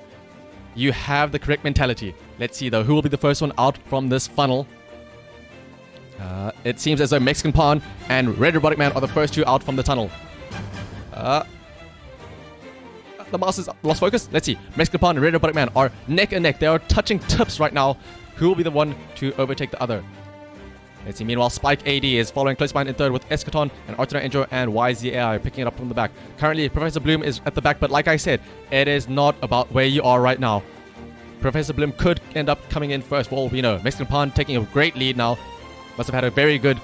You have the correct mentality. Let's see though, who will be the first one out from this funnel? It seems as though Mexican Pawn and Red Robotic Man are the first two out from the tunnel. The mouse is lost focus. Let's see. Mexican Pawn and Red Robotic Man are neck and neck. They are touching tips right now. Who will be the one to overtake the other? Let's see. Meanwhile, Spike AD is following close behind in third with Eschaton and Arthur Angel and YZAI picking it up from the back. Currently, Professor Bloom is at the back, but like I said, it is not about where you are right now. Professor Bloom could end up coming in first for all we know. Mexican Pawn taking a great lead now. Must have had a very good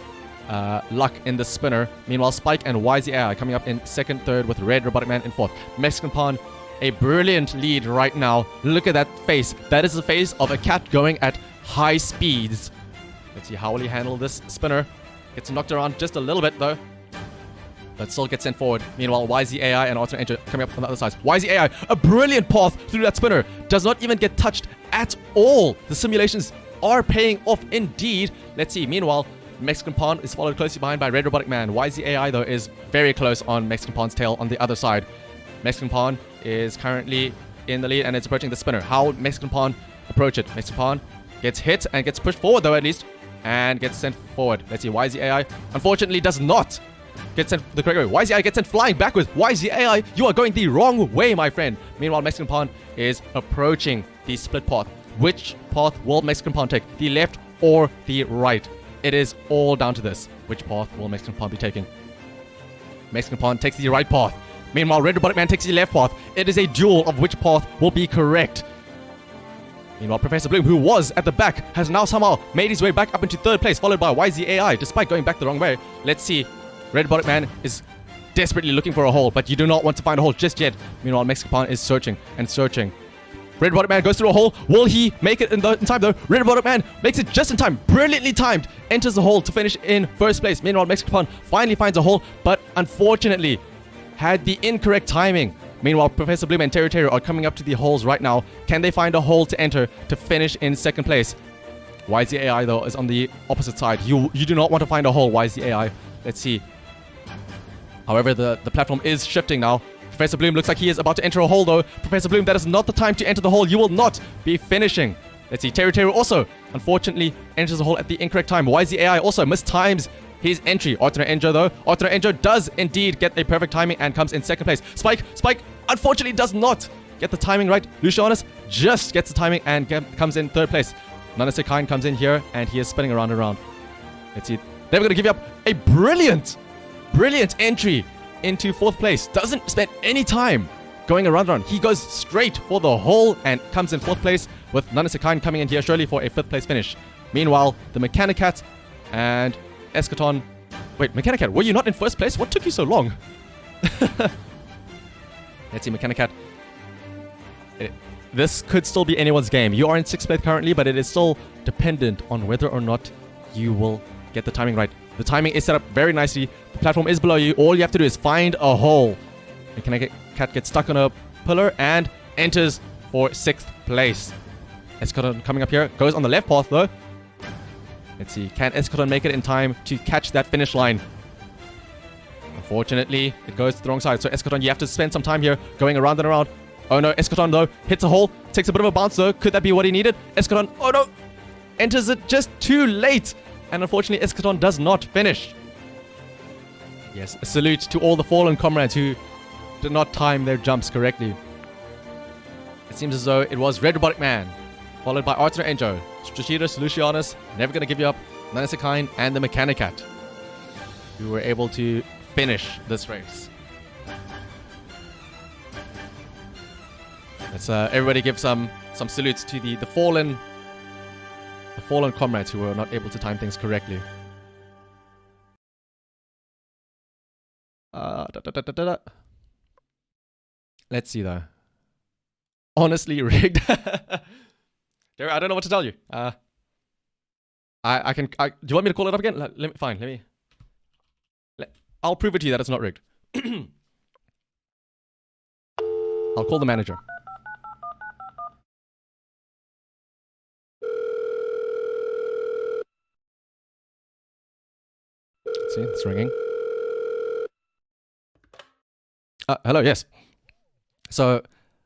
luck in the spinner. Meanwhile, Spike and YZAI coming up in second, third with Red Robotic Man in fourth. Mexican Pawn, a brilliant lead right now. Look at that face. That is the face of a cat going at high speeds. Let's see how will he handle this spinner. Gets knocked around just a little bit though, but still gets sent forward. Meanwhile, YZAI and Arthur Angel coming up on the other side. YZAI, a brilliant path through that spinner. Does not even get touched at all. The simulations are paying off indeed. Let's see. Meanwhile, Mexican Pawn is followed closely behind by Red Robotic Man. YZAI though is very close on Mexican Pawn's tail on the other side. Mexican Pawn is currently in the lead and it's approaching the spinner. How would Mexican Pawn approach it? Mexican Pawn gets hit and gets pushed forward though at least, and gets sent forward. Let's see. YZAI unfortunately does not get sent the correct way. YZAI gets sent flying backwards. YZAI, you are going the wrong way, my friend. Meanwhile, Mexican Pawn is approaching the split path. Which path will Mexican Pawn take? The left or the right? It is all down to this. Which path will Mexican Pawn be taking? Mexican Pawn takes the right path. Meanwhile, Red Robotic Man takes the left path. It is a duel of which path will be correct. Meanwhile, Professor Bloom, who was at the back, has now somehow made his way back up into third place, followed by YZAI, despite going back the wrong way. Let's see. Red Robotic Man is desperately looking for a hole, but you do not want to find a hole just yet. Meanwhile, Mexican Pawn is searching and searching. Red Robotic Man goes through a hole. Will he make it in time though? Red Robotic Man makes it just in time. Brilliantly timed. Enters the hole to finish in first place. Meanwhile, Mexican Pawn finally finds a hole, but unfortunately had the incorrect timing. Meanwhile, Professor Bloom and Terry are coming up to the holes right now. Can they find a hole to enter to finish in second place? YZAI though is on the opposite side. You do not want to find a hole, YZAI. Let's see. However, the platform is shifting now. Professor Bloom looks like he is about to enter a hole though. Professor Bloom, that is not the time to enter the hole. You will not be finishing. Let's see. Terry also, unfortunately, enters the hole at the incorrect time. YZAI also mistimes his entry. Arthur Angel though. Arthur Angel does indeed get a perfect timing and comes in second place. Spike, unfortunately, does not get the timing right. Lucianus just gets the timing and comes in third place. Nanasekine comes in here and he is spinning around and around. Let's see. They're going to give you up a brilliant entry into fourth place. Doesn't spend any time going around. He goes straight for the hole and comes in fourth place with Nanasekine coming in here surely for a fifth place finish. Meanwhile, the Mechanicat and Eschaton. Wait, Mechanicat, were you not in first place? What took you so long? Let's see, Mechanicat. This could still be anyone's game. You are in sixth place currently, but it is still dependent on whether or not you will get the timing right. The timing is set up very nicely. The platform is below you. All you have to do is find a hole. Mechanicat gets stuck on a pillar and enters for sixth place. Eschaton coming up here. Goes on the left path though. Let's see. Can Eschaton make it in time to catch that finish line? Unfortunately, it goes to the wrong side. So Eschaton, you have to spend some time here going around and around. Oh no, Eschaton though hits a hole. Takes a bit of a bounce though. Could that be what he needed? Eschaton, oh no, enters it just too late. And unfortunately, Eschaton does not finish. Yes, a salute to all the fallen comrades who did not time their jumps correctly. It seems as though it was Red Robotic Man, followed by Arthur Angel, Strategidus, Lucianus, Never Gonna Give You Up, Nanasekine, and the Mechanicat, who were able to finish this race. Let's everybody give some salutes to the fallen comrades who were not able to time things correctly. Let's see though. Honestly rigged. Jerry, I don't know what to tell you. I can. Do you want me to call it up again? Fine. I'll prove it to you that it's not rigged. I'll call the manager. Let's see, it's ringing. Hello, yes. So,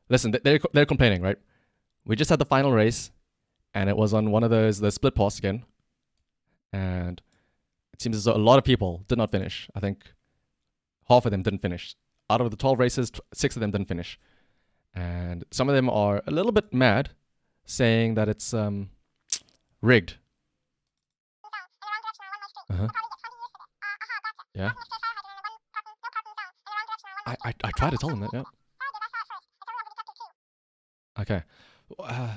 listen, they're complaining, right? We just had the final race, and it was on one of the split paths again. And it seems as though a lot of people did not finish. I think half of them didn't finish. Out of the 12 races, 6 of them didn't finish. And some of them are a little bit mad, saying that it's rigged. Uh-huh. Yeah. I tried to tell them that, yeah. Okay.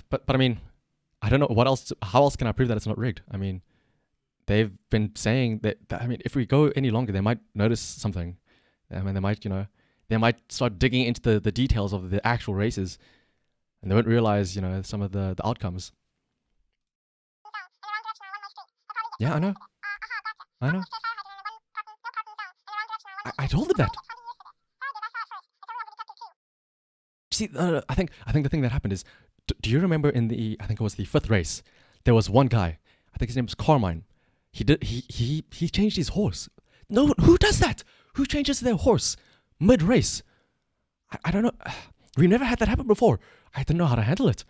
But I mean, I don't know what else. How else can I prove that it's not rigged? I mean, they've been saying that I mean, if we go any longer, they might notice something. I mean, they might, they might start digging into the details of the actual races, and they won't realize, some of the outcomes. Yeah, I know. I know. I told them that. See, I think the thing that happened is, do you remember in I think it was the 5th race, there was one guy, I think his name was Carmine. He changed his horse. No, who does that? Who changes their horse mid-race? I don't know. We never had that happen before. I didn't know how to handle it.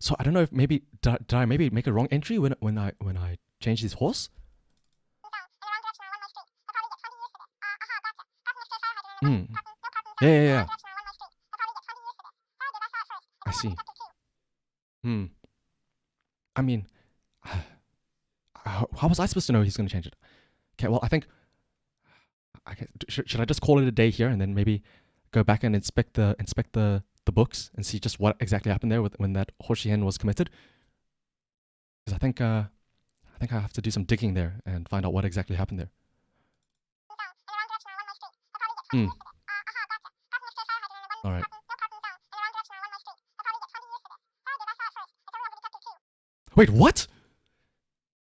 So I don't know if maybe did I maybe make a wrong entry when I changed his horse? Hmm. Yeah. I see. I mean, how was I supposed to know he's going to change it? Okay, well, I think should I just call it a day here and then maybe go back and inspect the books and see just what exactly happened there when that horsey hen was committed? Because I think I have to do some digging there and find out what exactly happened there. All right. Wait, what?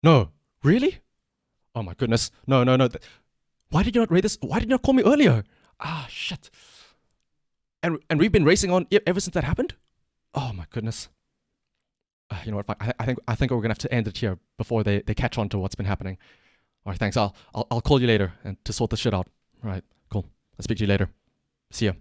No, really? Oh my goodness. No. Why did you not rate this? Why did you not call me earlier? Ah, shit. And we've been racing on ever since that happened? Oh my goodness. You know what? I think we're gonna have to end it here before they catch on to what's been happening. All right, thanks. I'll call you later and to sort this shit out. All right, cool. I'll speak to you later. See ya.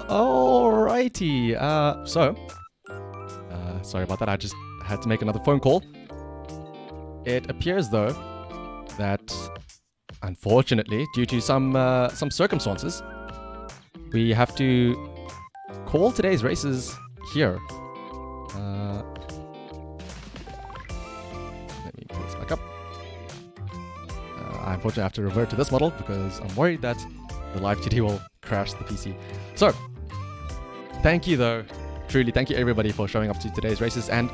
Alrighty. Sorry about that. I just had to make another phone call. It appears, though, that unfortunately, due to some circumstances, we have to call today's races here. Let me pull this back up. I unfortunately have to revert to this model because I'm worried that the live GT will crash the PC. So, thank you though. Truly, thank you everybody for showing up to today's races, and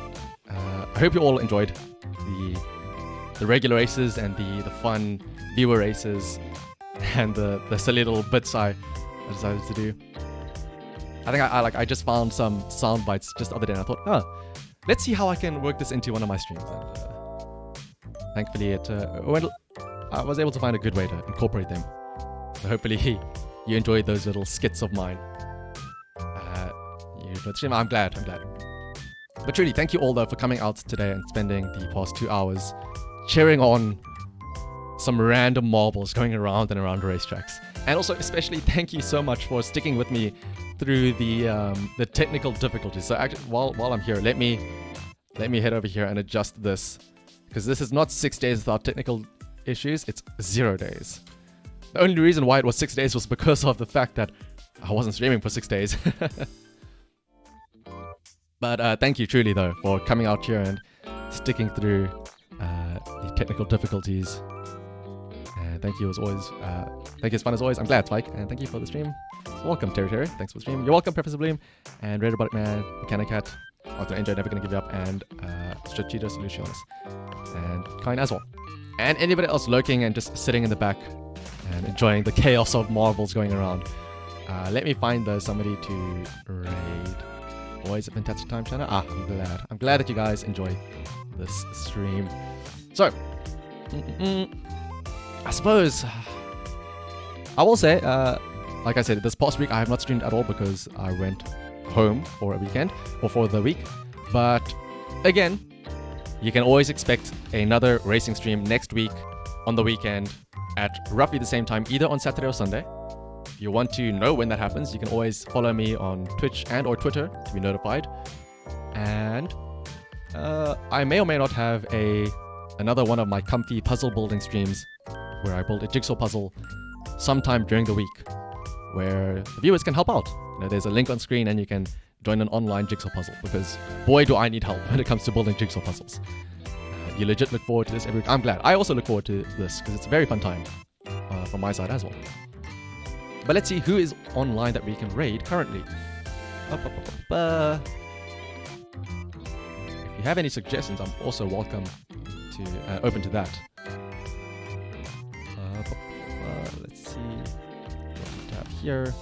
I hope you all enjoyed the regular races and the fun viewer races and the silly little bits I decided to do. I think I just found some sound bites just the other day and I thought, let's see how I can work this into one of my streams. And thankfully I was able to find a good way to incorporate them. So hopefully you enjoyed those little skits of mine. You enjoyed the stream. I'm glad. But truly, thank you all though for coming out today and spending the past 2 hours cheering on some random marbles going around and around racetracks. And also, especially, thank you so much for sticking with me through the technical difficulties. So actually, while I'm here, let me head over here and adjust this, because this is not 6 days without technical issues. It's 0 days. The only reason why it was 6 days was because of the fact that I wasn't streaming for 6 days. But thank you truly though for coming out here and sticking through the technical difficulties. And thank you as always. Thank you, it's fun as always. I'm glad, Spike, and thank you for the stream. Welcome, Terry. Thanks for the stream. You're welcome, Professor Bloom, and Red Robotic Man, Mechanic Cat, Arthur Enjoy, Never Gonna Give You Up, and Strategic Solutions, and Kine as well. And anybody else lurking and just sitting in the back and enjoying the chaos of marbles going around. Let me find somebody to raid. Always a fantastic time, Shanna. I'm glad that you guys enjoy this stream. So, I suppose I will say, like I said, this past week I have not streamed at all because I went home for a weekend or for the week. But again, you can always expect another racing stream next week on the weekend at roughly the same time, either on Saturday or Sunday. If you want to know when that happens, you can always follow me on Twitch and or Twitter to be notified. And I may or may not have another one of my comfy puzzle building streams where I build a jigsaw puzzle sometime during the week where the viewers can help out. There's a link on screen and you can join an online jigsaw puzzle, because boy do I need help when it comes to building jigsaw puzzles. You legit look forward to this every week. I'm glad. I also look forward to this because it's a very fun time from my side as well. But let's see who is online that we can raid currently. If you have any suggestions, I'm also welcome to open to that. Let's see what we have here.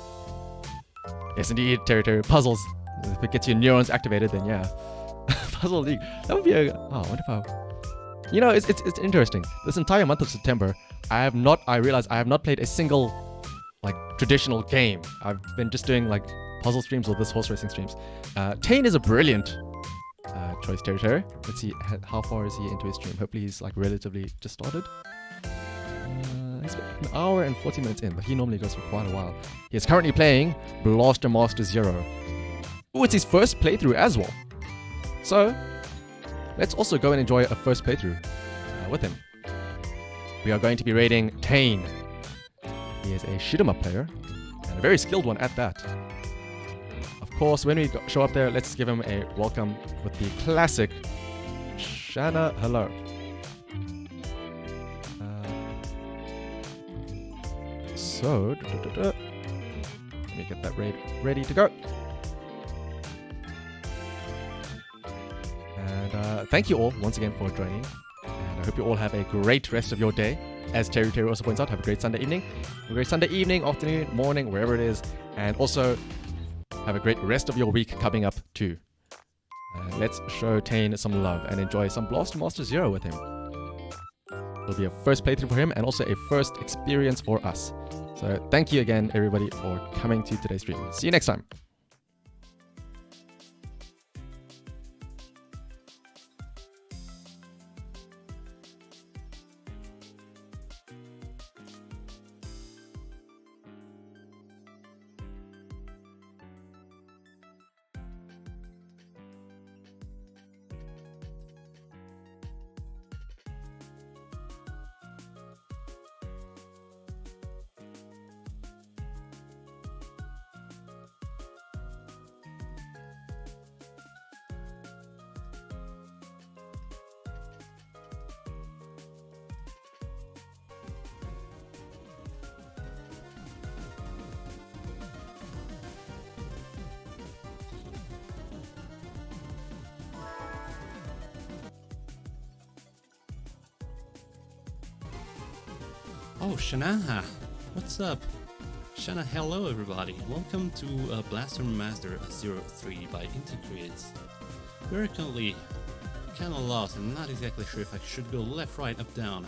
Yes, indeed, territory puzzles. If it gets your neurons activated, then yeah. Puzzle League. That would be a. Oh, what if I. You know, it's interesting. This entire month of September, I realized I have not played a single, like, traditional game. I've been just doing, like, puzzle streams or this horse racing streams. Tane is a brilliant choice, Territory. Let's see, how far is he into his stream? Hopefully he's, like, relatively just started. He's an hour and 40 minutes in, but he normally goes for quite a while. He is currently playing Blaster Master Zero. Oh, it's his first playthrough as well. So, let's also go and enjoy a first playthrough with him. We are going to be raiding Tane. He is a shoot 'em up player, and a very skilled one at that. Of course, when we show up there, let's give him a welcome with the classic Shana hello. Let me get that raid ready to go. And thank you all once again for joining. And I hope you all have a great rest of your day. As Terry also points out, have a great Sunday evening. Have a great Sunday evening, afternoon, morning, wherever it is. And also, have a great rest of your week coming up too. Let's show Tane some love and enjoy some Blaster Master Zero with him. It'll be a first playthrough for him and also a first experience for us. So thank you again, everybody, for coming to today's stream. See you next time.
Oh, Shana, what's up? Shana, hello everybody. Welcome to Blaster Master 03 by Integrates. We're currently kinda lost. I'm not exactly sure if I should go left, right, up, down,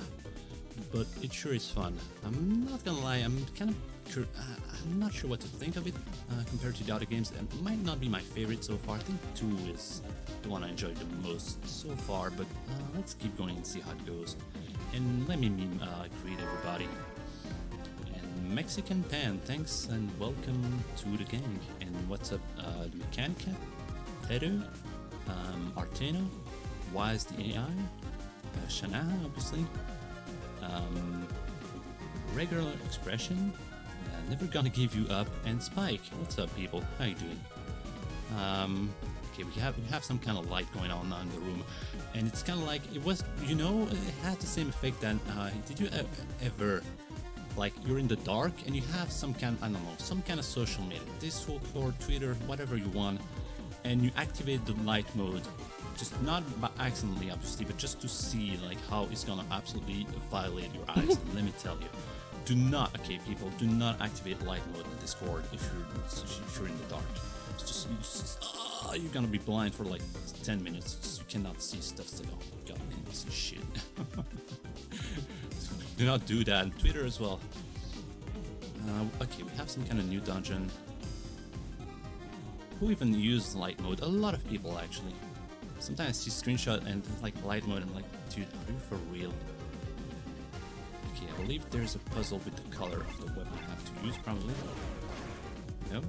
but it sure is fun. I'm not gonna lie, I'm not sure what to think of it compared to the other games. It might not be my favorite so far. I think 2 is the one I enjoyed the most so far, but let's keep going and see how it goes. And let me greet everybody. And Mexican Pan, thanks and welcome to the gang. And what's up, Mechanica, Pedro, Arteno, Wise the AI, Shana, obviously, Regular Expression, Never Gonna Give You Up, and Spike. What's up, people? How you doing? Okay, we have some kind of light going on in the room, and it's kind of like it was, you know, it had the same effect that did you ever, like, you're in the dark and you have some kind, I don't know, some kind of social media, Discord or Twitter, whatever you want, and you activate the light mode, just not by accidentally, obviously, but just to see like how it's gonna absolutely violate your eyes. And let me tell you, do not, okay, people, do not activate light mode in Discord if you're in the dark. It's just you're gonna be blind for like 10 minutes. You cannot see stuff. So, oh god, this is shit. Do not do that. Twitter as well. Okay, we have some kind of new dungeon. Who even used light mode? A lot of people actually. Sometimes I see screenshot and like light mode. I'm like, dude, are you for real? Okay, I believe there's a puzzle with the color of the weapon I have to use, probably. Nope.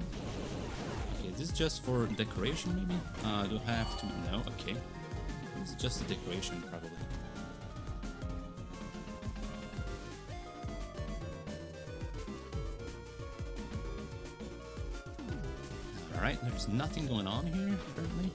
Okay, this is just for decoration, maybe? Do I have to? No, okay. It's just a decoration, probably. Alright, there's nothing going on here, apparently.